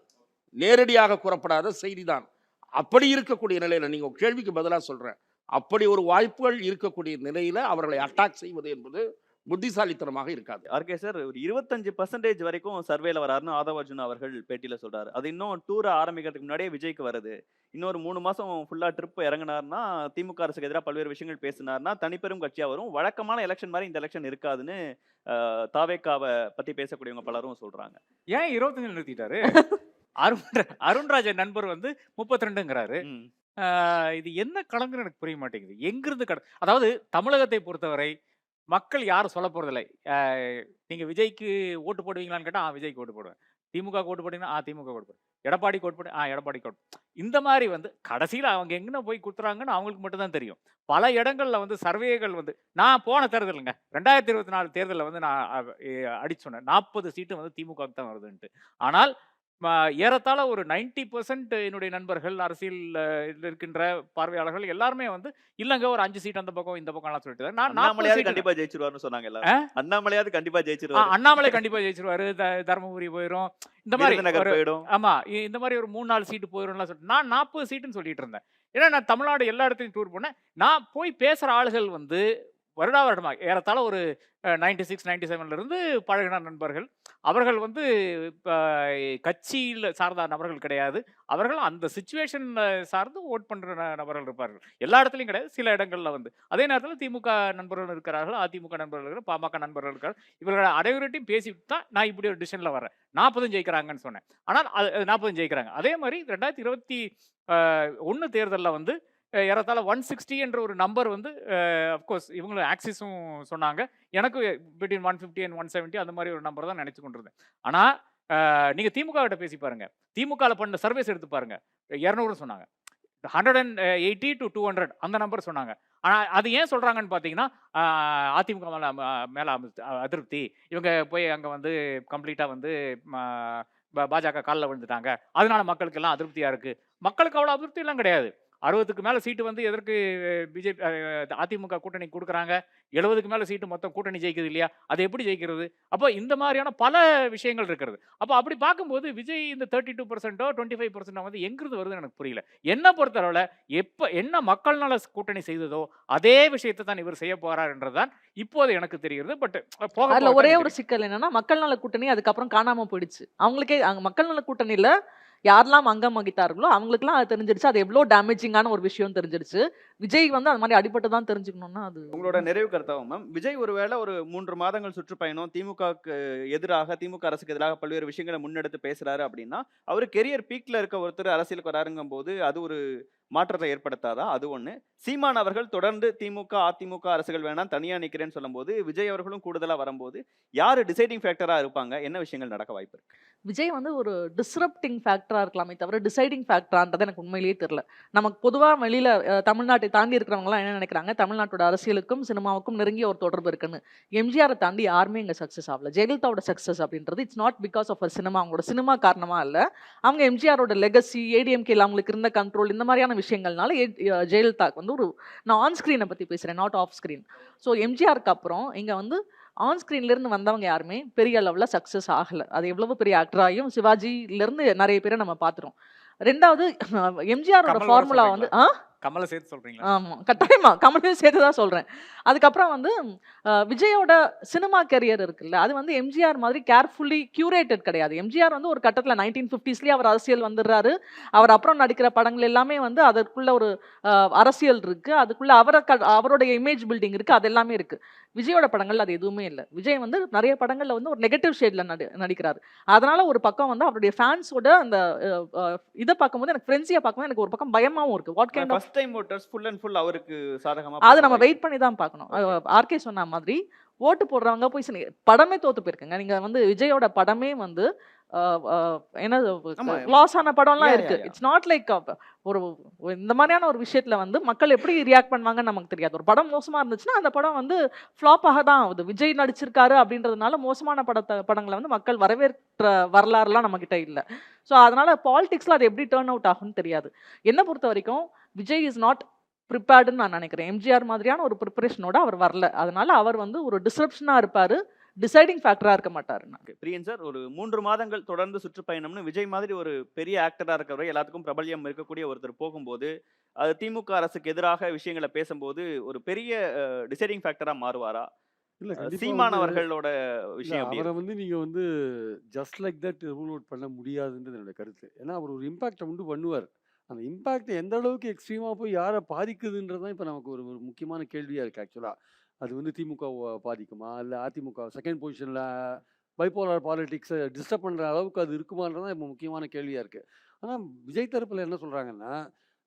நேரடியாக கூறப்படாத செய்தி தான். அப்படி இருக்கக்கூடிய நிலையில நீங்க கேள்விக்கு பதிலாக சொல்றேன், அப்படி ஒரு வாய்ப்புகள் இருக்கக்கூடிய நிலையில அவர்களை அட்டாக் செய்வது என்பது புத்திசாலித்தனமாக இருக்காது. ஆர்கே சார், ஒரு 25% வரைக்கும் சர்வேல வராருன்னு ஆதவ் அர்ஜுனா அவர்கள் பேட்டியில சொல்றாரு. அது இன்னும் டூர் ஆரம்பிக்கிறதுக்கு முன்னாடியே விஜய்க்கு வருது. இன்னொரு 3 மாசம் ஃபுல்லா ட்ரிப் இறங்கினார்னா, திமுக அரசுக்கு எதிராக பல்வேறு விஷயங்கள் பேசினார்னா தனிப்பெரும் கட்சியா வரும். வழக்கமான எலெக்ஷன் மாதிரி இந்த எலெக்ஷன் இருக்காதுன்னு தாவேக்காவை பத்தி பேசக்கூடியவங்க பலரும் சொல்றாங்க. ஏன் 25 நிறுத்திட்டாரு? அருண்ராஜன் நண்பர் வந்து 32ங்கிறாரு. இது என்ன கணக்குன்னு எனக்கு புரிய மாட்டேங்குது. எங்கிருந்து அதாவது தமிழகத்தை பொறுத்தவரை மக்கள் யாரும் சொல்ல போறதில்லை. நீங்க விஜய்க்கு ஓட்டு போடுவீங்களான்னு கேட்டா விஜய்க்கு ஓட்டு போடுவேன். திமுக ஓட்டு போட்டீங்கன்னா திமுக ஓட்டு போடுவேன். எடப்பாடி ஓட்டு போடு எடப்பாடி ஓட்டு. இந்த மாதிரி வந்து கடைசியில் அவங்க எங்கே போய் குத்துறாங்கன்னு அவங்களுக்கு மட்டும் தான் தெரியும். பல இடங்கள்ல வந்து சர்வேகள் வந்து நான் போன தேர்தலுங்க 2024 தேர்தலில் வந்து நான் அடிச்சு சொன்னேன் 40 சீட்டு வந்து திமுகவுக்கு தான் வருதுன்ட்டு. ஆனால் ஏறத்தாழ ஒரு 90% என்னுடைய நண்பர்கள், அரசியல் இருக்கின்ற பார்வையாளர்கள் எல்லாருமே வந்து இல்லங்க ஒரு 5 சீட் அந்த பக்கம் இந்த பக்கம்லாம் சொல்லிட்டு நான் அண்ணாமலையாவது கண்டிப்பா ஜெயிச்சிருவாருன்னு சொன்னாங்க எல்லாரும். அண்ணாமலையாவது கண்டிப்பா ஜெயிச்சிருவாரு. அண்ணாமலை கண்டிப்பா ஜெயிச்சிருவாரு. தர்மபுரி போயிடும், இந்த மாதிரி போயிடும். ஆமா, இந்த மாதிரி ஒரு 3-4 சீட்டு போயிடும்லாம் சொல்லிட்டு நான் 40 சீட்டுன்னு சொல்லிட்டு இருந்தேன். ஏன்னா நான் தமிழ்நாடு எல்லா இடத்துலையும் டூர் போனேன். நான் போய் பேசுற ஆளுகள் வந்து வருடமாக ஏறத்தாழ ஒரு 96-97 இருந்து பழகின நண்பர்கள். அவர்கள் வந்து கட்சியில் சார்ந்த நபர்கள் கிடையாது. அவர்கள் அந்த சிச்சுவேஷன் சார்ந்து ஓட் பண்ற நபர்கள் இருப்பார்கள். எல்லா இடத்துலையும் கிடையாது, சில இடங்கள்ல வந்து. அதே நேரத்தில் திமுக நண்பர்கள் இருக்கிறார்கள், அதிமுக நண்பர்கள் இருக்கிறார்கள், பாமக நண்பர்கள் இருக்கிறார்கள். இவர்கள் அனைவர்கிட்டையும் பேசிட்டு தான் நான் இப்படி ஒரு டிசிஷன்ல வரேன். 40 ஜெயிக்கிறாங்கன்னு சொன்னேன். ஆனால் 40 ஜெயிக்கிறாங்க. அதே மாதிரி 2021 தேர்தலில் வந்து ஏறத்தாழ 160 என்ற ஒரு நம்பர் வந்து அஃப்கோர்ஸ் இவங்க ஆக்சிஸும் சொன்னாங்க. எனக்கு பிட்வீன் 150 and 170 அந்த மாதிரி ஒரு நம்பர் தான் நினைச்சு கொண்டிருந்தேன். ஆனால் நீங்கள் திமுக கிட்ட பேசி பாருங்க, திமுகவில் பண்ண சர்வேஸ் எடுத்து பாருங்க, 200 சொன்னாங்க, 180 to 200 அந்த நம்பர் சொன்னாங்க. ஆனால் அது ஏன் சொல்கிறாங்கன்னு பார்த்தீங்கன்னா அதிமுக மேலே அதிருப்தி, இவங்க போய் அங்கே வந்து கம்ப்ளீட்டாக வந்து பாஜக காலில் விழுந்துட்டாங்க, அதனால மக்களுக்கு எல்லாம் அதிருப்தியாக இருக்குது. மக்களுக்கு அவ்வளோ அதிருப்தி எல்லாம் கிடையாது. 60க்கு மேலே சீட்டு வந்து எதற்கு பிஜேபி அதிமுக கூட்டணி கொடுக்குறாங்க? 70க்கு மேலே சீட்டு மொத்தம் கூட்டணி ஜெயிக்குது இல்லையா? அது எப்படி ஜெயிக்கிறது? அப்போ இந்த மாதிரியான பல விஷயங்கள் இருக்கிறது. அப்போ அப்படி பார்க்கும்போது விஜய் இந்த 32% 25% வந்து எங்கிருந்து வருதுன்னு எனக்கு புரியல. என்ன பொறுத்தளவில் என்ன மக்கள் நல கூட்டணி செய்ததோ அதே விஷயத்தை தான் இவர் செய்ய போறார் என்றுதான் இப்போது எனக்கு தெரிகிறது. பட் அதுல ஒரே ஒரு சிக்கல் என்னன்னா, மக்கள் நல கூட்டணி அதுக்கப்புறம் காணாம போயிடுச்சு. அவங்களுக்கே அங்க மக்கள் நல கூட்டணியில யாரெல்லாம் அங்கம் வகித்தார்களோ அவங்களுக்குலாம் அது தெரிஞ்சிடுச்சு. அது எவ்வளோ டேமேஜிங்கான ஒரு விஷயம் தெரிஞ்சிடுச்சு. விஜய் வந்து அது மாதிரி அடிபட்டு தான் தெரிஞ்சுக்கணும்னா அது உங்களோட நிறைவு கருத்தாகும் மேம். விஜய் ஒருவேளை ஒரு 3 மாதங்கள் சுற்றுப்பயணம் திமுகவுக்கு எதிராக, திமுக அரசுக்கு எதிராக பல்வேறு விஷயங்களை முன்னெடுத்து பேசுறாரு அப்படின்னா, அவர் கெரியர் பீக்ல இருக்க ஒருத்தர் அரசியலுக்கு வராருங்கும் போது அது ஒரு மாற்றத்தை ஏற்படுத்தாதா? அது ஒண்ணு. சீமான் அவர்கள் தொடர்ந்து திமுக அதிமுக அரசுகள் வேணாம் தனியா நிக்கிறேன்னு சொல்லும்போது விஜய் அவர்களும் கூடுதலா வரும்போது யாரு டிசைடிங் ஃபேக்டரா இருப்பாங்க? என்ன விஷயங்கள் நடக்க வாய்ப்பு இருக்கு? விஜய் வந்து ஒரு டிஸ்ரப்டிங் ஃபேக்டரா இருக்கலாமே தவிர டிசைடிங் ஃபேக்டரான்றது எனக்கு உண்மையிலேயே தெரியல. நமக்கு பொதுவாக வெளியில தமிழ்நாட்டை தாண்டி இருக்கிறவங்களாம் என்ன நினைக்கிறாங்க, தமிழ்நாட்டோட அரசியலுக்கும் சினிமாவுக்கும் நெருங்கிய ஒரு தொடர்பு இருக்குன்னு. எம்ஜிஆரை தாண்டி யாருமே இங்கே சக்ஸஸ் ஆகல. ஜெயலலிதாவோட சக்ஸஸ் அப்படின்றது it's not because of cinema, அவங்களோட சினிமா காரணமா இல்லை. அவங்க எம்ஜிஆரோட லெகசி, ஏடிஎம்கேல அவங்களுக்கு இருந்த கண்ட்ரோல், இந்த மாதிரியான விஷயங்கள்னால ஜெயலலிதாவுக்கு வந்து ஒரு, நான் ஆன் ஸ்க்ரீனை பற்றி பேசுகிறேன், நாட் ஆஃப் ஸ்க்ரீன். ஸோ எம்ஜிஆருக்கு அப்புறம் இங்கே வந்து ஆன் ஸ்க்ரீன்லேருந்து வந்தவங்க யாருமே பெரிய அளவில் சக்ஸஸ் ஆகலை. அது எவ்வளவு பெரிய ஆக்டராயும் சிவாஜிலேருந்து நிறைய பேரை நம்ம பார்த்துறோம். 2வது எம்ஜிஆரோட கமல் வர ஃபார்முலா வந்து சொல்றீங்களா? கமலை சேர்த்து சொல்றீங்களா? ஆமா. கட்டாயமா. கமலையும் சேர்த்து தான் சொல்றேன். அதுக்கப்புறம் வந்து விஜயோட சினிமா கரியர் இருக்குல்ல, அது வந்து எம்ஜிஆர் மாதிரி கேர்ஃபுல்லி கியூரேட்டட் கிடையாது. எம்ஜிஆர் வந்து ஒரு கட்டத்தில 1950ஸ்லயே அவர் அரசியல் வந்துடுறாரு. அவர் அப்புறம் நடிக்கிற படங்கள் எல்லாமே வந்து அதற்குள்ள ஒரு அரசியல் இருக்கு. அதுக்குள்ள அவருடைய இமேஜ் பில்டிங் இருக்கு. அது எல்லாமே இருக்கு. விஜயோட படங்கள்ல அது எதுவுமே இல்ல. விஜய் வந்து நெறைய படங்கள்ல வந்து ஒரு நெகட்டிவ் ஷேட்ல நடிக்கிறாரு. அதனால ஒரு பக்கம் வந்து அவருடைய ஃபேன்ஸோட அந்த இத பார்க்கும்போது எனக்கு ஃப்ரெண்ட்ஸிய பார்க்கும்போது எனக்கு ஒரு பக்கம் பயமாவும் இருக்கு. What kind of first time voters full and full அவருக்கு சாதகமா அது நம்ம வெயிட் பண்ணி தான் பார்க்கணும். ஆர்கே சொன்ன மாதிரி ஓட்டு போடுறவங்க போய் படமே தோத்து போயிருக்குங்க. நீங்க வந்து விஜயோட படமே வந்து என்னது ஆமா. லாஸ் ஆன படம்லாம் Yeah, இருக்கு. yeah, yeah. It's not like ஒரு இந்த மாதிரியான ஒரு விஷயத்துல வந்து மக்கள் எப்படி ரியாக்ட் பண்ணுவாங்கன்னு நமக்கு தெரியாது. ஒரு படம் மோசமா இருந்துச்சுன்னா அந்த படம் வந்து ஃப்ளாப் ஆக தான் ஆகுது. விஜய் நடிச்சிருக்காரு அப்படின்றதுனால மோசமான படங்களை வந்து மக்கள் வரவேற்ற வரலாறுலாம் நம்ம கிட்ட இல்ல. ஸோ அதனால பாலிடிக்ஸ்ல அது எப்படி டேர்ன் அவுட் ஆகும்னு தெரியாது. என்ன பொறுத்த வரைக்கும் விஜய் இஸ் நாட் ப்ரிப்பேர்டுன்னு நான் நினைக்கிறேன். எம்ஜிஆர் மாதிரியான ஒரு ப்ரிப்பரேஷனோட அவர் வரல. அதனால அவர் வந்து ஒரு டிஸ்ரப்ஷனா இருப்பாரு. டிசைடிங் ஃபேக்டரா இருக்க மாட்டாருன்னா. பிரியன் சார், ஒரு 3 மாதங்கள் தொடர்ந்து சுற்றுப்பயணம்னு விஜய் மாதிரி ஒரு பெரிய ஆக்டரா இருக்கிறவரை, எல்லாத்துக்கும் பிரபல்யம் இருக்கக்கூடிய ஒருத்தர் போகும்போது, அது திமுக அரசுக்கு எதிராக விஷயங்களை பேசும்போது ஒரு பெரிய டிசைடிங் ஃபேக்டரா மாறுவாரா? இல்ல கண்டிப்பா சீமான் வந்து அவர்களோட இல்ல விஷயம் எப்படி அவரை இருக்கும்? வந்து நீங்க வந்து just like that rule out பண்ண முடியாதுன்றது என்னோட கருத்து. ஏன்னா அவர் ஒரு இம்பாக்டை உண்டு பண்ணுவார். அந்த இம்பாக்ட் எந்த அளவுக்கு எக்ஸ்ட்ரீமா போய் யாரை பாதிக்குதுன்றது தான் இப்போ நமக்கு ஒரு ஒரு முக்கியமான கேள்வியா இருக்கு ஆக்சுவலா. அது வந்து திமுக பாதிக்குமா இல்லை அதிமுக செகண்ட் பொசிஷன்ல பைபோலார் பாலிடிக்ஸை டிஸ்டர்ப் பண்ற அளவுக்கு அது இருக்குமான்றது தான் இப்போ முக்கியமான கேள்வியா இருக்கு. ஆனா விஜய் தரப்புல என்ன சொல்றாங்கன்னா,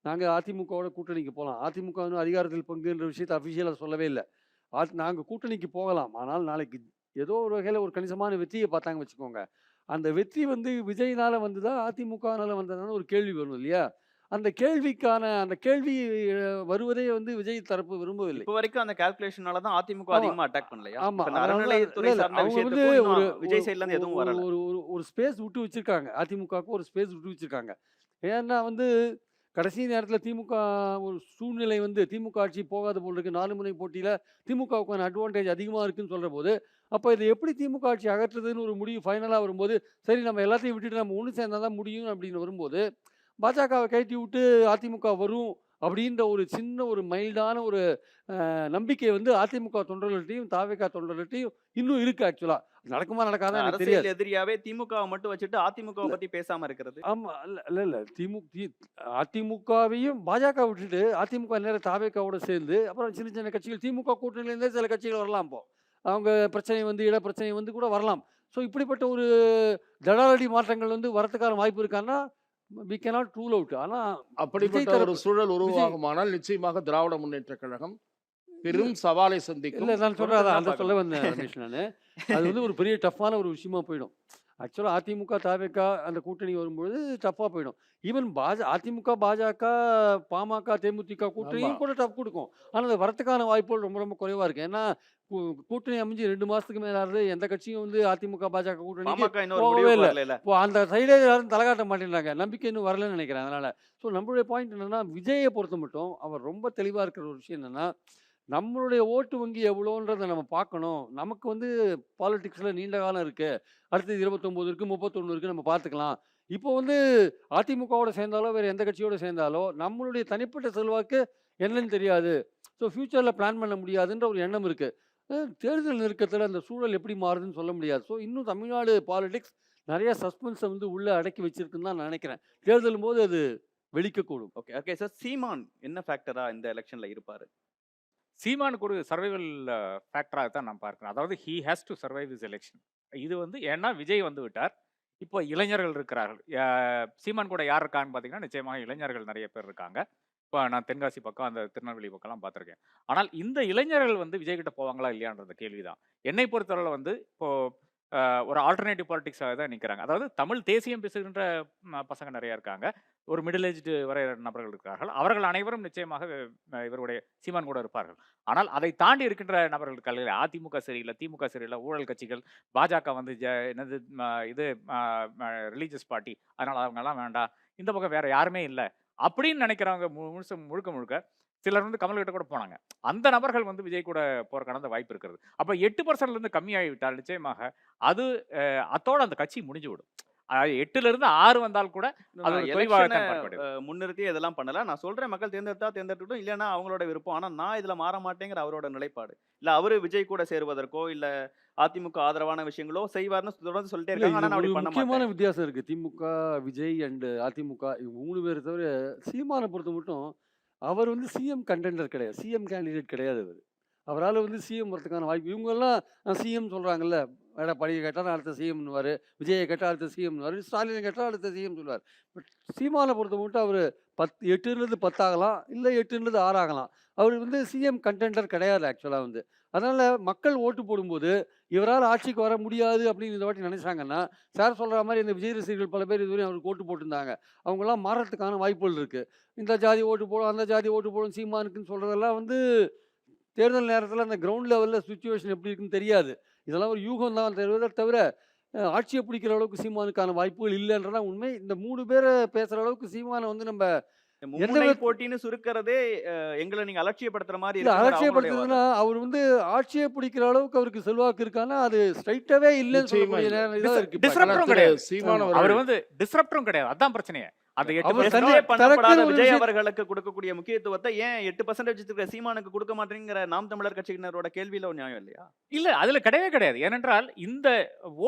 நாங்க அதிமுகவோட கூட்டணிக்கு போகலாம். அதிமுக வந்து அதிகாரத்தில் பங்குன்ற விஷயத்தை அஃபிஷியலாக சொல்லவே இல்லை. நாங்க கூட்டணிக்கு போகலாம். ஆனால் நாளைக்கு ஏதோ ஒரு வகையில ஒரு கணிசமான வெற்றியை பார்த்தாங்க வச்சுக்கோங்க. அந்த வெற்றி வந்து விஜய்னால வந்ததா, அதிமுகனால வந்ததான்னு ஒரு கேள்வி வரும் இல்லையா? அந்த கேள்வி வருவதே வந்து விஜய் தரப்பு விரும்பவில்லை. இப்போ வரைக்கும் அந்த கால்குலேஷனால தான் அதிமுக ஆமா. அதிகமா அட்டாக் பண்ணலையா? ஆமா. இப்ப இந்த அதனால அறநிலையத்துறை இல்ல, இல்ல. சார்ந்த அவங்க வந்து விஷயத்துக்கும் ஒரு இன்னும் விஜய் சைடுல இருந்து எதுவும் வரல. ஒரு ஒரு ஒரு ஸ்பேஸ் விட்டு வச்சிருக்காங்க. அதிமுகவுக்கு ஒரு ஸ்பேஸ் விட்டு வச்சிருக்காங்க. ஏன்னா வந்து கடைசி நேரத்துல திமுக ஒரு சூழ்நிலை வந்து திமுக ஆட்சி போகாத போல் இருக்கு. 4 முனை போட்டியில திமுகவுக்கான அட்வான்டேஜ் அதிகமா இருக்குன்னு சொல்றபோது, அப்ப இதை எப்படி திமுக ஆட்சி அகற்றுதுன்னு ஒரு முடிவு ஃபைனலா வரும்போது, சரி நம்ம எல்லாத்தையும் விட்டுட்டு நம்ம ஒண்ணு சேர்ந்தா தான் முடியும் அப்படின்னு வரும்போது, பாஜகவை கழட்டி விட்டு அதிமுக வரும் அப்படின்ற ஒரு சின்ன ஒரு மைல்டான ஒரு நம்பிக்கை வந்து அதிமுக தொண்டர்கள்ட்டையும் தாவேகா தொண்டர்கள்ட்டையும் இன்னும் இருக்கு ஆக்சுவலா. நடக்குமா நடக்காதா எனக்கு தெரியாது. அரசியல் எதிரியாவே திமுகவை மட்டும் வச்சுட்டு அதிமுகவை இல்ல. பத்தி பேசாம இருக்கிறது. ஆமா. இல்ல அதிமுகவையும் பாஜக விட்டுட்டு அதிமுக நேரம் தாவேகாவோட சேர்ந்து அப்புறம் சின்ன சின்ன கட்சிகள் திமுக கூட்டணியிலேருந்தே சில கட்சிகள் வரலாம். இப்போ அவங்க பிரச்சனை வந்து இட பிரச்சனை வந்து கூட வரலாம். ஸோ இப்படிப்பட்ட ஒரு தடாலடி மாற்றங்கள் வந்து வரத்துக்கான வாய்ப்பு இருக்கான்னா வி கேனாட் ரூல் அவுட். ஆனா அப்படிப்பட்ட விஜய் ஒரு தரப்பு சூழல் விஜய் உருவாகுமானால் நிச்சயமாக திராவிட முன்னேற்ற கழகம் பெரும் சவாலை இல்ல சந்திக்கும். நான் சொல்றேன் பொறுத்து தான் அந்த சொல்ல பார்க்கணும். வந்தேன் ரமேஷ் நானு. அது வந்து ஒரு பெரிய டஃப்பான ஒரு விஷயமா போயிடும். ஆக்சுவலா அதிமுக தாவேகா அந்த கூட்டணி வரும்பொழுது டஃப்பா போயிடும். ஈவன் அதிமுக பாஜக பாமக தேமுதிக ஆமா. கூட்டணியும் கூட டஃப் கொடுக்கும். ஆனா அது வரத்துக்கான வாய்ப்புகள் ரொம்ப ரொம்ப குறைவா இருக்கு. ஏன்னா கூட்டணி அமைஞ்சு 2 மாசத்துக்கு மேல ஆகுது. எந்த கட்சியும் வந்து அதிமுக பாஜக கூட்டணிக்கு பாமக இன்னொரு போகவே முடிவுக்கு இல்லை. வரல. இப்போ அந்த சைடே யாரும் தலைகாட்ட மாட்டேங்கிறாங்க. நம்பிக்கை இன்னும் வரலன்னு நினைக்கிறேன். அதனால ஸோ நம்மளுடைய பாயிண்ட் என்னன்னா, விஜயை பொறுத்த மட்டும் அவர் ரொம்ப தெளிவா இருக்கிற ஒரு விஷயம் என்னன்னா, நம்மளுடைய ஓட்டு வங்கி எவ்வளோன்றதை நம்ம பார்க்கணும். நமக்கு வந்து பாலிடிக்ஸ்ல நீண்ட காலம் இருக்கு. அடுத்தது 29 இருக்கு, 31 இருக்கு, நம்ம பார்த்துக்கலாம். இப்போ வந்து அதிமுகவோட சேர்ந்தாலோ வேற எந்த கட்சியோட சேர்ந்தாலோ நம்மளுடைய தனிப்பட்ட செல்வாக்கு என்னன்னு தெரியாது. ஸோ ஃபியூச்சர்ல பிளான் பண்ண முடியாதுன்ற ஒரு எண்ணம் இருக்கு. தேர்தல் நெருக்கத்துல அந்த சூழல் எப்படி மாறுதுன்னு சொல்ல முடியாது. ஸோ இன்னும் தமிழ்நாடு பாலிடிக்ஸ் நிறைய சஸ்பென்ஸை வந்து உள்ள அடக்கி வச்சிருக்குன்னு தான் நான் நினைக்கிறேன். தேர்தலும் போது அது வெடிக்கக்கூடும். ஓகே ஓகே சார், சீமான் என்ன ஃபேக்டரா இந்த எலெக்ஷன்ல இருப்பாரு? சீமானுக்கு ஒரு சர்வைவல் ஃபேக்டராக தான் நான் பார்க்கிறேன். அதாவது he has to survive this election. இது வந்து ஏன்னா விஜய் வந்து விட்டார். இப்போ இளைஞர்கள் இருக்கிறார்கள். சீமான் கூட யார் இருக்கான்னு பார்த்தீங்கன்னா, நிச்சயமாக இளைஞர்கள் நிறைய பேர் இருக்காங்க. இப்போ நான் தென்காசி பக்கம் அந்த திருநெல்வேலி பக்கம்லாம் பார்த்துருக்கேன். ஆனால் இந்த இளைஞர்கள் வந்து விஜய் கிட்ட போவாங்களா இல்லையான்றது கேள்வி தான். என்னை பொறுத்தவரை வந்து இப்போ ஒரு ஆல்டர்னேட்டிவ் பாலிடிக்ஸாக தான் நிற்கிறாங்க. அதாவது தமிழ் தேசியம் பேசுகின்ற பசங்க நிறையா இருக்காங்க. ஒரு மிடில் ஏஜ்டு வரை நபர்கள் இருக்கிறார்கள். அவர்கள் அனைவரும் நிச்சயமாக இவருடைய சீமான் கூட இருப்பார்கள். ஆனால் அதை தாண்டி இருக்கின்ற நபர்கள் இருக்காங்க. அதிமுக சரியில்லை, திமுக சரியில்லை, ஊழல் கட்சிகள், பாஜக வந்து என்னது இது ரிலீஜியஸ் பார்ட்டி, அதனால் அவங்கெல்லாம் வேண்டாம், இந்த பக்கம் வேற யாருமே இல்லை அப்படின்னு நினைக்கிறவங்க முழுக்க முழுக்க சிலர் வந்து கமல்கிட்ட கூட போனாங்க. அந்த நபர்கள் வந்து விஜய் கூட போறதுக்கான அந்த வாய்ப்பு இருக்கிறது. அப்ப 8% இருந்து கம்மியாகிவிட்டால் நிச்சயமாக அது அத்தோட அந்த கட்சி முடிஞ்சு விடும். 8ல இருந்து 6 வந்தால் கூட அது ஒரு தொய்வாகத்தான் பார்க்க வேண்டியது. முன்னிறுத்தி இதெல்லாம் பண்ணல. நான் சொல்றேன், மக்கள் தேர்ந்தெடுக்கட்டும், இல்லைன்னா அவங்களோட விருப்பம். ஆனா நான் இதுல மாற மாட்டேங்கிற அவரோட நிலைப்பாடு. இல்ல அவரு விஜய் கூட சேருவதற்கோ இல்ல அதிமுக ஆதரவான விஷயங்களோ செய்வார்னு தொடர்ந்து சொல்லிட்டே இல்ல, இருக்காங்க. ஆனா இதுல நான் ஒரு அப்படி பண்ண முக்கியமான மாட்டேன். வித்தியாசம் இருக்கு. திமுக, விஜய் அண்ட் அதிமுக இவங்க 3 பேரை தவிர சீமானை பொறுத்த மட்டும் அவர் வந்து சிஎம் கண்டெண்டர் கிடையாது. சிஎம் கேண்டிடேட் கிடையாது அவரு. அவரால வந்து சிஎம் வரதுக்கான வாய்ப்பு இவங்கெல்லாம் சிஎம் சொல்றாங்கல்ல. எடப்பாடியை கேட்டால் அடுத்த சிஎம்னுவாரு, விஜயை கேட்டால் அடுத்த சிஎம்னுவாரு, ஸ்டாலினை கேட்டால் அடுத்த சிஎம் சொல்லுவார். பட் சீமானை பொறுத்த மட்டும் அவர் 8லேருந்து 10 ஆகலாம், இல்லை 8லேருந்து 6 ஆகலாம். அவர் வந்து சிஎம் கண்டெண்டர் கிடையாது ஆக்சுவலாக வந்து. அதனால மக்கள் ஓட்டு போடும்போது இவரால் ஆட்சிக்கு வர முடியாது அப்படின்னு இந்த வாட்டி நினைச்சாங்கன்னா, சார் சொல்ற மாதிரி இந்த விஜய் ரசிகர்கள் பல பேர் இதுவரையும் அவருக்கு ஓட்டு போட்டிருந்தாங்க. அவங்கெல்லாம் மாறத்துக்கான வாய்ப்புகள் இருக்கு. இந்த ஜாதி ஓட்டு போடும், அந்த ஜாதி ஓட்டு போடும், சீமானுக்குன்னு சொல்றதெல்லாம் வந்து தேர்தல் நேரத்தில் அந்த கிரவுண்ட் லெவலில் சுச்சுவேஷன் எப்படி இருக்குன்னு தெரியாது. இதெல்லாம் ஒரு யூகம் தான் தவிர ஆட்சியை பிடிக்கிற அளவுக்கு சீமானுக்கான வாய்ப்புகள் இல்லைன்றதான் உண்மை. இந்த 3 பேரை பேசுகிற அளவுக்கு சீமானை வந்து நம்ம மும்முனை போட்டின்னு சுருக்கிறதே எங்களை நீங்க அலட்சியப்படுத்துற மாதிரி இல்லை இருக்குங்கிற அவங்களுடைய அலட்சியப்படுத்துறதுன்னா அவர் வந்து ஆட்சியை பிடிக்கிற அளவுக்கு அவருக்கு செல்வாக்கு இருக்கான்னா அது ஸ்ட்ரைட்டாவே இல்லைன்னு நிச்சயமா சொல்லக்கூடிய இல்லை. நேரம் இதான் இருக்கு இப்ப. டிஸ்ரப்டரும் திரு கிடையாது. சீமான் அவர் அவர்கள் வந்து டிஸ்ரப்டரும் கிடையாது. அதான் பிரச்சனையே. அந்த அவர் 8% தனி- டிஸ்ப்ளே பண்ணப்படாத தனக்குன்னு ஒரு விஜய் விஷயம் அவர்களுக்கு கொடுக்கக்கூடிய முக்கியத்துவத்தை ஏன் 8% வச்சிருக்கிற சீமானுக்கு கொடுக்க மாட்டேங்கிற நாம் தமிழர் கட்சியினரோட கேள்வியில ஒரு நியாயம் இல்லையா? இல்ல அதுல கிடையவே கிடையாது. ஏனென்றால் இந்த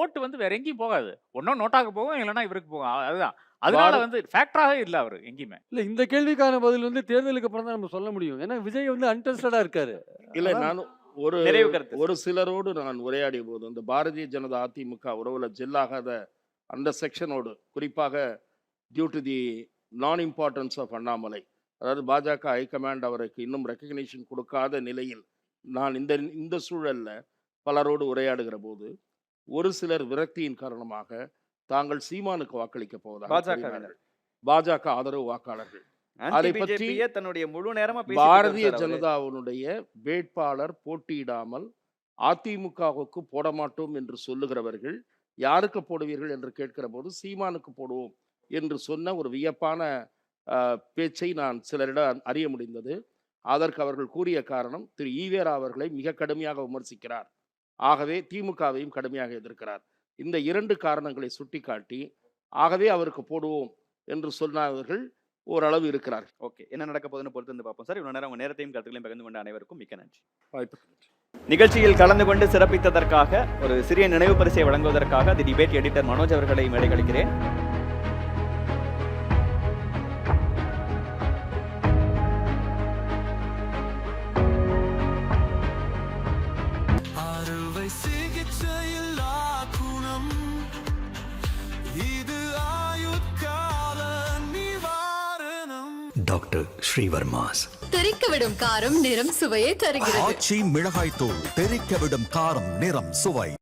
ஓட்டு வந்து வேற எங்கேயும் போகாது. ஒன்னும் நோட்டாக்கு போகும், இல்லைன்னா இவருக்கு போகும். அதுதான். அதனால வந்து ஃபேக்டராகவே இல்ல அவரு எங்கேயுமே. இல்ல இந்த கேள்விக்கான பதில் வந்து தேர்தலுக்கு அப்புறம் தான் நம்ம சொல்ல முடியும். ஏன்னா விஜய் வந்து அன்டெஸ்டடா இருக்காரு. இல்லை, அதான் நான் ஒரு நிறைவு கருத்து. ஒரு சிலரோடு நான் உரையாடிய போது இந்த பாரதிய ஜனதா அதிமுக உறவுல ஜெல்லாகாத அந்த செக்ஷனோடு, குறிப்பாக டியூ டு தி நான் இம்பார்ட்டன்ஸ் ஆஃப் அண்ணாமலை, அதாவது பாஜக ஹைகமாண்ட் அவருக்கு இன்னும் ரெக்கக்னிஷன் கொடுக்காத நிலையில் நான் இந்த சூழல்ல பலரோடு உரையாடுகிற போது ஒரு சிலர் விரக்தியின் காரணமாக தாங்கள் சீமானுக்கு வாக்களிக்க போவதாக பாஜக கூறினார்கள். பாஜக ஆதரவு வாக்காளர்கள் அதை ஆன்டி பற்றி பிஜேபியை தன்னுடைய முழு நேரமா பேசிட்டு பாரதிய இருக்காரு அவரு. ஜனதாவினுடைய வேட்பாளர் போட்டியிடாமல் அதிமுகவுக்கு போட மாட்டோம் என்று சொல்லுகிறவர்கள் யாருக்கு போடுவீர்கள் என்று கேட்கிற போது சீமானுக்கு போடுவோம் என்று சொன்ன ஒரு வியப்பான பேச்சை நான் சிலரிடம் அறிய முடிந்தது. அதற்கு அவர்கள் கூறிய காரணம், திரு ஈவேரா அவர்களை மிக கடுமையாக விமர்சிக்கிறார், ஆகவே திமுகவையும் கடுமையாக எதிர்க்கிறார். இந்த 2 காரணங்களை சுட்டிக்காட்டி ஆகவே அவருக்கு போடுவோம் என்று சொன்னவர்கள் ஓரளவு இருக்கிறார். ஓகே, என்ன நடக்க போகுதுன்னு பொறுத்து வந்து பார்ப்போம் சார். இவ்வளவு நேரம் உங்க நேரத்தையும் கருத்துக்களையும் பகிர்ந்து கொண்ட அனைவருக்கும் மிக்க நன்றி. வாய்ப்புக்கு நன்றி. நிகழ்ச்சியில் கலந்து கொண்டு சிறப்பித்ததற்காக ஒரு சிறிய நினைவு பரிசை வழங்குவதற்காக தி டிபேட் எடிட்டர் மனோஜ் அவர்களை மேடை கழிக்கிறேன். டாக்டர் ஸ்ரீவர்மாஸ் தெறிக்க விடும் காரம் நிறம் சுவையை தருகிறது. ஆச்சி மிளகாய் தூள் தெறிக்க விடும் காரம் நிறம் சுவை.